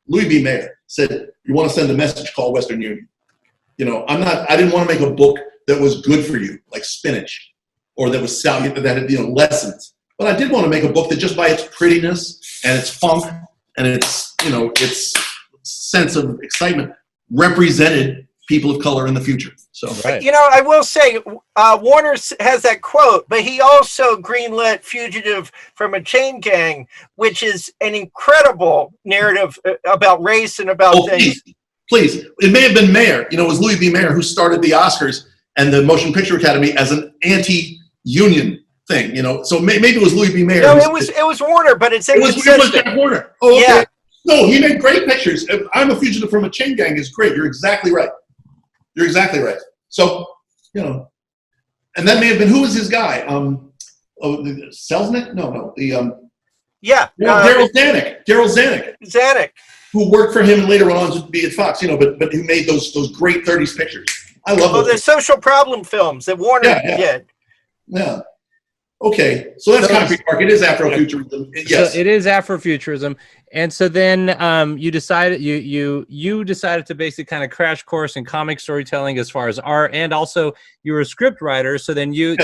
Louis B. Mayer said, you want to send a message, call Western Union. I didn't want to make a book that was good for you, like spinach, or that was that had, lessons. But I did want to make a book that just by its prettiness and its funk and its sense of excitement represented people of color in the future. So, I will say, Warner has that quote, but he also greenlit Fugitive from a Chain Gang, which is an incredible narrative about race and about things. Please. It may have been Mayer. It was Louis B. Mayer who started the Oscars and the Motion Picture Academy as an anti-union thing, So maybe it was Louis B. Mayer. No, it was Warner, but it was Jack Warner. Oh, okay. Yeah. No, he made great pictures. I'm a Fugitive from a Chain Gang is great. You're exactly right. So, and that may have been, who was his guy? Selznick? No. Daryl Zanuck. Who worked for him and later went on to be at Fox, but who made those great 30s pictures. I love those. The social problem films that Warner did. Yeah. Okay, so that's Concrete Park. It is Afrofuturism. Yes, so it is Afrofuturism. And so then you decided you decided to basically kind of crash course in comic storytelling as far as art, and also you were a script writer. So then you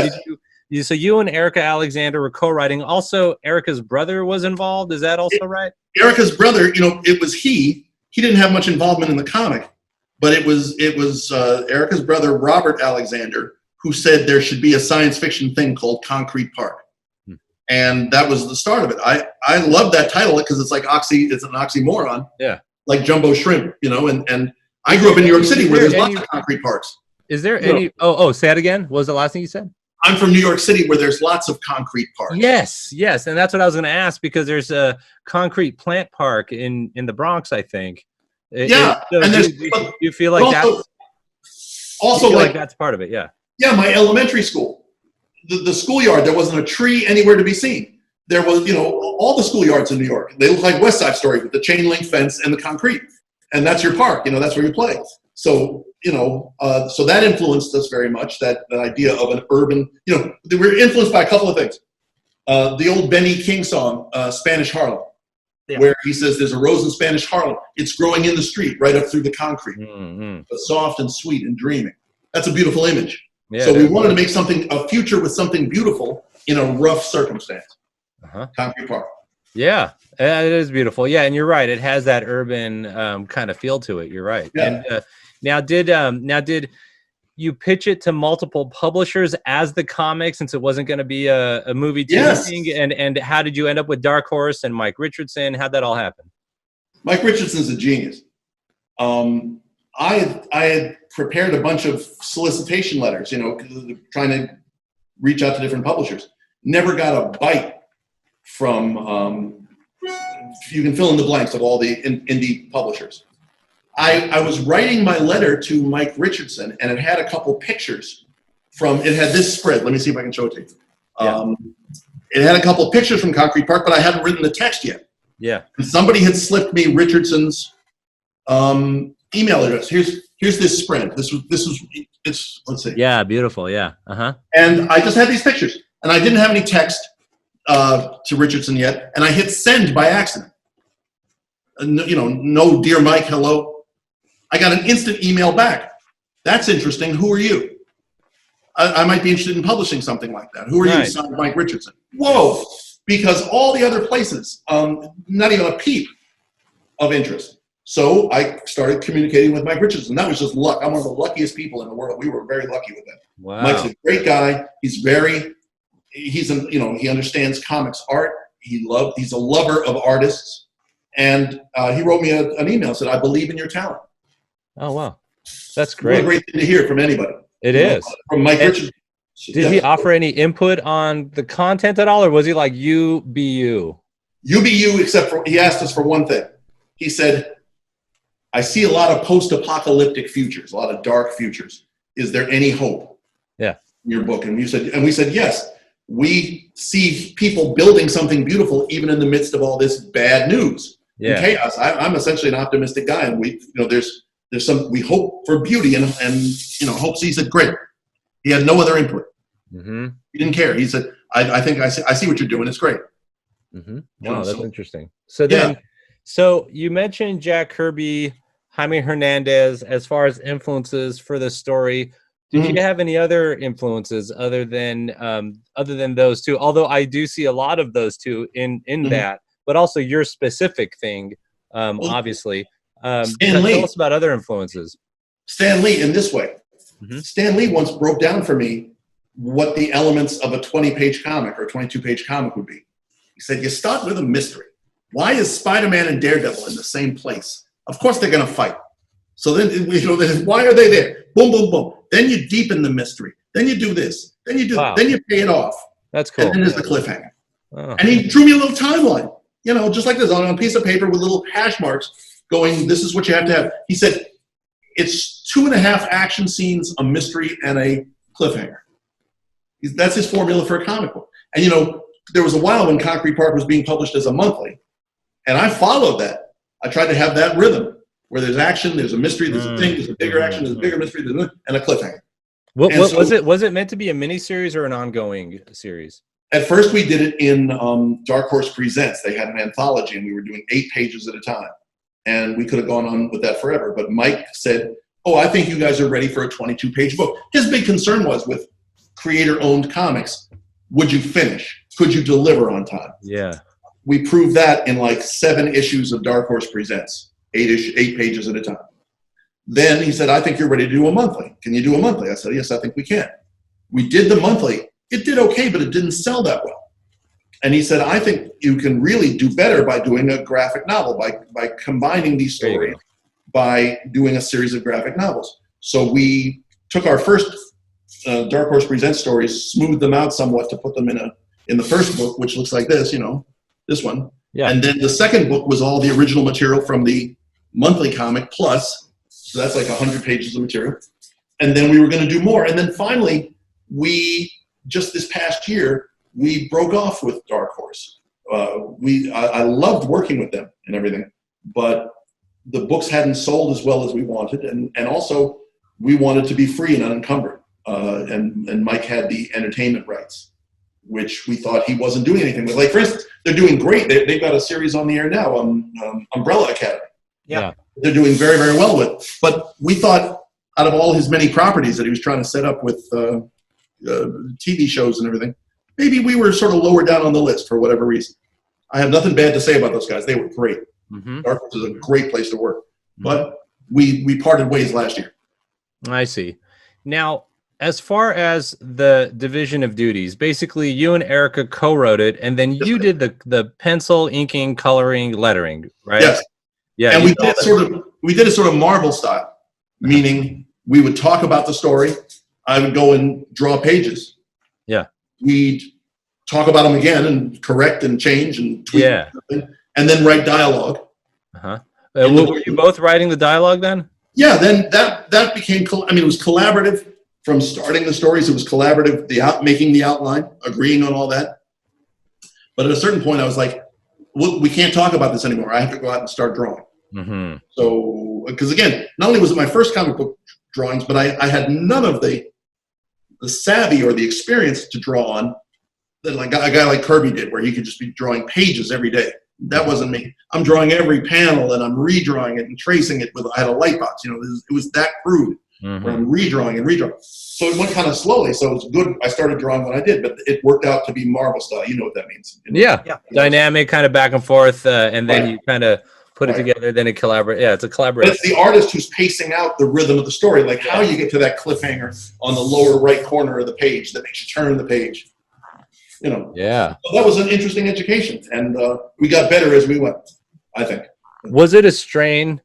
and Erika Alexander were co-writing. Also, Erika's brother was involved. Is that also right? Erika's brother, it was he didn't have much involvement in the comic, but it was Erika's brother Robert Alexander who said there should be a science fiction thing called Concrete Park. And that was the start of it. I love that title because it's like it's an oxymoron. Yeah. Like jumbo shrimp, and I grew up in New York City where there's lots of concrete parks. Is there any say that again? What was the last thing you said? I'm from New York City where there's lots of concrete parks. Yes. And that's what I was going to ask, because there's a concrete plant park in the Bronx, I think. You feel like that's part of it, yeah. Yeah, my elementary school, the schoolyard, there wasn't a tree anywhere to be seen. There was, all the schoolyards in New York, they look like West Side Story with the chain link fence and the concrete. And that's your park, that's where you play. So, so that influenced us very much, that idea of an urban, we were influenced by a couple of things. The old Benny King song, Spanish Harlem, where he says there's a rose in Spanish Harlem. It's growing in the street right up through the concrete, but soft and sweet and dreaming. That's a beautiful image. Yeah, so we wanted to make a future with something beautiful in a rough circumstance. Concrete Park. Yeah, it is beautiful. Yeah, and you're right. It has that urban kind of feel to it. You're right. Yeah. And now did you pitch it to multiple publishers as the comic, since it wasn't going to be a movie TV Yes. thing? And how did you end up with Dark Horse and Mike Richardson? How'd that all happen? Mike Richardson's a genius. I had prepared a bunch of solicitation letters, trying to reach out to different publishers. Never got a bite from, you can fill in the blanks of all the indie publishers. I was writing my letter to Mike Richardson, and it had a couple pictures it had this spread. Let me see if I can show it to you. It had a couple pictures from Concrete Park, but I hadn't written the text yet. Yeah. And somebody had slipped me Richardson's email address. Here's this spread. This was let's see. Yeah, beautiful. Yeah. And I just had these pictures, and I didn't have any text to Richardson yet, and I hit send by accident. No, dear Mike, hello. I got an instant email back. That's interesting. Who are you? I might be interested in publishing something like that. Who are you? Signed Mike Richardson. Whoa! Because all the other places, not even a peep of interest. So I started communicating with Mike Richardson. That was just luck. I'm one of the luckiest people in the world. We were very lucky with that. Wow. Mike's a great guy. He understands comics art. He's a lover of artists. And he wrote me an email and said, I believe in your talent. Oh, wow. That's great. What a great thing to hear from anybody. It is. From Mike Richardson. Did he offer any input on the content at all, or was he like, you be you? You be you, except for he asked us for one thing. He said, I see a lot of post-apocalyptic futures, a lot of dark futures. Is there any hope? Yeah. In your book? And we said, yes. We see people building something beautiful even in the midst of all this bad news and chaos. I'm essentially an optimistic guy, and we hope for beauty, and Hope sees it great. He had no other input. Mm-hmm. He didn't care. He said, I think I see what you're doing. It's great. Mm-hmm. Wow, that's interesting. So you mentioned Jack Kirby, Jaime Hernandez, as far as influences for the story. Did you have any other influences other than those two? Although I do see a lot of those two in that, but also your specific thing, obviously. Tell us about other influences. Stan Lee in this way. Mm-hmm. Stan Lee once broke down for me what the elements of a 20-page comic or a 22-page comic would be. He said, you start with a mystery. Why is Spider-Man and Daredevil in the same place? Of course they're going to fight. So then, why are they there? Boom, boom, boom. Then you deepen the mystery. Then you do this. Then you then you pay it off. That's cool. And then there's the cliffhanger. Oh. And he drew me a little timeline, just like this, on a piece of paper with little hash marks going, this is what you have to have. He said, it's 2.5 action scenes, a mystery, and a cliffhanger. That's his formula for a comic book. And, there was a while when Concrete Park was being published as a monthly, and I followed that. I tried to have that rhythm where there's action, there's a mystery, there's a thing, there's a bigger action, there's a bigger mystery, and a cliffhanger. Was it meant to be a mini-series or an ongoing series? At first, we did it in Dark Horse Presents. They had an anthology, and we were doing 8 pages at a time. And we could have gone on with that forever. But Mike said, I think you guys are ready for a 22-page book. His big concern was with creator-owned comics, would you finish? Could you deliver on time? Yeah. We proved that in like 7 issues of Dark Horse Presents, 8 pages at a time. Then he said, I think you're ready to do a monthly. Can you do a monthly? I said, yes, I think we can. We did the monthly. It did okay, but it didn't sell that well. And he said, I think you can really do better by doing a graphic novel, by combining these stories, by doing a series of graphic novels. So we took our first Dark Horse Presents stories, smoothed them out somewhat to put them in the first book, which looks like this, this one. Yeah. And then the second book was all the original material from the monthly comic plus, so that's like 100 pages of material. And then we were going to do more. And then finally, just this past year, we broke off with Dark Horse. I loved working with them and everything, but the books hadn't sold as well as we wanted, and also we wanted to be free and unencumbered. And Mike had the entertainment rights, which we thought he wasn't doing anything with. Like, for instance, they're doing great. They've got a series on the air now, Umbrella Academy. Yeah, they're doing very, very well with. But we thought, out of all his many properties that he was trying to set up with TV shows and everything, maybe we were sort of lower down on the list for whatever reason. I have nothing bad to say about those guys. They were great. Dark Horse is a great place to work. But we parted ways last year. I see. Now, as far as the division of duties, basically you and Erika co-wrote it, and then you did the pencil, inking, coloring, lettering, right? Yes. Yeah. And we did it sort of Marvel style, meaning we would talk about the story. I would go and draw pages. Yeah. We'd talk about them again and correct and change and tweak. Yeah. And then write dialogue. Were you both writing the dialogue then? Yeah. Then that became. It was collaborative from starting the stories. It was collaborative. Making the outline, agreeing on all that. But at a certain point, I was like, well, we can't talk about this anymore. I have to go out and start drawing. So, because again, not only was it my first comic book drawings, but I had none of the savvy or the experience to draw on that like a guy like Kirby did, where he could just be drawing pages every day. That wasn't me. I'm drawing every panel and I'm redrawing it and tracing it I had a light box. It was that crude. Where I'm redrawing and redrawing. So it went kind of slowly. So it was good. I started drawing when I did, but it worked out to be Marvel style. You know what that means? Yeah. Dynamic, kind of back and forth, and then you kind of put it together. Then it collaborate. Yeah, it's a collaboration. But it's the artist who's pacing out the rhythm of the story, like how you get to that cliffhanger on the lower right corner of the page that makes you turn the page. Yeah. So that was an interesting education, and we got better as we went, I think. Was it a strain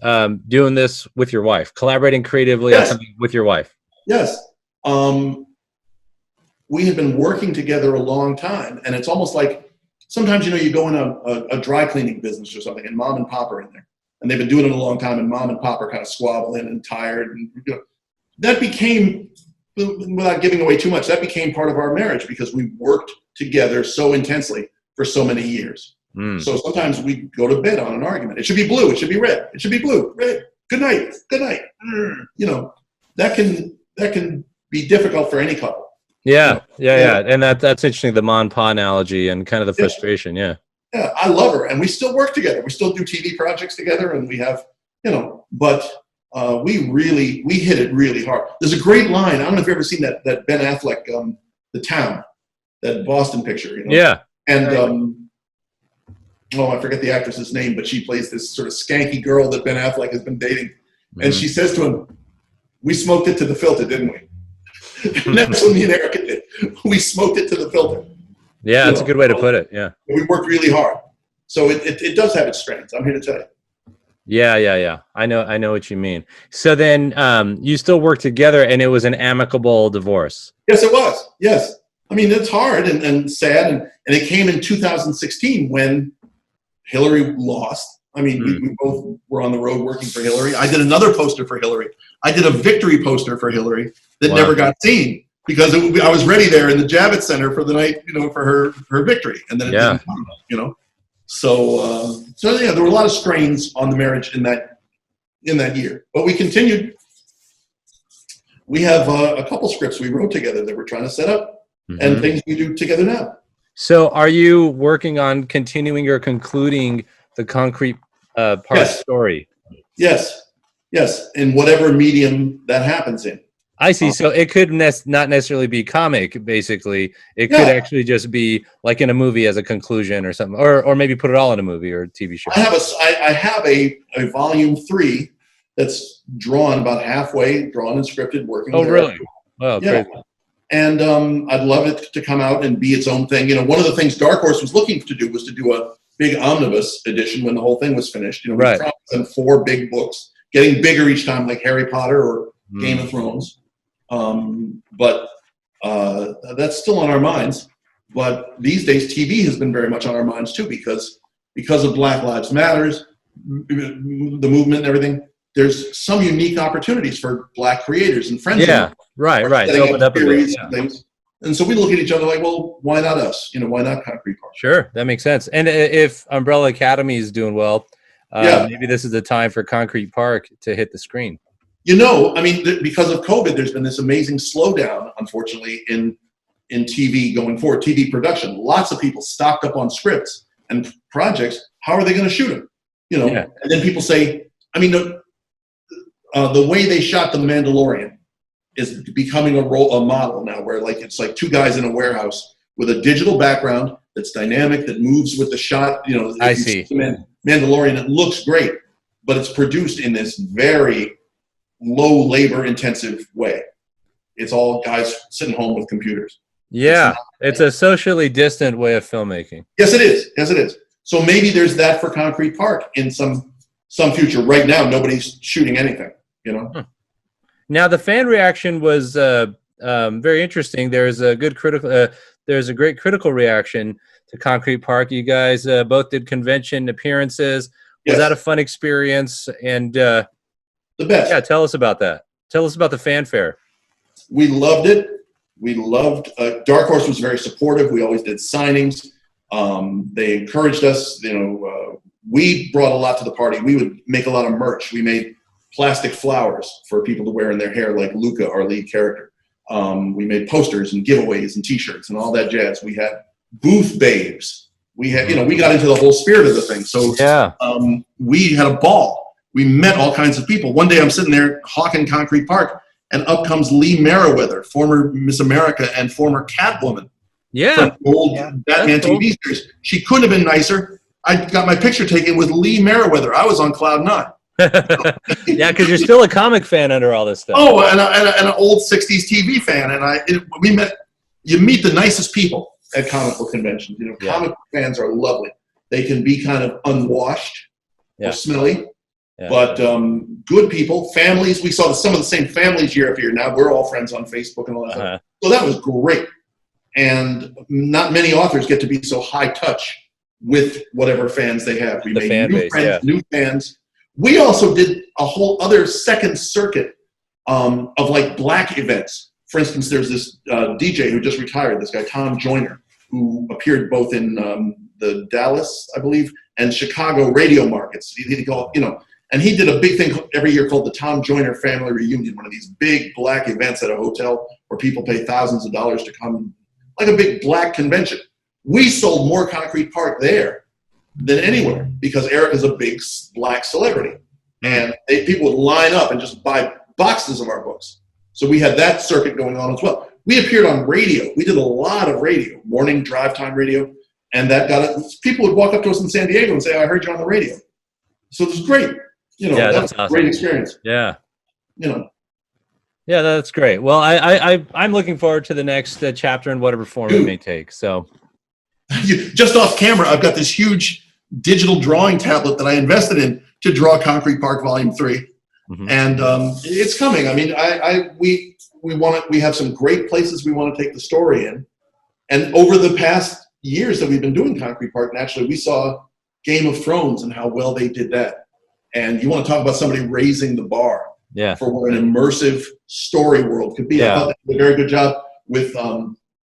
doing this with your wife, collaborating creatively on something with your wife? Yes. We had been working together a long time, and it's almost like sometimes, you go in a dry cleaning business or something, and mom and pop are in there, and they've been doing it a long time, and mom and pop are kind of squabbling and tired. And that became, without giving away too much, that became part of our marriage because we worked together so intensely for so many years. So sometimes we go to bed on an argument. It should be blue. It should be red. It should be blue. Red. Good night. Good night. That can be difficult for any couple. Yeah. And that's interesting. The ma and pa analogy and kind of the frustration. Yeah. Yeah. I love her, and we still work together. We still do TV projects together, and we have, but we hit it really hard. There's a great line. I don't know if you've ever seen that Ben Affleck, The Town, that Boston picture. Yeah. And I forget the actress's name, but she plays this sort of skanky girl that Ben Affleck has been dating. And she says to him, "We smoked it to the filter, didn't we?" And that's what me and Erika did. We smoked it to the filter. Yeah, that's a good way to put it. Yeah. We worked really hard. So it does have its strengths. I'm here to tell you. Yeah. I know what you mean. So then you still work together, and it was an amicable divorce. Yes, it was. Yes. It's hard and sad. And it came in 2016 when Hillary lost. We both were on the road working for Hillary. I did another poster for Hillary. I did a victory poster for Hillary that never got seen because I was ready there in the Javits Center for the night, for her victory. And then it didn't come, So there were a lot of strains on the marriage in that year. But we continued. We have a couple scripts we wrote together that we're trying to set up and things we do together now. So are you working on continuing or concluding the concrete part story? Yes. In whatever medium that happens in. I see. So it could not necessarily be comic, basically. It could actually just be like in a movie as a conclusion or something, or maybe put it all in a movie or a TV show. I have a volume 3 that's drawn about halfway, drawn and scripted, working. Oh, really? Wow, crazy. And I'd love it to come out and be its own thing. One of the things Dark Horse was looking to do was to do a big omnibus edition when the whole thing was finished. We promised them 4 big books, getting bigger each time, like Harry Potter or Game of Thrones. But that's still on our minds. But these days, TV has been very much on our minds too, because of Black Lives Matters, the movement and everything. There's some unique opportunities for Black creators and friends. Yeah, right. Opened up a bit, things. And so we look at each other like, well, why not us? Why not Concrete Park? Sure, that makes sense. And if Umbrella Academy is doing well, maybe this is the time for Concrete Park to hit the screen. Because of COVID, there's been this amazing slowdown, unfortunately, in TV going forward, TV production. Lots of people stocked up on scripts and projects. How are they going to shoot them? And then people say, the way they shot The Mandalorian is becoming a model now, where it's like 2 guys in a warehouse with a digital background. that's dynamic, that moves with the shot. You know, I see. Mandalorian, it looks great, but it's produced in this very low labor intensive way. It's all guys sitting home with computers. Yeah, it's a socially distant way of filmmaking. Yes, it is. Yes, it is. So maybe there's that for Concrete Park in some future. Right now, nobody's shooting anything, you know? Now, the fan reaction was very interesting. There's a great critical reaction to Concrete Park. You guys both did convention appearances. Was that a fun experience? And the best. Yeah, tell us about that. Tell us about the fanfare. We loved it. We loved, Dark Horse was very supportive. We always did signings. They encouraged us, you know, we brought a lot to the party. We would make a lot of merch. We made plastic flowers for people to wear in their hair, like Luca, our lead character. We made posters and giveaways and t-shirts and all that jazz. We had booth babes. We had, you know, we got into the whole spirit of the thing. So we had a ball. We met all kinds of people. One day I'm sitting there hawking Concrete Park, and up comes Lee Merriweather, former Miss America and former Catwoman. Yeah. From old Batman TV series. She couldn't have been nicer. I got my picture taken with Lee Merriweather. I was on cloud nine. Yeah, because you're still a comic fan under all this stuff. Oh, and an old 60s TV fan. And you meet the nicest people at comic book conventions. You know, comic book fans are lovely. They can be kind of unwashed or smelly. Yeah. But good people, families. We saw some of the same families year after year. Now we're all friends on Facebook and all that stuff. So that was great. And not many authors get to be so high touch with whatever fans they have. We made new friends, new fans. We also did a whole other second circuit of like black events. For instance, there's this DJ who just retired, this guy Tom Joyner, who appeared both in the Dallas, I believe, and Chicago radio markets. He called, you know, and he did a big thing every year called the Tom Joyner Family Reunion, one of these big black events at a hotel where people pay thousands of dollars to come, like a big black convention. We sold more Concrete Park there than anywhere because Erika's a big black celebrity. And people would line up and just buy boxes of our books. So we had that circuit going on as well. We appeared on radio. We did a lot of radio, morning drive time radio. And that got it. People would walk up to us in San Diego and say, I heard you on the radio. So it was great. You know, that was a great experience. Yeah. You know. Yeah, that's great. Well, I'm looking forward to the next chapter in whatever form it may take. So, just off camera, I've got this huge digital drawing tablet that I invested in to draw Concrete Park Volume 3, and it's coming. I mean, we have some great places we want to take the story in, and over the past years that we've been doing Concrete Park, naturally, we saw Game of Thrones and how well they did that. And you want to talk about somebody raising the bar for what an immersive story world could be. I thought they did a very good job with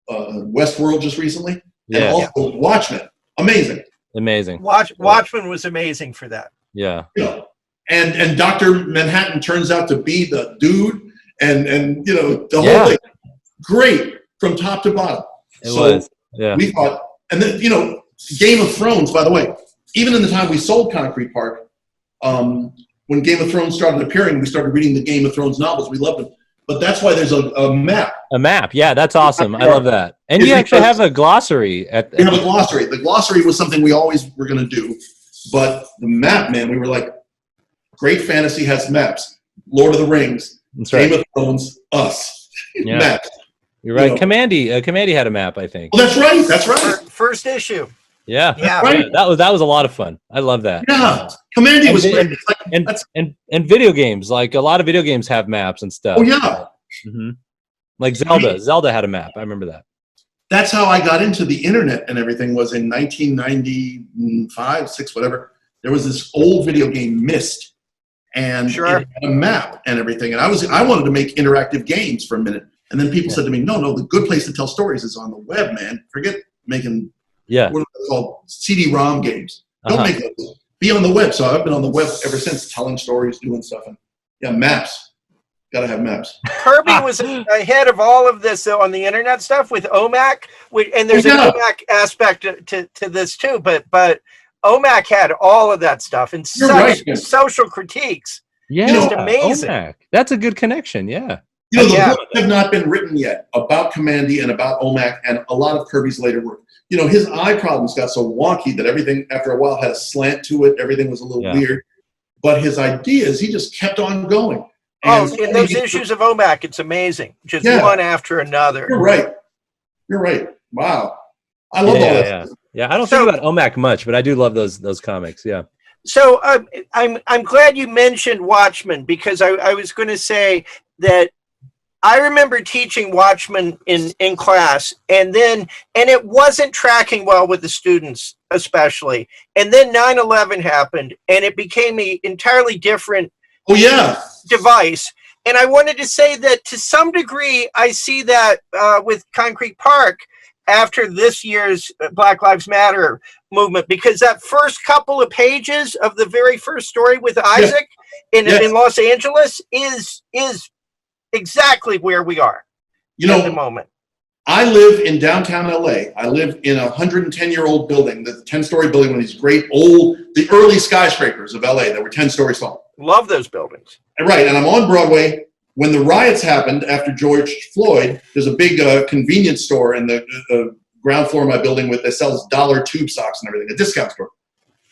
Westworld just recently. And also Watchmen. Amazing. Watchmen was amazing for that. Yeah. You know, and Dr. Manhattan turns out to be the dude and you know, the whole thing. Great from top to bottom. It was. Yeah. We thought, and then, you know, Game of Thrones, by the way, even in the time we sold Concrete Park, when Game of Thrones started appearing, we started reading the Game of Thrones novels. We loved them. But that's why there's a map. A map, yeah, that's awesome. I love that. And you actually have a glossary. We have a glossary. The glossary was something we always were going to do. But the map, man, we were like, great fantasy has maps. Lord of the Rings, Game of Thrones, us. Maps. You're right. You know. Commandy had a map, I think. Well, that's right. That's right. First issue. Yeah. Right. That was a lot of fun. I love that. Yeah. Commandy was great. And video games, like a lot of video games have maps and stuff. Oh yeah. Like Zelda. Zelda had a map. I remember that. That's how I got into the internet and everything was in 1995, 6, whatever. There was this old video game, Myst, and it had a map and everything. And I wanted to make interactive games for a minute. And then people said to me, no, the good place to tell stories is on the web, man. Forget making what are they called? CD-ROM games. Don't make those. Be on the web. So I've been on the web ever since, telling stories, doing stuff. And maps. Got to have maps. Kirby was ahead of all of this on the internet stuff with OMAC, and there's an OMAC aspect to this too. But OMAC had all of that stuff and social critiques. Yeah, just amazing. OMAC. That's a good connection. Yeah. You know, the books have not been written yet about Commandy and about OMAC and a lot of Kirby's later work. you know, his eye problems got so wonky that everything, after a while, had a slant to it. Everything was a little weird. But his ideas, he just kept on going. And in those issues of OMAC, it's amazing. Just one after another. You're right. You're right. Wow. I love all that. Yeah, I don't think about OMAC much, but I do love those comics. Yeah. So I'm glad you mentioned Watchmen, because I was going to say that I remember teaching Watchmen in class, and it wasn't tracking well with the students, especially. And then 9/11 happened, and it became an entirely different device. And I wanted to say that to some degree, I see that with Concrete Park after this year's Black Lives Matter movement, because that first couple of pages of the very first story with Isaac in Los Angeles is exactly where we are at the moment. I live in downtown LA. I live in a 110-year-old building, the 10-story building, one of these great the early skyscrapers of LA that were 10 stories tall. Love those buildings. Right, and I'm on Broadway. When the riots happened after George Floyd, there's a big convenience store in the ground floor of my building that sells dollar tube socks and everything, a discount store.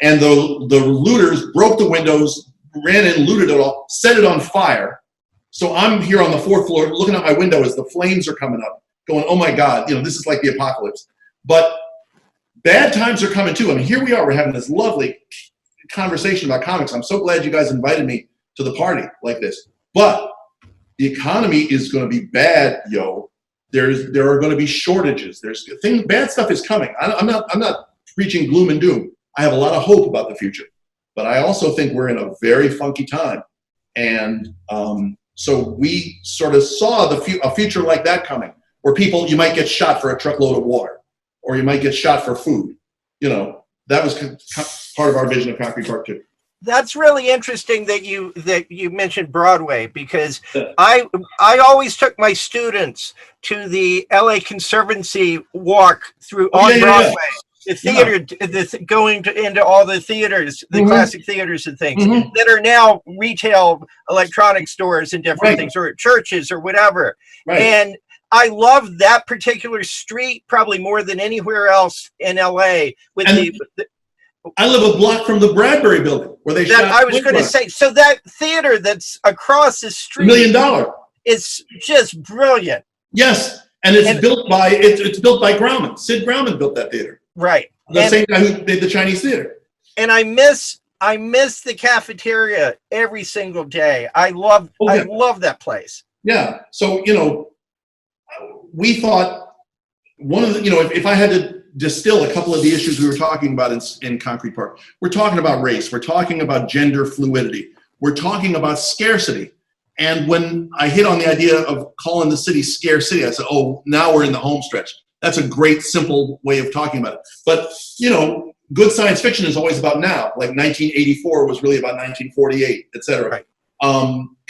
And the looters broke the windows, ran in, looted it all, set it on fire. So I'm here on the 4th floor looking out my window as the flames are coming up, going, oh my God, this is like the apocalypse. But bad times are coming too. I mean, here we are, we're having this lovely conversation about comics. I'm so glad you guys invited me to the party like this. But the economy is going to be bad, yo. There are going to be shortages. Bad stuff is coming. I'm not preaching gloom and doom. I have a lot of hope about the future, but I also think we're in a very funky time. And so we sort of saw a future like that coming, where you might get shot for a truckload of water, or you might get shot for food. That was part of our vision of Concrete Park too. That's really interesting that you mentioned Broadway, because I always took my students to the LA Conservancy walk through on Broadway. The theater, going into all the theaters, the classic theaters and things that are now retail electronic stores and different things, or churches or whatever. Right. And I love that particular street probably more than anywhere else in LA. I live a block from the Bradbury building where they shot. I was going to say, so that theater that's across the street, $1 million. It's just brilliant. Yes, and it's built by Grauman. Sid Grauman built that theater. Right. The same guy who made the Chinese theater. And I miss the cafeteria every single day. I love that place. Yeah. So, we thought one of the, if I had to distill a couple of the issues we were talking about in Concrete Park, we're talking about race, we're talking about gender fluidity, we're talking about scarcity. And when I hit on the idea of calling the city Scare City, I said, oh, now we're in the home stretch. That's a great, simple way of talking about it. But, good science fiction is always about now. Like 1984 was really about 1948, et cetera. Right.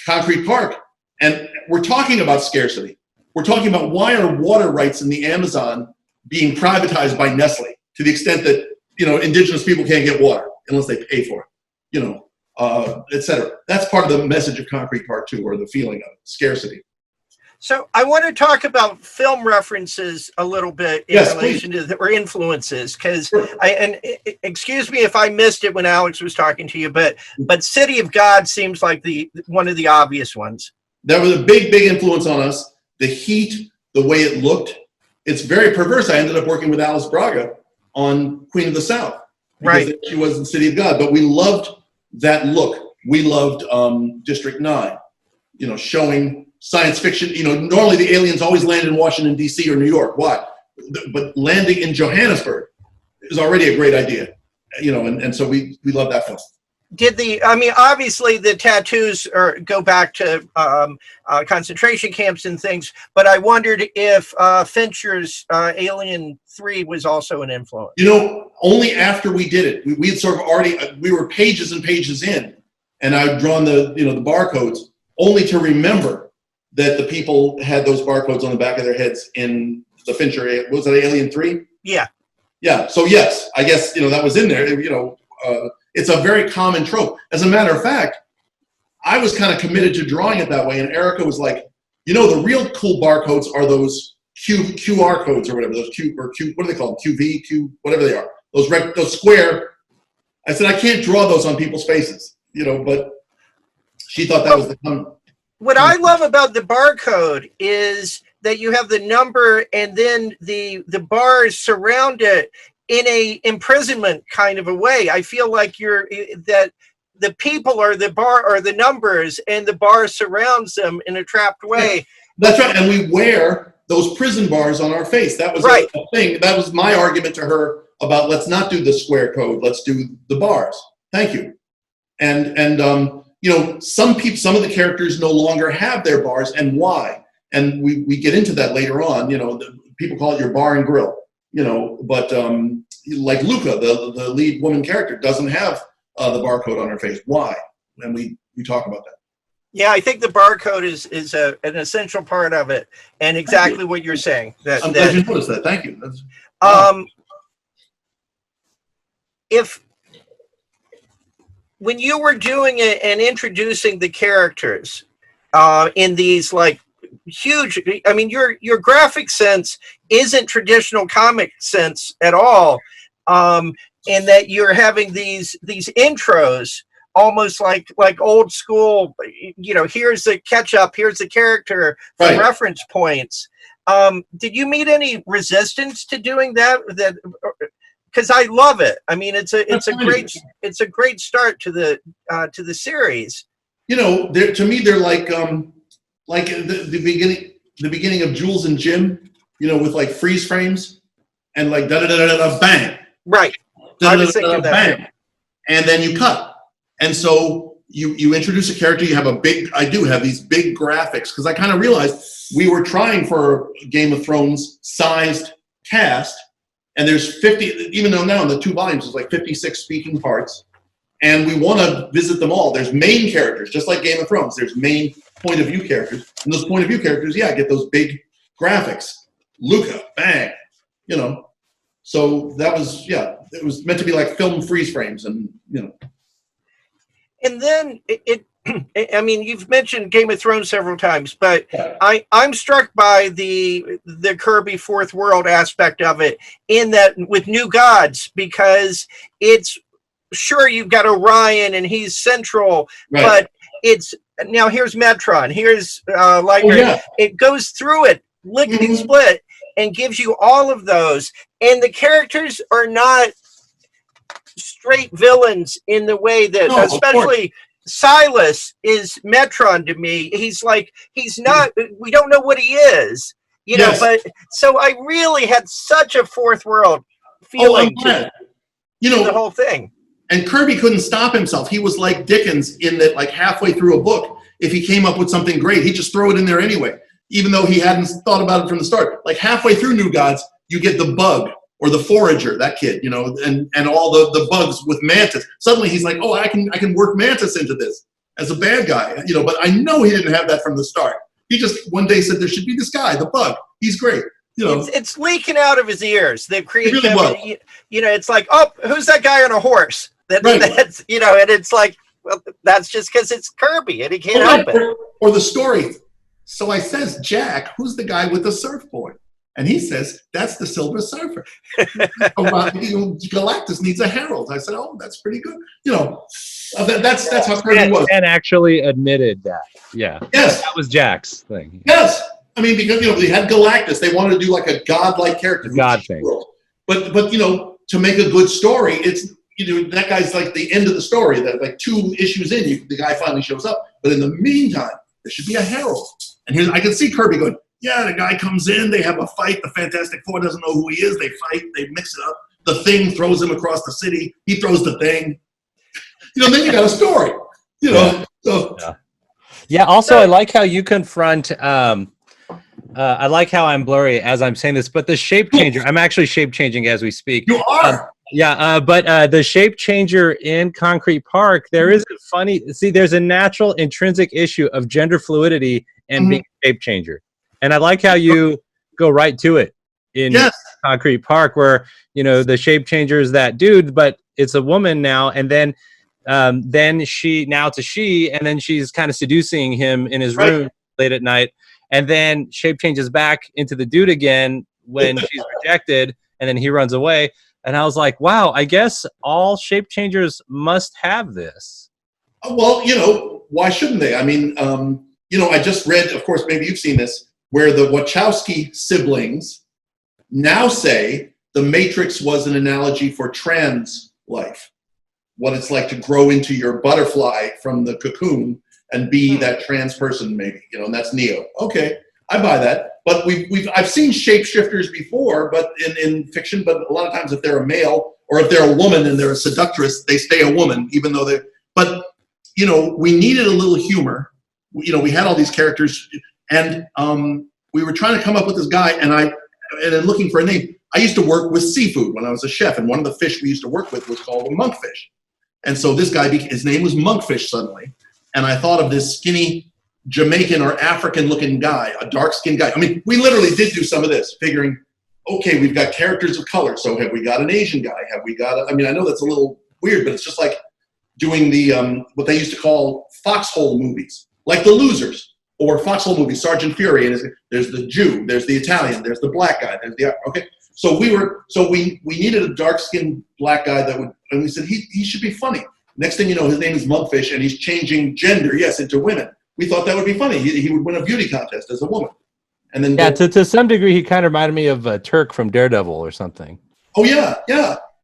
Concrete Park. And we're talking about scarcity. We're talking about why are water rights in the Amazon being privatized by Nestle to the extent that, indigenous people can't get water unless they pay for it, et cetera. That's part of the message of Concrete Park too, or the feeling of scarcity. So I want to talk about film references a little bit in relation to or influences, because excuse me if I missed it when Alex was talking to you, but City of God seems like one of the obvious ones. That was a big influence on us. The heat, the way it looked. It's very perverse. I ended up working with Alice Braga on Queen of the South. Because she was in City of God. But we loved that look. We loved District 9, showing science fiction. Normally the aliens always land in Washington, D.C. or New York. Why? But landing in Johannesburg is already a great idea. And so we love that film. Obviously the tattoos go back to concentration camps and things, but I wondered if Fincher's Alien 3 was also an influence. Only after we did it. We had sort of we were pages and pages in, and I'd drawn the barcodes, only to remember that the people had those barcodes on the back of their heads in the Fincher, was it Alien 3? Yeah. Yeah, so yes, I guess, that was in there, it's a very common trope. As a matter of fact, I was kind of committed to drawing it that way, and Erika was like, the real cool barcodes are those QR codes or whatever, those what do they call them? QV, whatever they are. Those square. I said, I can't draw those on people's faces, but she thought that was the What I love about the barcode is that you have the number and then the bars surround it in a imprisonment kind of a way. I feel like that the people are the bar or the numbers and the bar surrounds them in a trapped way. That's right. And we wear those prison bars on our face. That was right. a thing. That was my argument to her about let's not do the square code. Let's do the bars. Thank you. And some of the characters no longer have their bars, and why? And we get into that later on. People call it your bar and grill. But like Luca, the lead woman character, doesn't have the barcode on her face. Why? And we talk about that. Yeah, I think the barcode is an essential part of it, and exactly what you're saying. I'm glad you noticed that. Thank you. When you were doing it and introducing the characters in these like huge, I mean, your graphic sense isn't traditional comic sense at all, in that you're having these intros almost like old school. Here's the catch up, here's the character from right. reference points. Did you meet any resistance to doing that? Because I love it. I mean, it's a great start to the series. To me, they're like the beginning of Jules and Jim. With like freeze frames and like da da da da da bang. Right. I was thinking that. Bang, and then you cut. And so you introduce a character. You have I do have these big graphics because I kind of realized we were trying for Game of Thrones sized cast. And there's 50, even though now in the 2 volumes, there's like 56 speaking parts. And we want to visit them all. There's main characters, just like Game of Thrones. There's main point of view characters. And those point of view characters, get those big graphics. Luca, bang, So that was, it was meant to be like film freeze frames and. And then I mean, you've mentioned Game of Thrones several times, but I'm struck by the Kirby Fourth World aspect of it in that with New Gods, because it's sure you've got Orion and he's central, right. But it's now here's Metron, here's it goes through it lickety split and gives you all of those, and the characters are not straight villains in the way that especially Silas is Metron to me. He's not, we don't know what he is, but so I really had such a Fourth World feeling to the whole thing. And Kirby couldn't stop himself. He was like Dickens in that, like halfway through a book, if he came up with something great, he'd just throw it in there anyway, even though he hadn't thought about it from the start. Like halfway through New Gods, you get the Bug or the Forager, that kid, and all the bugs with Mantis. Suddenly he's like, oh, I can work Mantis into this as a bad guy, but I know he didn't have that from the start. He just one day said there should be this guy, the Bug. He's great. It's leaking out of his ears. The creativity, really it's like, oh, who's that guy on a horse? That's and it's like, well, that's just because it's Kirby and he can't help it. Or the story. So I says, Jack, who's the guy with the surfboard? And he says, that's the Silver Surfer. Galactus needs a herald. I said, oh, that's pretty good. That's how Kirby was. And actually admitted that. Yeah. Yes. That was Jack's thing. Yes. I mean, because, they had Galactus. They wanted to do like a godlike character. God thing. But to make a good story, it's, that guy's like the end of the story. That like 2 issues in, the guy finally shows up. But in the meantime, there should be a herald. And I can see Kirby going, yeah, the guy comes in, they have a fight. The Fantastic Four doesn't know who he is. They fight, they mix it up. The Thing throws him across the city. He throws the Thing. Then you got a story. So. Yeah. Also, I like how you confront. I like how I'm blurry as I'm saying this, but the shape changer. I'm actually shape changing as we speak. You are. But the shape changer in Concrete Park, there is a funny. See, there's a natural intrinsic issue of gender fluidity and being a shape changer. And I like how you go right to it in Concrete Park, where the shape changer is that dude, but it's a woman now, and then she, and then she's kind of seducing him in his room late at night, And then shape changes back into the dude again when she's rejected, and then he runs away. And I was like, wow, I guess all shape changers must have this. Well, why shouldn't they? I mean, I just read, of course, maybe you've seen this, where the Wachowski siblings now say the Matrix was an analogy for trans life, what it's like to grow into your butterfly from the cocoon and be that trans person, maybe, and that's Neo. Okay, I buy that. But I've seen shapeshifters before, but in fiction, but a lot of times if they're a male or if they're a woman and they're a seductress, they stay a woman, even though but we needed a little humor. We had all these characters, and we were trying to come up with this guy, and then looking for a name. I used to work with seafood when I was a chef, and one of the fish we used to work with was called a monkfish. And so this guy, his name was Monkfish suddenly, and I thought of this skinny Jamaican or African-looking guy, a dark-skinned guy. I mean, we literally did do some of this, figuring, okay, we've got characters of color, so have we got an Asian guy? Have we got I know that's a little weird, but it's just like doing the, what they used to call foxhole movies, like The Losers, or foxhole movies, Sergeant Fury, and there's the Jew, there's the Italian, there's the black guy, okay. So we needed a dark-skinned black guy and we said, he should be funny. Next thing you know, his name is Monkfish, and he's changing gender, yes, into women. We thought that would be funny. He would win a beauty contest as a woman. And then to some degree, he kind of reminded me of Turk from Daredevil or something. Oh, yeah.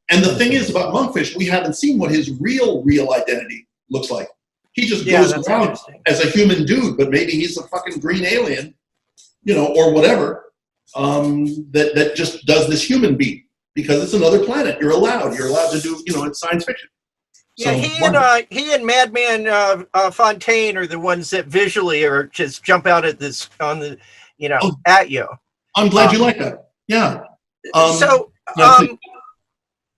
And the thing is about Monkfish, we haven't seen what his real identity looks like. He just goes around as a human dude, but maybe he's a fucking green alien, or whatever, that just does this human beat because it's another planet. You're allowed to do, it's science fiction. Yeah, he and Madman Fontaine are the ones that visually are just jump out at this at you. I'm glad you like that. Yeah.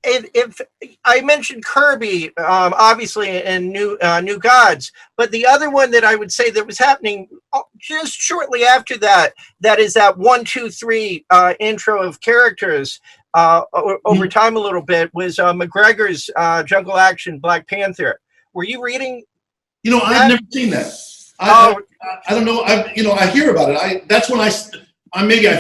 If I mentioned Kirby, obviously, and New Gods, but the other one that I would say that was happening just shortly after that is that 1, 2, 3 intro of characters. Over time a little bit was McGregor's Jungle Action Black Panther. Were you reading? I've never seen that. I don't know. I hear about it. That's when I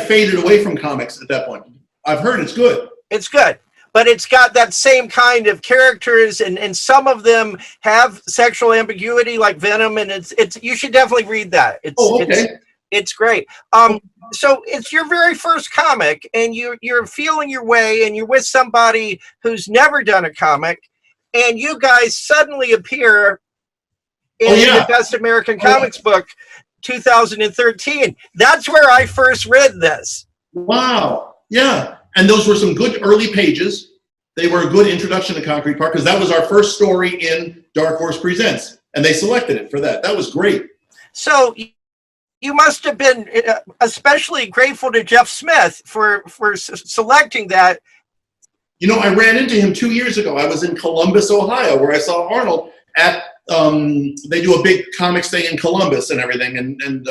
faded away from comics at that point. I've heard it's good. It's good, but it's got that same kind of characters, and some of them have sexual ambiguity, like Venom, and it's you should definitely read that. It's great. So it's your very first comic, and you're feeling your way, and you're with somebody who's never done a comic, and you guys suddenly appear in the Best American Comics book, 2013. That's where I first read this. Wow. Yeah. And those were some good early pages. They were a good introduction to Concrete Park, because that was our first story in Dark Horse Presents, and they selected it for that. That was great. So you must have been especially grateful to Jeff Smith for selecting that. I ran into him 2 years ago. I was in Columbus, Ohio, where I saw Arnold at, they do a big comics thing in Columbus and everything. And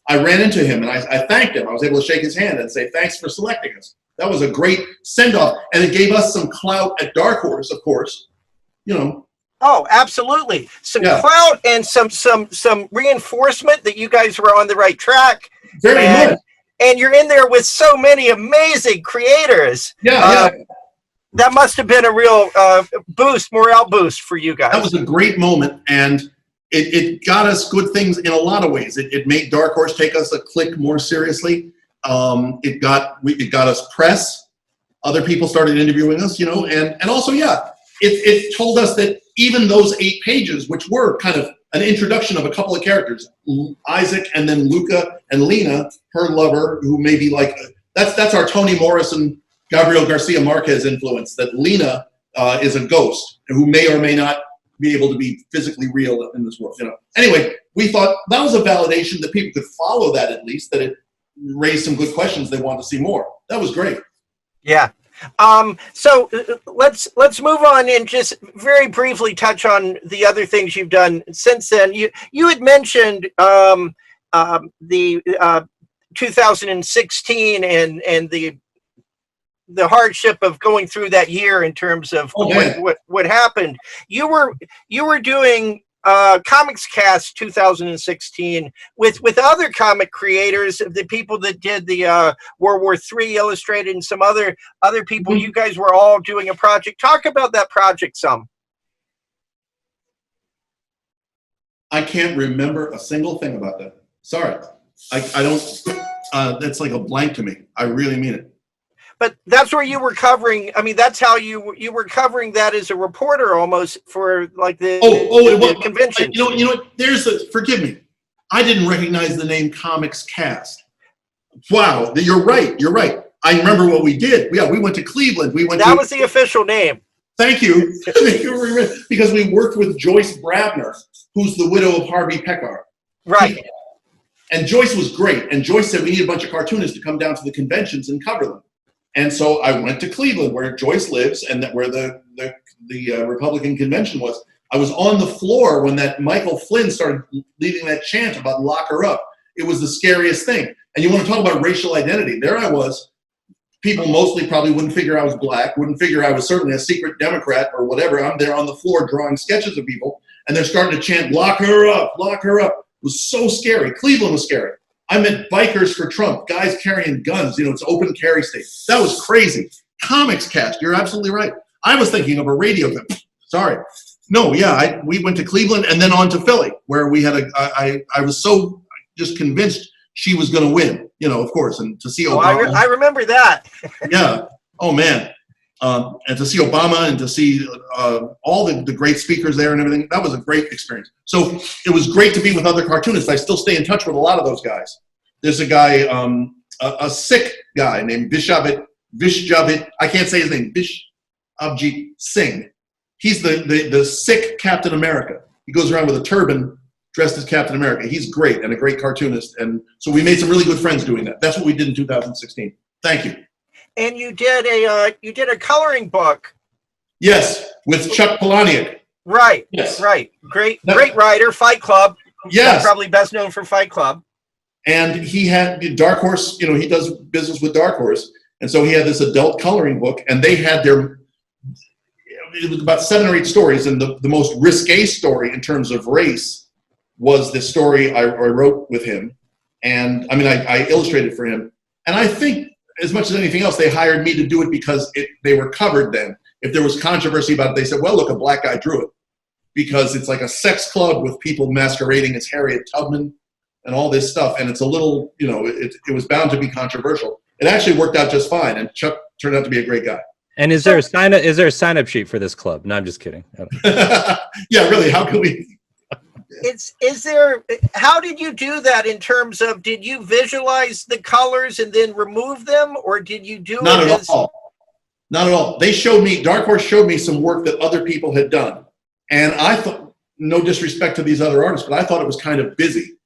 I ran into him, and I thanked him. I was able to shake his hand and say, thanks for selecting us. That was a great send-off. And it gave us some clout at Dark Horse, of course, Oh, absolutely. Some clout and some reinforcement that you guys were on the right track. Very much. And you're in there with so many amazing creators. That must have been a real morale boost for you guys. That was a great moment, and it got us good things in a lot of ways. It made Dark Horse take us a click more seriously. It got us press. Other people started interviewing us, and also, it told us that even those 8 pages, which were kind of an introduction of a couple of characters, Isaac and then Luca and Lena, her lover, who may be like, that's our Toni Morrison, Gabriel Garcia Marquez influence, that Lena is a ghost who may or may not be able to be physically real in this world. Anyway, we thought that was a validation that people could follow that, at least, that it raised some good questions they wanted to see more. That was great. Yeah. So let's move on and just very briefly touch on the other things you've done since then. You had mentioned the 2016 and the hardship of going through that year in terms of what happened. You were doing Comics Cast 2016 with other comic creators, the people that did the World War III Illustrated and some other people. Mm-hmm. You guys were all doing a project. Talk about that project some. I can't remember a single thing about that. Sorry. I don't, that's like a blank to me. I really mean it. But that's where you were covering. I mean, that's how you were covering that as a reporter almost for like the convention. You know, forgive me. I didn't recognize the name Comics Cast. Wow, you're right. You're right. I remember what we did. Yeah, we went to Cleveland. That was the official name. Thank you. Because we worked with Joyce Brabner, who's the widow of Harvey Pekar. Right. And Joyce was great. And Joyce said, we need a bunch of cartoonists to come down to the conventions and cover them. And so I went to Cleveland, where Joyce lives, and where the Republican convention was. I was on the floor when that Michael Flynn started leading that chant about lock her up. It was the scariest thing. And you want to talk about racial identity. There I was. People mostly probably wouldn't figure I was black, wouldn't figure I was certainly a secret Democrat or whatever. I'm there on the floor drawing sketches of people, and they're starting to chant, lock her up, lock her up. It was so scary. Cleveland was scary. I met bikers for Trump, guys carrying guns. You know, it's open carry state. That was crazy. Comics Cast, you're absolutely right. I was thinking of a radio. Sorry. No, yeah, we went to Cleveland and then on to Philly, where we had I was so just convinced she was going to win, you know, of course, and to see Obama. I remember that. Yeah. Oh, man. And to see Obama and to see all the great speakers there and everything, that was a great experience. So it was great to be with other cartoonists. I still stay in touch with a lot of those guys. There's a guy, a Sikh guy named Vishjavit, I can't say his name, Vishjavit Singh. He's the Sikh Captain America. He goes around with a turban dressed as Captain America. He's great and a great cartoonist. And so we made some really good friends doing that. That's what we did in 2016. Thank you. And you did a coloring book. Yes, with Chuck Palahniuk. Right. Yes. Right. Great writer, Fight Club. Yes. Probably best known for Fight Club. And he had Dark Horse, you know, he does business with Dark Horse. And so he had this adult coloring book, and they had it was about 7 or 8 stories. And the most risque story in terms of race was this story I wrote with him. And I mean, I illustrated for him. And I think, as much as anything else, they hired me to do it because they were covered then. If there was controversy about it, they said, well, look, a black guy drew it. Because it's like a sex club with people masquerading as Harriet Tubman and all this stuff. And it's a little, you know, it was bound to be controversial. It actually worked out just fine. And Chuck turned out to be a great guy. And is there a sign-up sheet for this club? No, I'm just kidding. Yeah, really, how can we... How did you do that in terms of, did you visualize the colors and then remove them, or did you do Not at all. Not at all. Dark Horse showed me some work that other people had done. And I thought, no disrespect to these other artists, but I thought it was kind of busy.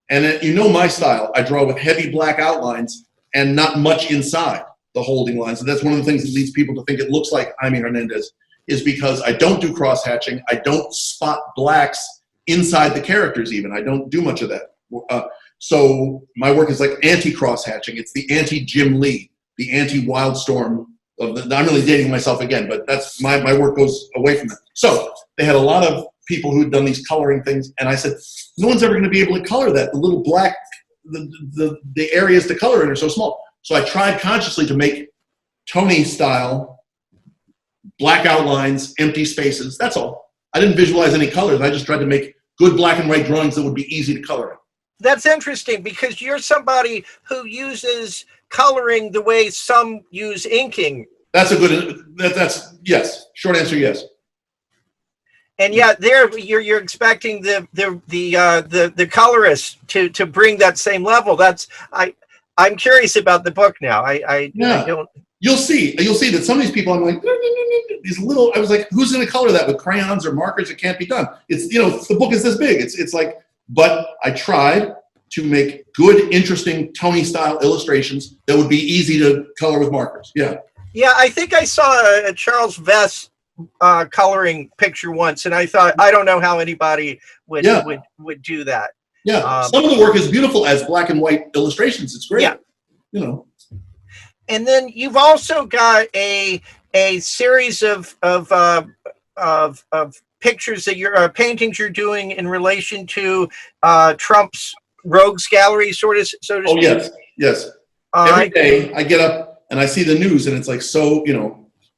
And you know my style. I draw with heavy black outlines and not much inside the holding lines. And that's one of the things that leads people to think it looks like Jaime Hernandez, is because I don't do cross-hatching. I don't spot blacks inside the characters even. I don't do much of that. So my work is like anti-cross hatching. It's the anti-Jim Lee, the anti-Wildstorm of I'm really dating myself again, but that's my work goes away from that. So they had a lot of people who'd done these coloring things, and I said, no one's ever going to be able to color that. The little black, the areas to color in are so small. So I tried consciously to make Tony style, black outlines, empty spaces. That's all. I didn't visualize any colors. I just tried to make good black and white drawings that would be easy to color in. That's interesting, because you're somebody who uses coloring the way some use inking. That's yes. Short answer, yes. And yeah, you're expecting the colorist to bring that same level. I'm curious about the book now. I don't. You'll see that some of these people, I'm like, these little, I was like, who's going to color that with crayons or markers? It can't be done. It's, you know, the book is this big. It's like, but I tried to make good, interesting Tony style illustrations that would be easy to color with markers. Yeah. Yeah. I think I saw a Charles Vess coloring picture once, and I thought, I don't know how anybody would do that. Yeah. Some of the work is beautiful as black and white illustrations. It's great. Yeah. You know. And then you've also got a series of pictures that you're paintings you're doing in relation to Trump's rogues gallery, so to speak? Oh, yes. Every day I get up and I see the news, and it's like, so,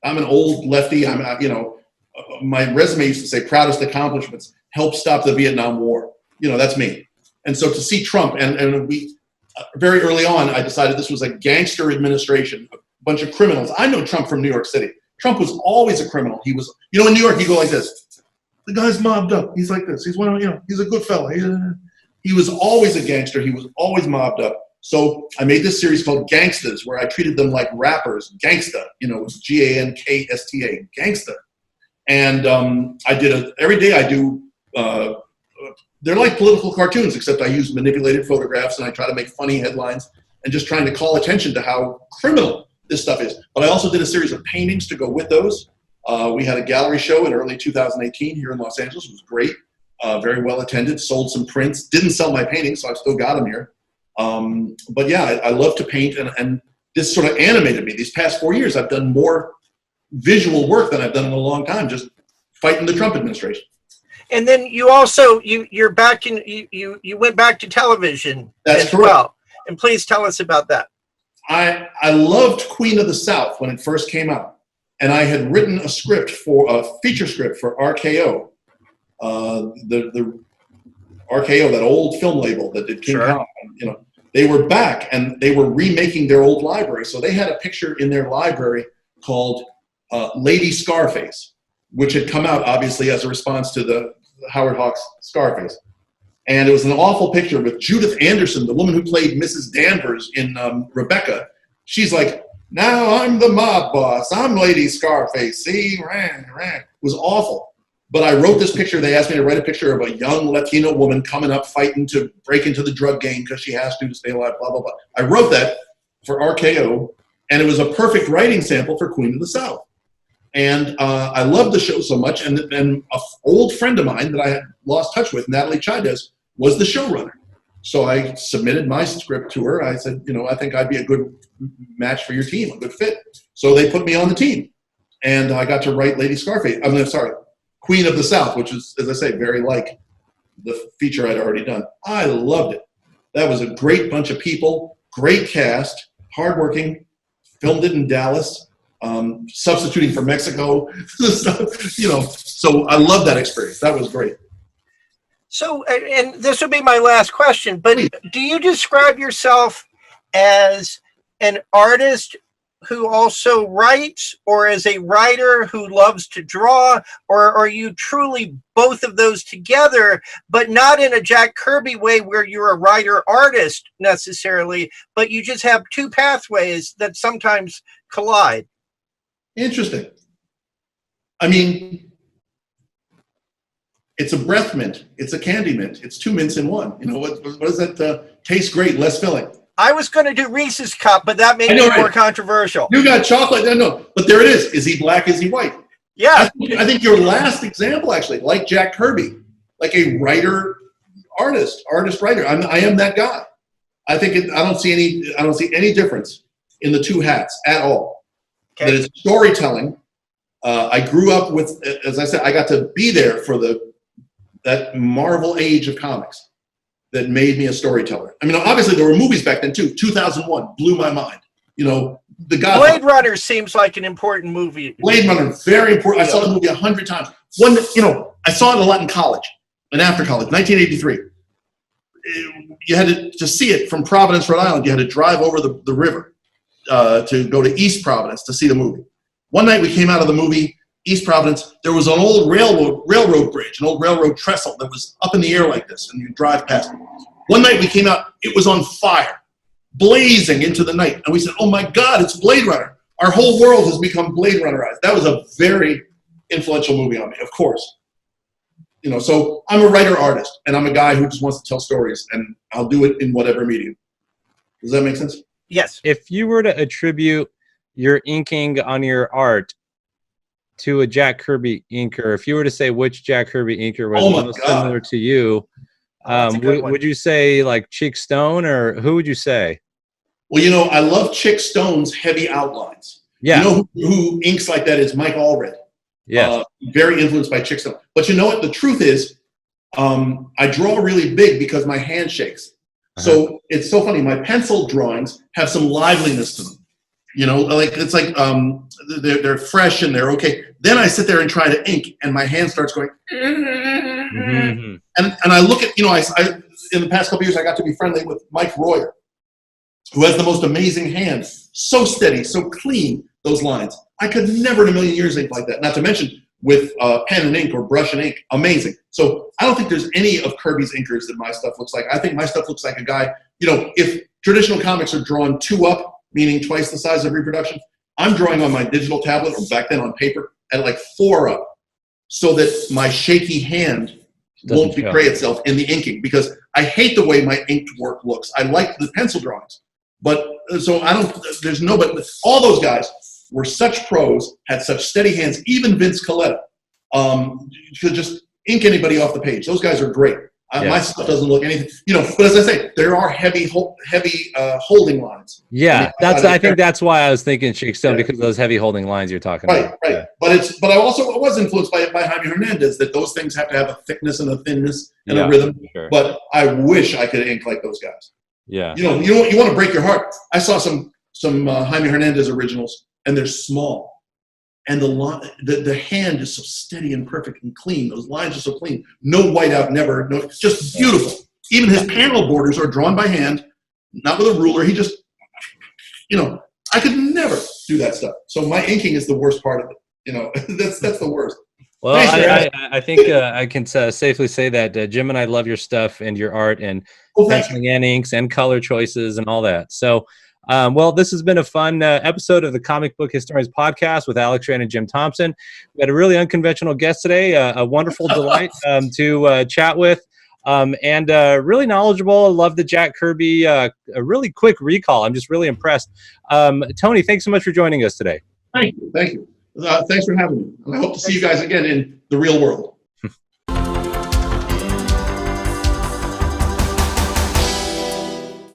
I'm an old lefty. My resume used to say proudest accomplishments, help stop the Vietnam War. That's me. And so to see Trump, and we, very early on, I decided this was a gangster administration, a bunch of criminals. I know Trump from New York City. Trump was always a criminal. He was, in New York, you go like this. The guy's mobbed up. He's like this. He's he's a good fella. He was always a gangster. He was always mobbed up. So I made this series called Gangsters, where I treated them like rappers. Gangsta, it was Ganksta, Gangsta. And every day I do, they're like political cartoons, except I use manipulated photographs and I try to make funny headlines and just trying to call attention to how criminal this stuff is. But I also did a series of paintings to go with those. We had a gallery show in early 2018 here in Los Angeles. It was great, very well attended, sold some prints, didn't sell my paintings, so I've still got them here. But yeah, I love to paint, and this sort of animated me. These past 4 years, I've done more visual work than I've done in a long time, just fighting the Trump administration. And then you also you're back in you went back to television. That's as correct. Well. And please tell us about that. I loved Queen of the South when it first came out, and I had written a feature script for RKO, the RKO, that old film label that did King Kong. They were back and they were remaking their old library, so they had a picture in their library called Lady Scarface, which had come out obviously as a response to the Howard Hawks Scarface. And it was an awful picture with Judith Anderson, the woman who played Mrs. Danvers in Rebecca. She's like, now I'm the mob boss. I'm Lady Scarface. See, It was awful. But I wrote this picture. They asked me to write a picture of a young Latino woman coming up, fighting to break into the drug game because she has to stay alive, blah, blah, blah. I wrote that for RKO, and it was a perfect writing sample for Queen of the South. And I loved the show so much. And an old friend of mine that I had lost touch with, Natalie Chaidez, was the showrunner. So I submitted my script to her. I said, I think I'd be a good match for your team, a good fit. So they put me on the team. And I got to write Lady Scarface. Queen of the South, which is, as I say, very like the feature I'd already done. I loved it. That was a great bunch of people, great cast, hardworking, filmed it in Dallas, substituting for Mexico, so I love that experience. That was great. So, and this would be my last question, but do you describe yourself as an artist who also writes, or as a writer who loves to draw, or are you truly both of those together, but not in a Jack Kirby way where you're a writer-artist necessarily, but you just have two pathways that sometimes collide? Interesting. I mean, it's a breath mint. It's a candy mint. It's two mints in one. What does that tastes great, less filling? I was going to do Reese's Cup, but that made it more controversial. You got chocolate? No. But there it is. Is he black? Is he white? Yeah. I think your last example, actually, like Jack Kirby, like a artist-writer. I am that guy. I think I don't see any difference in the two hats at all. Okay. That is storytelling. I grew up with, as I said, I got to be there for that Marvel age of comics that made me a storyteller. I mean, obviously there were movies back then too. 2001 blew my mind. The guy. Blade Runner seems like an important movie. Blade Runner, very important. I saw the movie 100 times. I saw it a lot in college and after college. 1983. You had to see it from Providence, Rhode Island. You had to drive over the river to go to East Providence to see the movie. One night we came out of the movie East Providence. There was an old railroad bridge, an old railroad trestle that was up in the air like this, and you drive past it. One night we came out, it was on fire, blazing into the night. And we said, oh my God, it's Blade Runner. Our whole world has become Blade Runnerized. That was a very influential movie on me, of course. So I'm a writer-artist, and I'm a guy who just wants to tell stories, and I'll do it in whatever medium. Does that make sense? Yes. If you were to attribute your inking on your art to a Jack Kirby inker, if you were to say which Jack Kirby inker was most similar to you, would you say like Chick Stone, or who would you say? Well, I love Chick Stone's heavy outlines. Yeah. Who inks like that is Mike Allred. Yeah. Very influenced by chick style. But you know what? The truth is, I draw really big because my hand shakes. So it's so funny. My pencil drawings have some liveliness to them. You know, like it's like they're fresh and they're okay. Then I sit there and try to ink, and my hand starts going. And I look at, you know, I in the past couple of years I got to be friendly with Mike Royer, who has the most amazing hand. So steady, so clean, those lines. I could never in a million years ink like that. Not to mention with pen and ink or brush and ink. Amazing. So I don't think there's any of Kirby's inkers that my stuff looks like. I think my stuff looks like a guy, you know, if traditional comics are drawn 2 up, meaning twice the size of reproduction, I'm drawing on my digital tablet, or back then on paper, at like 4 up, so that my shaky hand won't betray itself in the inking, because I hate the way my inked work looks. I like the pencil drawings, but so I don't, there's nobody, all those guys were such pros, had such steady hands, even Vince Coletta, could just ink anybody off the page. Those guys are great. My stuff doesn't look anything, you know, but as I say, there are heavy holding lines. Yeah, I think that's why I was thinking chick style, because of those heavy holding lines you're talking about. Right. Yeah. But I also was influenced by Jaime Hernandez, that those things have to have a thickness and a thinness and a rhythm. Sure. But I wish I could ink like those guys. Yeah. You know, you want to break your heart. I saw some Jaime Hernandez originals, and they're small. And the hand is so steady and perfect and clean. Those lines are so clean. No whiteout, never. No, just beautiful. Even his panel borders are drawn by hand, not with a ruler. He just, you know, I could never do that stuff. So my inking is the worst part of it. You know, that's the worst. Well, I think I can safely say that Jim and I love your stuff and your art and penciling and inks and color choices and all that. So. Well, this has been a fun episode of the Comic Book Historians Podcast with Alex Grand and Jim Thompson. We had a really unconventional guest today, a wonderful delight to chat with, and really knowledgeable. I love the Jack Kirby, a really quick recall. I'm just really impressed. Tony, thanks so much for joining us today. Thank you. Thanks for having me. And I hope to see you guys again in the real world.